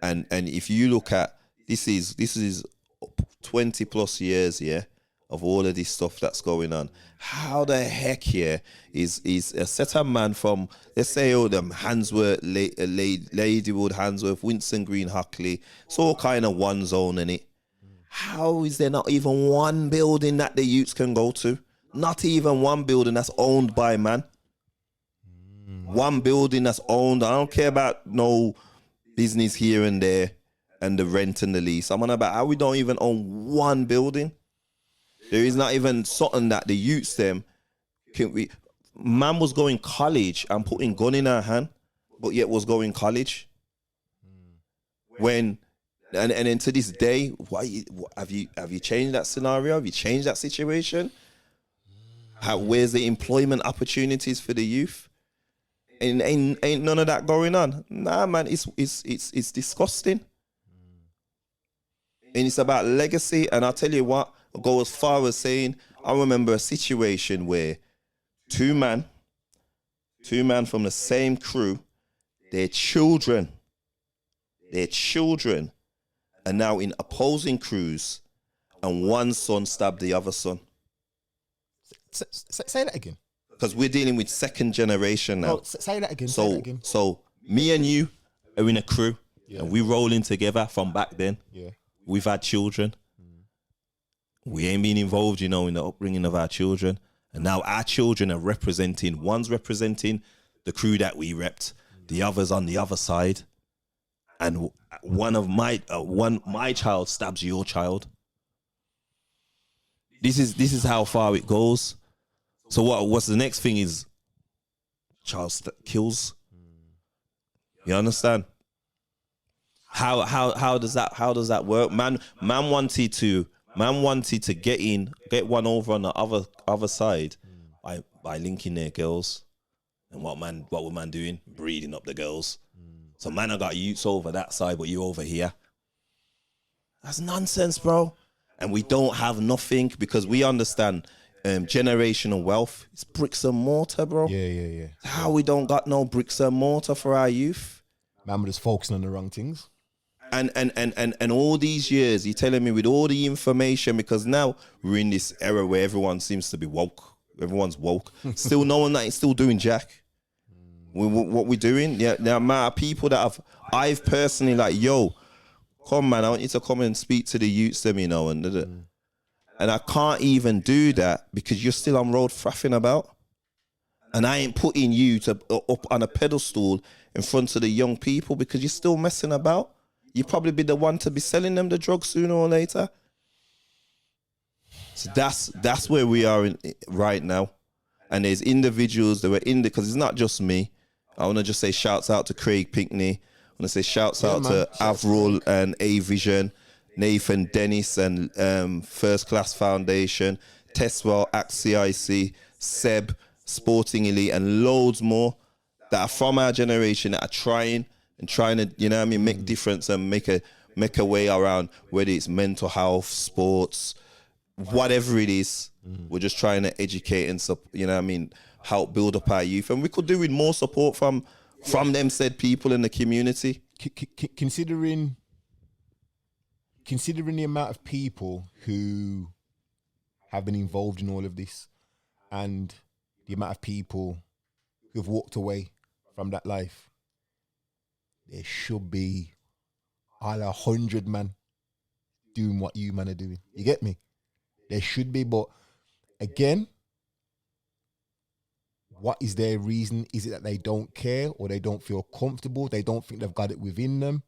And if you look at, this is 20 plus years, of all of this stuff that's going on. How the heck is a set of man from, let's say, them Handsworth, Ladywood, Handsworth, Winston Green, Hockley, it's all kind of one zone in it. How is there not even one building that the youths can go to? Not even one building that's owned by man. One building that's owned. I don't care about no business here and there and the rent and the lease. I'm on about how we don't even own one building. There is not even something that the youths them man was going college and putting gun in her hand, but yet was going college. When and then to this day, why have you changed that scenario? Have you changed that situation? Where's the employment opportunities for the youth? And ain't none of that going on. Nah, man, it's disgusting. And it's about legacy. And I'll tell you what, I'll go as far as saying, I remember a situation where two men from the same crew, their children are now in opposing crews, and one son stabbed the other son. Say that again. Because we're dealing with second generation now. No, say that again. So me and you are in a crew, and we rolling together from back then. Yeah. We've had children. We ain't been involved, in the upbringing of our children. And now our children are representing, one's representing the crew that we repped, the other's on the other side. And my child stabs your child. This is how far it goes. So what's the next thing is child kills. You understand? How does that work? Man wanted to get one over on the other side by linking their girls. And what were man doing? Breeding up the girls. So man, I got youths over that side, but you over here. That's nonsense, bro. And we don't have nothing because we understand generational wealth. It's bricks and mortar, bro. Yeah. How we don't got no bricks and mortar for our youth? Man, we're just focusing on the wrong things. And all these years, you're telling me with all the information, because now we're in this era where everyone seems to be woke. Everyone's woke. Still knowing that it's still doing jack. What we're doing, the amount of people that I've personally come man, I want you to come and speak to the youths, and I can't even do that because you're still on road faffing about, and I ain't putting you up on a pedestal in front of the young people because you're still messing about. You probably be the one to be selling them the drugs sooner or later. So that's where we are right now, and there's individuals that were because it's not just me. I want to just say shouts out to Craig Pinkney. I want to say shouts out to Avril and A-Vision, Nathan Dennis and First Class Foundation, Teswell, ACT-CIC, Seb, Sporting Elite, and loads more that are from our generation that are trying to, make difference and make a way around, whether it's mental health, sports, whatever it is. We're just trying to educate and help build up our youth, and we could do with more support from from them said people in the community. Considering the amount of people who have been involved in all of this, and the amount of people who have walked away from that life, there should be all 100 man doing what you man are doing. You get me? There should be, but again, what is their reason? Is it that they don't care, or they don't feel comfortable? They don't think they've got it within them?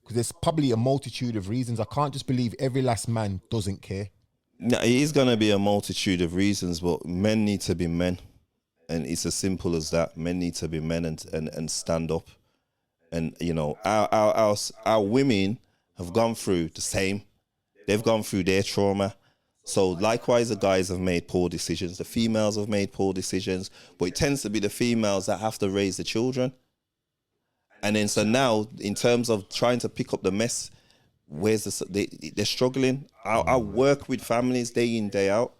Because there's probably a multitude of reasons. I can't just believe every last man doesn't care. No, it is going to be a multitude of reasons, but men need to be men. And it's as simple as that. Men need to be men and stand up. And, you know, our women have gone through the same. They've gone through their trauma. So likewise, the guys have made poor decisions. The females have made poor decisions. But it tends to be the females that have to raise the children. And then so now, in terms of trying to pick up the mess, they're struggling. I work with families day in, day out.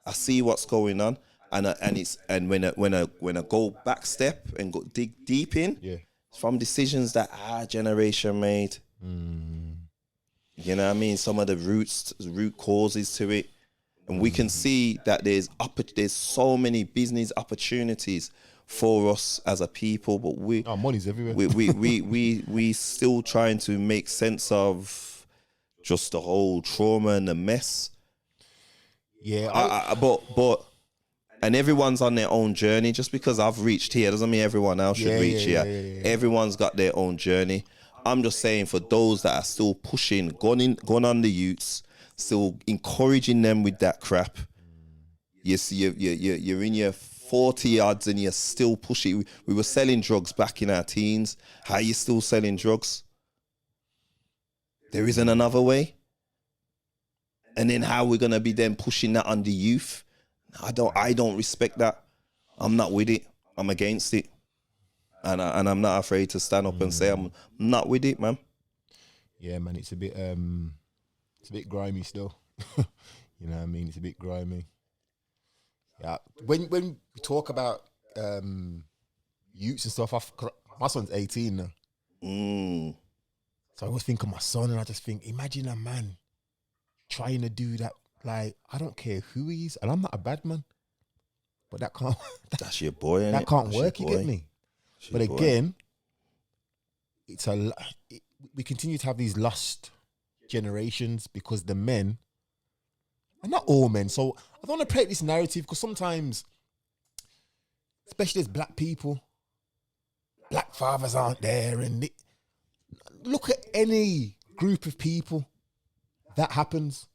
I see what's going on. And when I go back step and go dig deep in, it's from decisions that our generation made. You know what I mean? Some of the root causes to it, and we can see that there's so many business opportunities for us as a people, but money's everywhere. we still trying to make sense of just the whole trauma and the mess. Yeah, but and everyone's on their own journey. Just because I've reached here doesn't mean everyone else should reach here. Yeah. Everyone's got their own journey. I'm just saying, for those that are still pushing, going on the youths, still encouraging them with that crap. Yes, you're in your 40 odds and you're still pushing. We were selling drugs back in our teens. How are you still selling drugs? There isn't another way. And then how we're gonna be then pushing that on the youth? I don't respect that. I'm not with it. I'm against it. And I'm not afraid to stand up and say I'm not with it, man. Yeah, man, it's a bit grimy still. You know what I mean? It's a bit grimy. Yeah. When we talk about youths and stuff, my son's 18 now. So I always think of my son, and I just think, imagine a man trying to do that. Like, I don't care who he is, and I'm not a bad man, but that can't. That's your boy, innit? That can't work. You get me? But again, we continue to have these lost generations because the men, and not all men. So I don't want to play this narrative, because sometimes, especially as black people, black fathers aren't there, and look at any group of people that happens.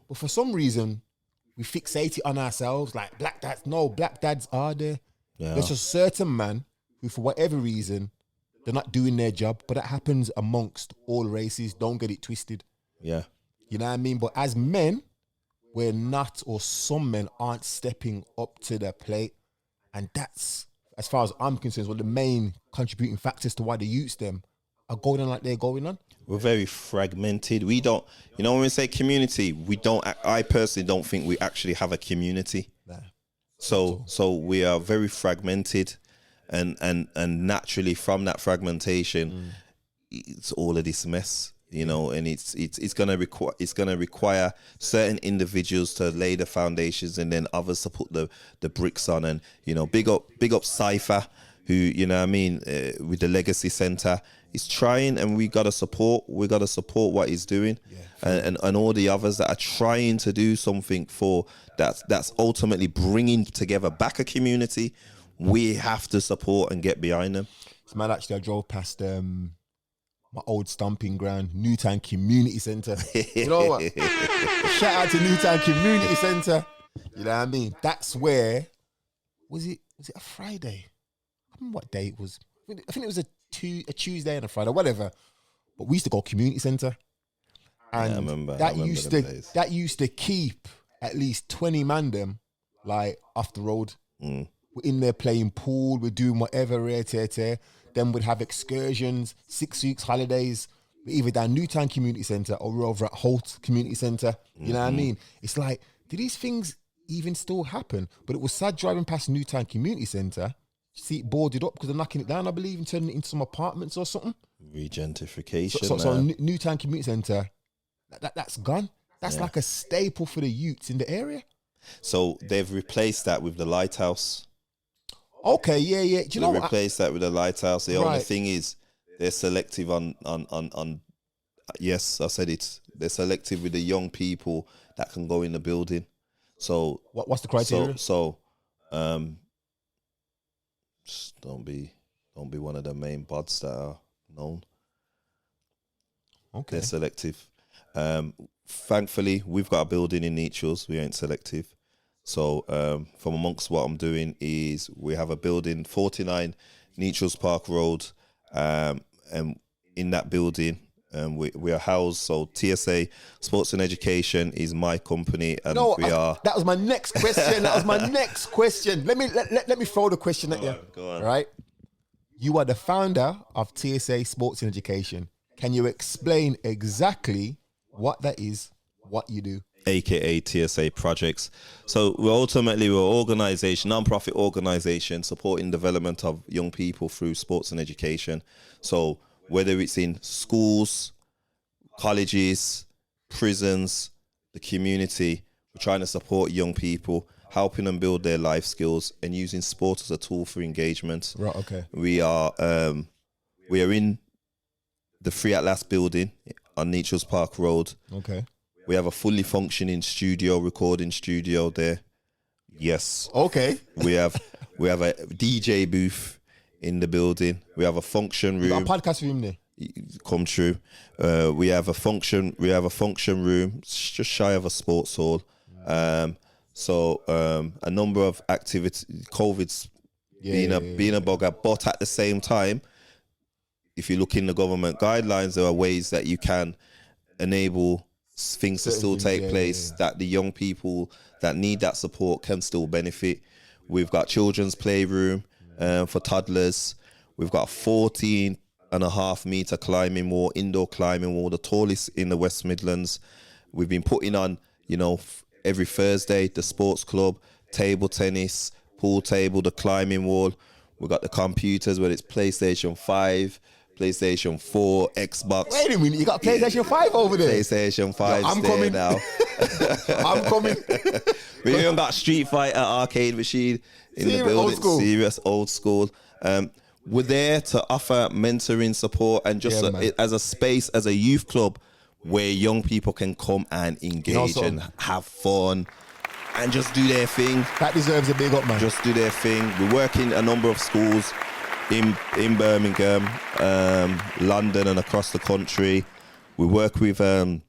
But for some reason, we fixate it on ourselves, like black dads. No, black dads are there. Yeah. There's a certain man who, for whatever reason, they're not doing their job, but that happens amongst all races. Don't get it twisted. Yeah. You know what I mean? But as men, we're not, or some men aren't stepping up to the plate. And that's, as far as I'm concerned, one of the main contributing factors to why the youths them are going on like they're going on. We're very fragmented. We don't, when we say community, I personally don't think we actually have a community. Nah. So we are very fragmented, and naturally from that fragmentation, it's all of this mess, and it's gonna require certain individuals to lay the foundations, and then others to put the bricks on. And big up Cypher, who with the Legacy Center. He's trying, and we gotta support what he's doing, and all the others that are trying to do something for that's ultimately bringing together back a community. We have to support and get behind them. It's mad, actually. I drove past my old stomping ground, Newtown Community Centre. You know what? Shout out to Newtown Community Centre. You know what I mean? That's where was it a Friday? I don't know what day it was. I think it was a Tuesday and a Friday, whatever. But we used to go community centre, and I remember that used to keep at least 20 man them like off the road. We're in there playing pool, we're doing whatever, then we'd have excursions, 6 weeks holidays. We're either down Newtown Community Centre or we're over at Holt Community Centre. You know what I mean? It's like, do these things even still happen? But it was sad driving past Newtown Community Centre see it boarded up because they're knocking it down, I believe, and turning it into some apartments or something. Regentification. So Newtown Community Centre, that's gone. That's like a staple for the youths in the area. So they've replaced that with the lighthouse. Okay, yeah. Do you know They what? replaced that with the lighthouse. The only Right. thing is they're selective on. Yes, I said it. They're selective with the young people that can go in the building. So What's the criteria? Just don't be one of the main buds that are known. Okay. They're selective. Thankfully, we've got a building in Nechells. We ain't selective. So from amongst what I'm doing is we have a building, 49 Nechells Park Road, and in that building we are housed. So TSA Sports and Education is my company, and that was my next question. Let me throw the question at you. Go on. Right? You are the founder of TSA Sports and Education. Can you explain exactly what that is, what you do? AKA TSA Projects. So we're organization, non-profit organization supporting development of young people through sports and education. So whether it's in schools, colleges, prisons, the community, we're trying to support young people, helping them build their life skills and using sport as a tool for engagement. Right, okay. We are in the Free at Last building on Nechells Park Road. Okay. We have a fully functioning recording studio there. Yes. Okay. We have a DJ booth in the building. We have a function room. You got a podcast room there? Come true. We have a function room, just shy of a sports hall. So a number of activities. COVID's being a bugger, but at the same time, if you look in the government guidelines, there are ways that you can enable things to still take place, that the young people that need that support can still benefit. We've got children's playroom for toddlers. We've got a 14.5 meter climbing wall, indoor climbing wall, the tallest in the West Midlands. We've been putting on, every Thursday, the sports club, table tennis, pool table, the climbing wall. We've got the computers, whether it's PlayStation 5, PlayStation 4, Xbox. Wait a minute, you got PlayStation 5 over there? PlayStation 5 I'm there coming. now. I'm coming. We even got Street Fighter arcade machine in the building. Old school. Serious old school. We're there to offer mentoring support and just as a space, as a youth club where young people can come and engage and have fun and just do their thing. That deserves a big up, man. Just do their thing. We work in a number of schools in Birmingham, London and across the country. We work with the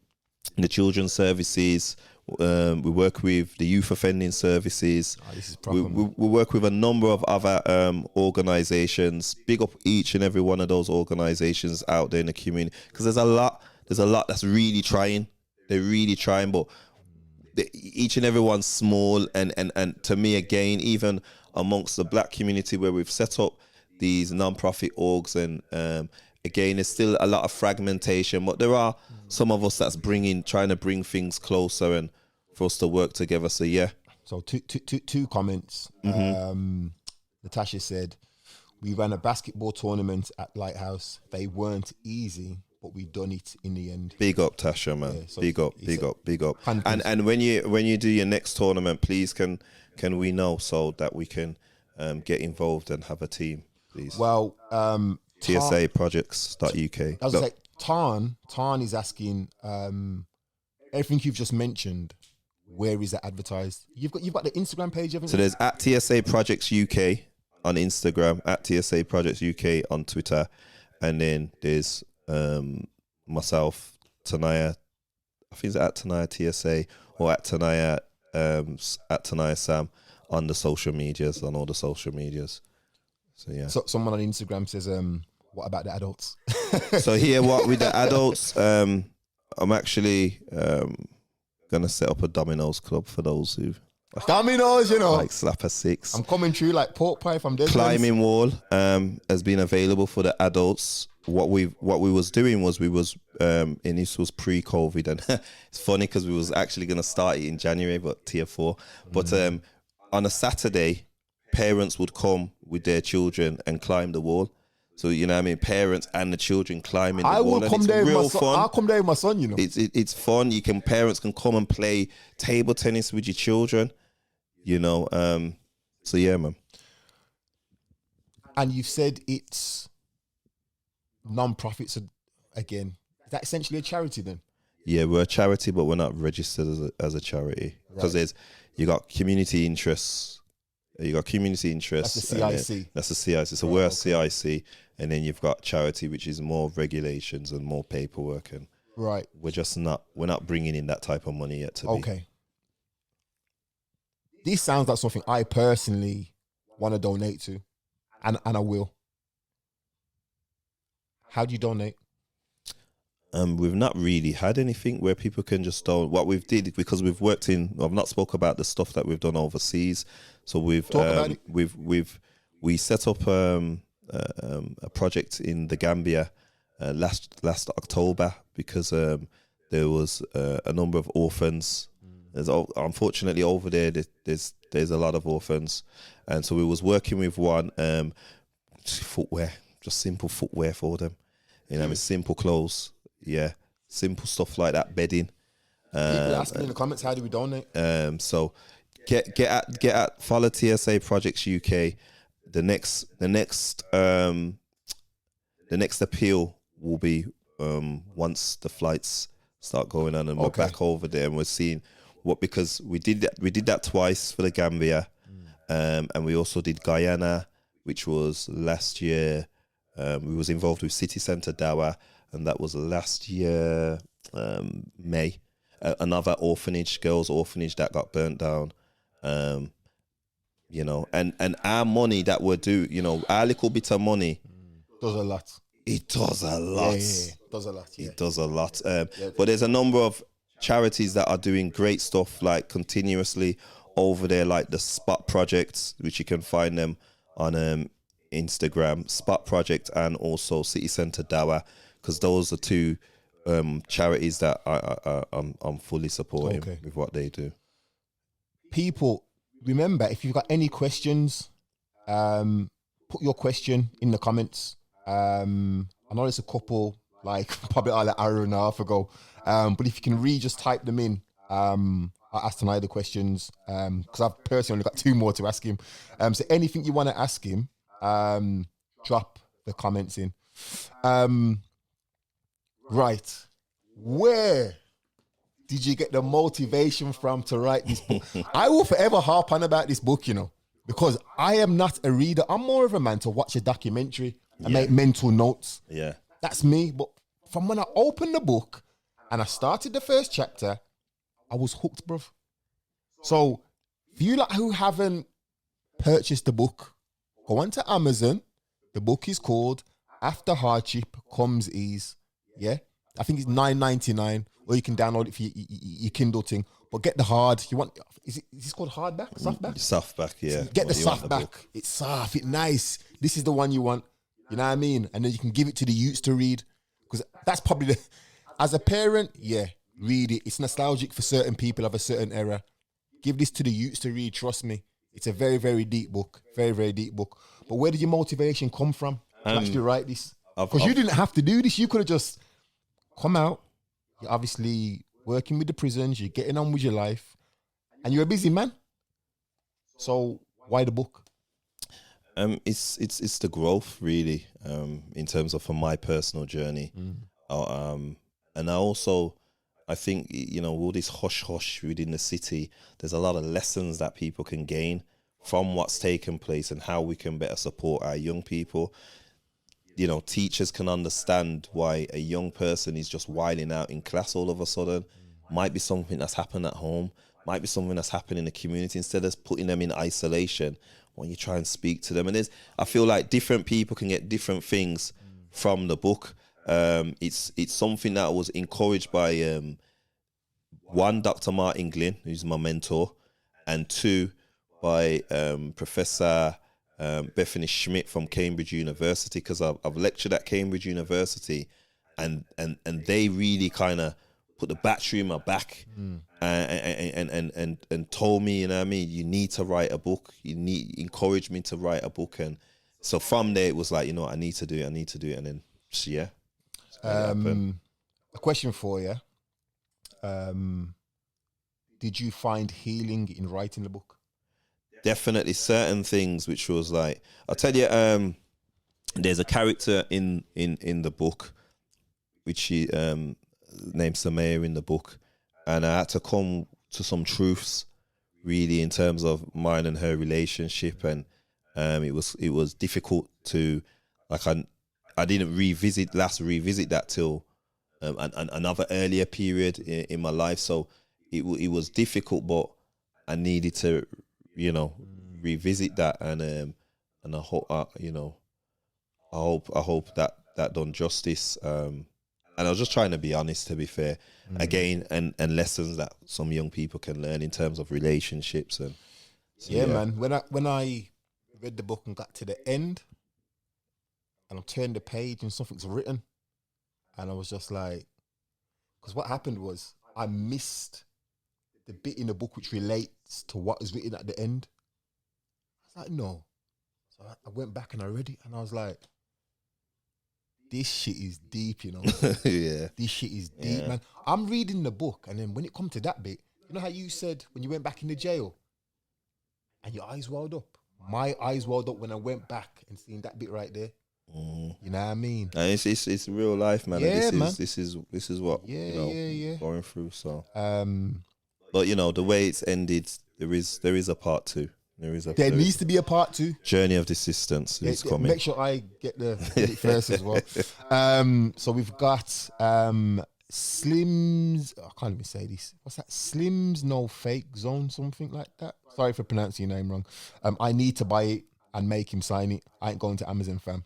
children's services. We work with the youth offending services. This is proper, we work with a number of other organisations. Big up each and every one of those organisations out there in the community, because there's a lot that's really trying. They're really trying, but each and every one's small. And to me, again, even amongst the black community where we've set up these non-profit orgs, and again, there's still a lot of fragmentation, but there are some of us that's trying to bring things closer and for us to work together. So yeah. So two comments. Natasha said, we ran a basketball tournament at Lighthouse. They weren't easy, but we done it in the end. Big up, Tasha, man. Yeah, so big up. And when you do your next tournament, please can we know so that we can get involved and have a team, please. Well, TSAprojects.uk. I was like, Tarn is asking, everything you've just mentioned, where is that advertised? You've got the Instagram page, haven't you? So there's at TSA Projects UK on Instagram, at TSA Projects UK on Twitter, and then there's myself, Tanayah. I think it's at Tanayah TSA or at Tanayah Sam on the social medias, on all the social medias. So yeah. So someone on Instagram says, what about the adults? So here, what with the adults, I'm actually gonna set up a Domino's club for those who Domino's, like slap a six. I'm coming through like pork pie from Desmond's. Climbing wall has been available for the adults. What we was doing was and this was pre-COVID, and it's funny because we was actually gonna start it in January, but tier 4. But on a Saturday, parents would come with their children and climb the wall. So you know what I mean, parents and the children climbing the I wall, will and come it's there with my real son. fun. I'll come there with my son, you know. It's fun. Parents can come and play table tennis with your children, you know. So yeah, man. And you've said it's non-profits again. Is that essentially a charity then? Yeah, we're a charity, but we're not registered as a charity because you got community interests. You got community interests. That's the CIC. That's the CIC. So we're a CIC, and then you've got charity, which is more regulations and more paperwork, and Right. we're not bringing in that type of money yet. Okay. This sounds like something I personally want to donate to, and I will. How do you donate? We've not really had anything where people can just donate. What we've did, because we've worked in, I've not spoke about the stuff that we've done overseas. So we set up a project in the Gambia last October because there was a number of orphans. Unfortunately over there's a lot of orphans, and so we was working with one footwear, just simple footwear for them. You know, simple clothes. Yeah, simple stuff like that, bedding. People asking in the comments, how do we donate? So get at follow TSA Projects UK. The next appeal will be once the flights start going on and we're back over there and we're seeing because we did that twice for the Gambia, and we also did Guyana, which was last year. We was involved with City Centre Dawa, and that was last year May. Another girls' orphanage that got burnt down. You know, and our money that we're our little bit of money Does a lot. It does a lot. Yeah. Does a lot. Yeah. It does a lot. But there's a number of charities that are doing great stuff, like continuously over there, like the Spot Project, which you can find them on Instagram, Spot Project, and also City Centre Dawa, because those are two charities that I'm fully supporting with what they do. People, remember, if you've got any questions, put your question in the comments. I know there's a couple, like probably like an hour and a half ago, but if you can just type them in, I'll ask Tanayah the questions, because I've personally only got two more to ask him. So anything you want to ask him, drop the comments in. Right, where did you get the motivation from to write this book? I will forever harp on about this book, because I am not a reader. I'm more of a man to watch a documentary and make mental notes. Yeah. That's me. But from when I opened the book and I started the first chapter, I was hooked, bruv. So for you who haven't purchased the book, go on to Amazon. The book is called After Hardship Comes Ease. Yeah. I think it's $9.99, or you can download it for your Kindle thing. But get the hard. Is this called hardback? Softback? Softback, yeah. Get the softback. It's soft. It's nice. This is the one you want. You know what I mean? And then you can give it to the youths to read, because that's probably as a parent, read it. It's nostalgic for certain people of a certain era. Give this to the youths to read. Trust me, it's a very, very deep book. Very, very deep book. But where did your motivation come from to actually write this? Because you didn't have to do this. You could have just come out. You're obviously working with the prisons. You're getting on with your life, and you're a busy man. So why the book? It's the growth, really, in terms of for my personal journey. And I think, all this hush within the city, there's a lot of lessons that people can gain from what's taken place and how we can better support our young people. Teachers can understand why a young person is just wilding out in class all of a sudden. Might be something that's happened at home, might be something that's happened in the community. Instead of putting them in isolation, when you try and speak to them, and I feel like different people can get different things from the book. It's something that was encouraged by one, Dr. Martin Glynn, who's my mentor, and two, by Professor Bethany Schmidt from Cambridge University, because I've lectured at Cambridge University, and they really kind of put the battery in my back, and told me, you know what I mean, you need to write a book. Encouraged me to write a book, and so from there it was like, you know, I need to do it, and then yeah. A question for you. Did you find healing in writing the book? Definitely certain things which was like, I'll tell you, there's a character in the book which she named Tanayah in the book, and I had to come to some truths really in terms of mine and her relationship, and it was difficult to, like, I didn't revisit that till another earlier period in my life, so it was difficult, but I needed to, you know, revisit that, and I hope, you know, I hope that done justice. And I was just trying to be honest, to be fair, again, and lessons that some young people can learn in terms of relationships. And so, yeah, man. When I read the book and got to the end, and I turned the page and something's written, and I was just like, because what happened was I missed the bit in the book which relates to what is written at the end. I was like, no. So I went back and I read it, and I was like, this shit is deep, you know. yeah, This shit is deep, man. I'm reading the book, and then when it come to that bit, you know how you said when you went back in the jail and your eyes welled up? My eyes welled up when I went back and seen that bit right there. You know what I mean? And it's real life, man. Yeah, and man. This is what going through. So, but you know, the way it's ended, there is a part two. There needs to be a part two. Journey of Desistance is coming. Make sure I get it first as well. So we've got Slims. I can't even say this. What's that? Slims No Fake Zone, something like that. Sorry for pronouncing your name wrong. I need to buy it and make him sign it. I ain't going to Amazon, fam.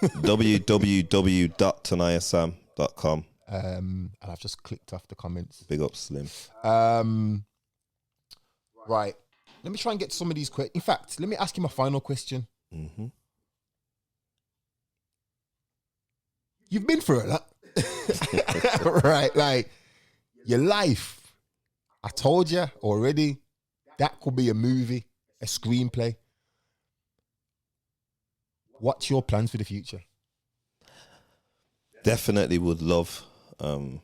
www.tanayahsam.com. And I've just clicked off the comments. Big up, Slim. Right. Let me try and get some of these questions. In fact, let me ask you my final question. Mm-hmm. You've been through a lot. Right. Like, your life. I told you already, that could be a movie, a screenplay. What's your plans for the future? Definitely would love to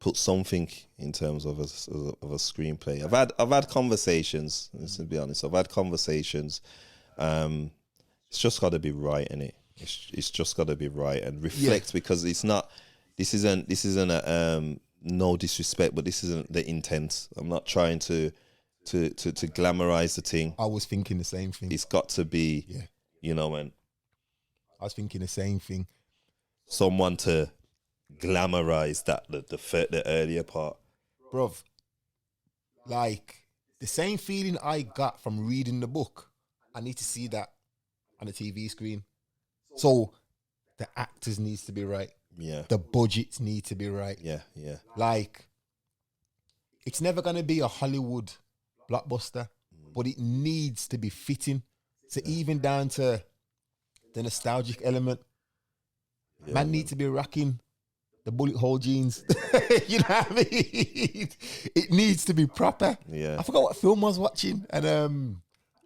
put something in terms of a screenplay. I've had conversations. To be honest, I've had conversations. It's just got to be right, innit? It's just got to be right and reflect, because it's not. This isn't a no disrespect, but this isn't the intent. I'm not trying to glamorize the thing. I was thinking the same thing. It's got to be, you know, and I was thinking the same thing. Someone to glamorize that the earlier part, bruv. Like, the same feeling I got from reading the book, I need to see that on the TV screen. So the actors needs to be right. Yeah. The budgets need to be right. Yeah. Like, it's never gonna be a Hollywood blockbuster, but it needs to be fitting. So even down to the nostalgic element, man needs to be rocking the bullet hole jeans. You know what I mean? It needs to be proper. Yeah. I forgot what film I was watching, and I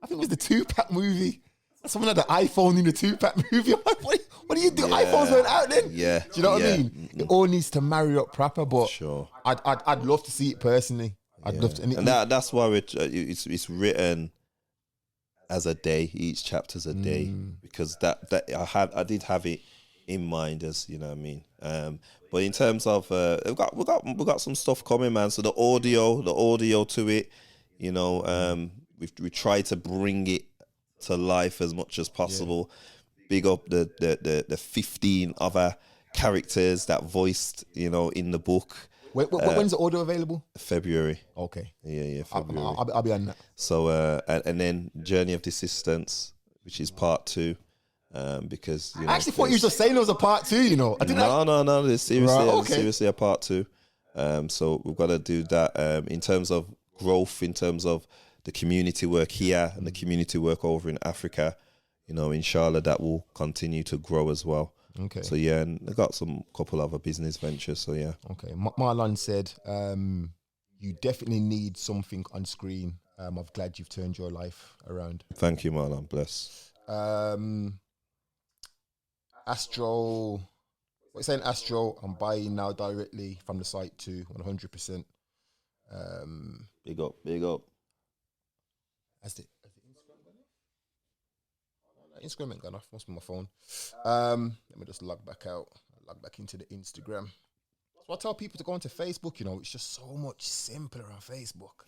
think it was the Tupac movie. Someone had the iPhone in the Tupac movie. I'm like, what do you do? Yeah. iPhones weren't out then. Yeah. Do you know what I mean? Mm-hmm. It all needs to marry up proper. But sure, I'd love to see it personally. I'd love to, and that's why it's written as a day. Each chapter's a day, because that I did have it in mind, as you know what I mean. But in terms of we got some stuff coming, man. So the audio to it, you know, we try to bring it to life as much as possible. Big up the 15 other characters that voiced, you know, in the book. When's the audio available? February. Okay. Yeah, February. I'll be on that. So and then Journey of Desistance, which is part 2. Because you know, I actually thought you were just saying there was a part 2, you know. No, there's seriously, Right, okay. seriously a part 2. So we've got to do that in terms of growth, in terms of the community work here and the community work over in Africa. You know, inshallah, that will continue to grow as well. Okay. So yeah, and I got some couple other business ventures. So yeah, Okay. Marlon said, you definitely need something on screen. I'm glad you've turned your life around. thank you, Marlon. Bless. Astro, what you saying, Astro? I'm buying now directly from the site too, 100%. Big up, big up. Has the Instagram ain't gone off. Must be my phone. Let me just log back out. Log back into the Instagram. So I tell people to go onto Facebook. You know, it's just so much simpler on Facebook.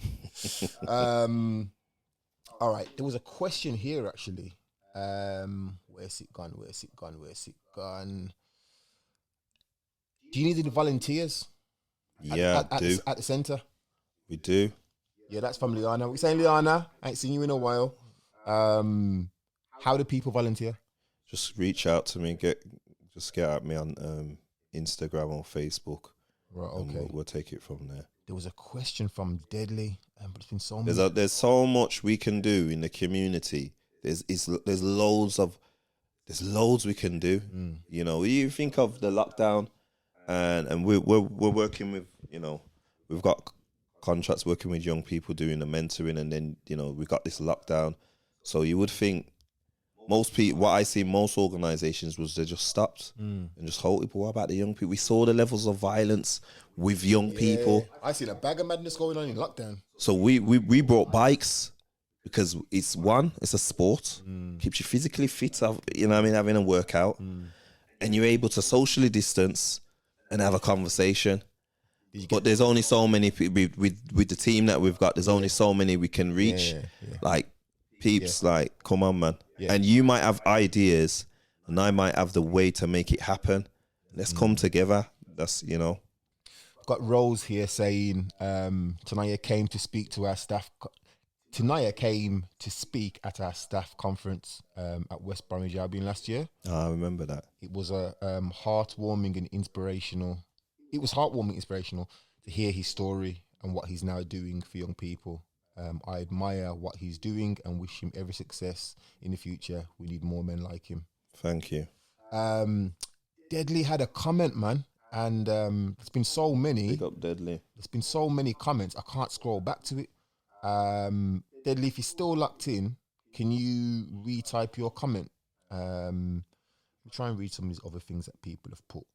All right, there was a question here actually. Where's it gone? Where's it gone? Where's it gone? Do you need any volunteers? Yeah, at do. at the centre? We do. Yeah, that's from Liana. We saying Liana. I ain't seen you in a while. How do people volunteer? Just reach out to me. Get at me on Instagram or Facebook. Right. And Okay. we'll take it from there. There was a question from Deadly, but it's been so many. There's so much we can do in the community. There's loads we can do. You know, you think of the lockdown, and we're working with, you know, we've got contracts working with young people doing the mentoring, and then, you know, we got this lockdown. So you would think most people, what I see in most organizations was they just stopped and just halted. But what about the young people? We saw the levels of violence with young people. I seen a bag of madness going on in lockdown. So we brought bikes because it's a sport, keeps you physically fit, you know what I mean, having a workout, and you're able to socially distance and have a conversation. But there's only so many people with the team that we've got. There's only so many we can reach. Like peeps, like, come on, man. And you might have ideas, and I might have the way to make it happen. Let's come together. That's, you know. Got Rose here saying Tanayah came to speak to our staff. Tanayah came to speak at our staff conference at West Bromwich Albion last year. I remember that. It was a heartwarming and inspirational. It was heartwarming, inspirational to hear his story and what he's now doing for young people. I admire what he's doing and wish him every success in the future. We need more men like him. Thank you. Deadly had a comment, man, and there's been so many. Big up Deadly. There's been so many comments. I can't scroll back to it. Deadly, if you're still locked in, can you retype your comment? We'll try and read some of these other things that people have put.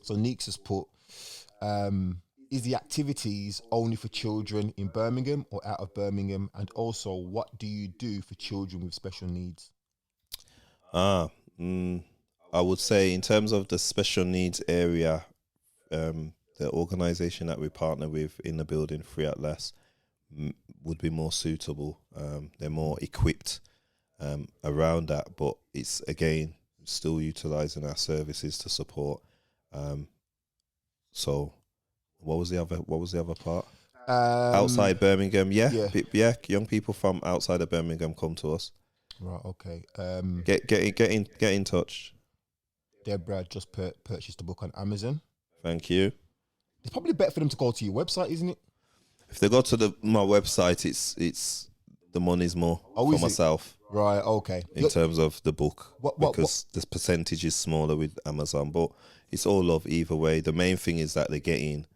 So Neeks has put, is the activities only for children in Birmingham or out of Birmingham? And also, what do you do for children with special needs? I would say in terms of the special needs area, the organisation that we partner with in the building, Free at Last, would be more suitable. They're more equipped around that, but it's, again, still utilising our services to support. So what was the other part? Outside Birmingham, yeah, young people from outside of Birmingham come to us. Right, okay. Get in touch. Deborah just purchased a book on Amazon. Thank you. It's probably better for them to go to your website, isn't it? If they go to my website, it's the money's more for myself. Right, okay. In terms of the book, because the percentage is smaller with Amazon, but it's all love either way. The main thing is that they're getting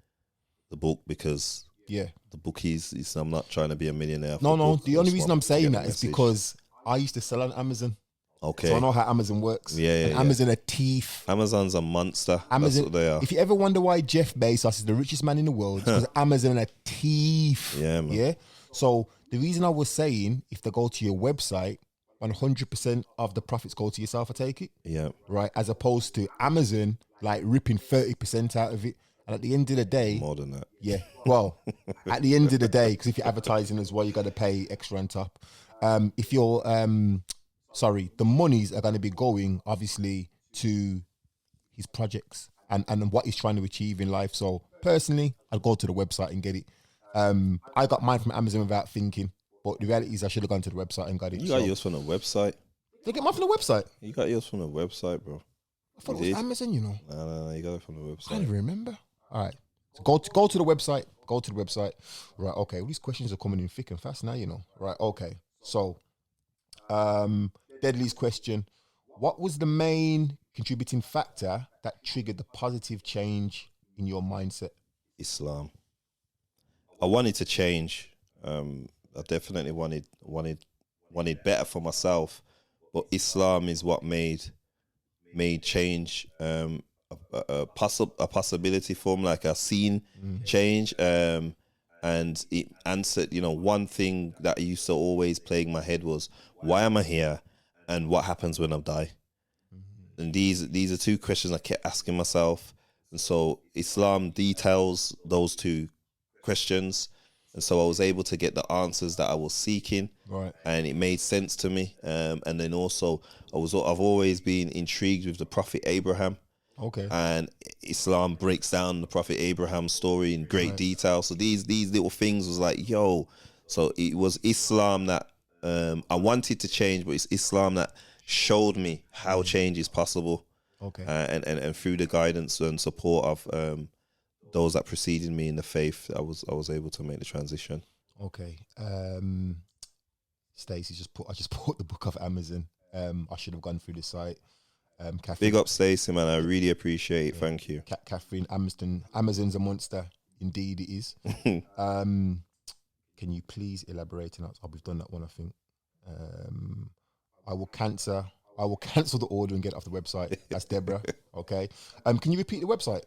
the book because the book is I'm not trying to be a millionaire. No. The only reason I'm saying that is because I used to sell on Amazon. Okay. So I know how Amazon works. Yeah. Amazon are thief. Amazon's a monster. That's what they are. If you ever wonder why Jeff Bezos is the richest man in the world, it's because Amazon are thief. Yeah, man. Yeah. So the reason I was saying, if they go to your website, 100% of the profits go to yourself, I take it. Yeah. Right. As opposed to Amazon, like ripping 30% out of it. And at the end of the day, more than that. Yeah. Well, at the end of the day, because if you're advertising as well, you got to pay extra on top. If you're, the monies are going to be going obviously to his projects and what he's trying to achieve in life. So personally, I'll go to the website and get it. I got mine from Amazon without thinking, but the reality is I should have gone to the website and got it. You got yours from the website. Did I get mine from the website? You got yours from the website, bro. I thought it was Amazon, you know. No, you got it from the website. I don't even remember. All right. So go to the website. Go to the website. Right, okay. Well, these questions are coming in thick and fast now, you know. Right, okay. So, Deadly's question. What was the main contributing factor that triggered the positive change in your mindset? Islam. I wanted to change. I definitely wanted better for myself, but Islam is what made change a possibility for me. Like I seen change, and it answered. One thing that used to always plague my head was, why am I here, and what happens when I die? And these are two questions I kept asking myself, and so Islam details those two questions, and so I was able to get the answers that I was seeking, Right. and it made sense to me. And then also I've always been intrigued with the Prophet Abraham, Okay. and Islam breaks down the Prophet Abraham's story in great detail. So these little things was like, yo, so it was Islam that I wanted to change, but it's Islam that showed me how change is possible. Okay. And through the guidance and support of those that preceded me in the faith, I was able to make the transition. Okay. Stacey I just bought the book off Amazon. I should have gone through the site. Catherine, Big up Stacey, man. I really appreciate it. Thank you. Catherine, Amazon's a monster. Indeed it is. Can you please elaborate? And we've done that one, I think. I will cancel the order and get it off the website. That's Deborah. Okay. Can you repeat the website?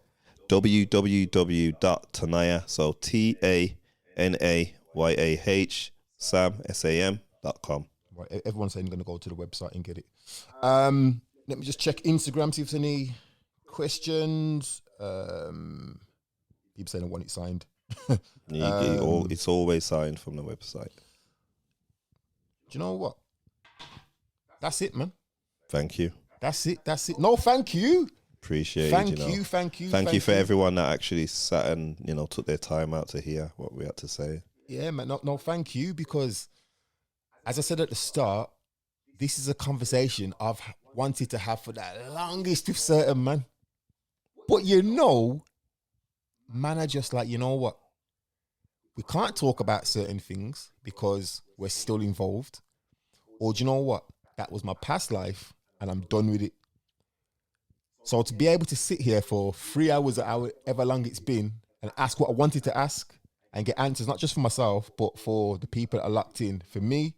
www.tanayah, so TANAYAH sam.com. Right. Everyone's saying they're going to go to the website and get it. Let me just check Instagram, see if there's any questions. People saying they want it signed. It's always signed from the website. Do you know what? That's it, man. Thank you. That's it. No, thank you. Appreciate Thank it. you. Thank you for everyone that actually sat and took their time out to hear what we had to say. Yeah, man. No, thank you, because as I said at the start, this is a conversation I've wanted to have for the longest with certain man. But man, I just like, you know what? We can't talk about certain things because we're still involved. Or do you know what? That was my past life and I'm done with it. So to be able to sit here for 3 hours or however long it's been and ask what I wanted to ask and get answers, not just for myself, but for the people that are locked in. For me,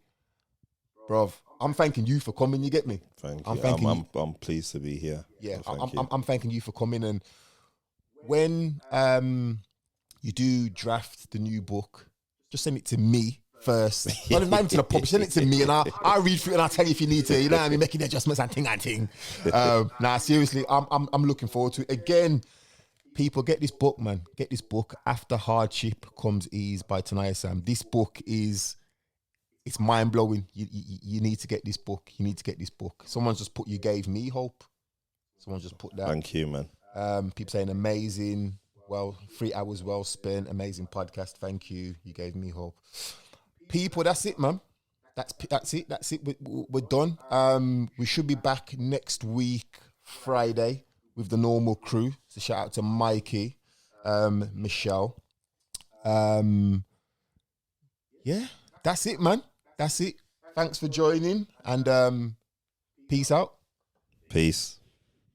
bruv, I'm thanking you for coming, you get me? Thank you. I'm pleased to be here. Yeah, so I'm thanking you for coming. And when you do draft the new book, just send it to me first. Not even to the publisher, send it to me and I'll read through it and I'll tell you if you need to, you know what I mean, making adjustments and thing. Nah, seriously, I'm looking forward to it. Again, people, get this book, man. Get this book. After Hardship Comes Ease by Tanayah Sam. This book it's mind-blowing. You need to get this book. You need to get this book. Someone's just put, you gave me hope. Someone just put that. Thank you, man. People saying amazing. Well, 3 hours well spent. Amazing podcast. Thank you. You gave me hope. People, that's it, man. That's it. We're done. We should be back next week, Friday, with the normal crew. So shout out to Mikey, Michelle. Yeah, that's it, man. That's it. Thanks for joining and peace out. Peace.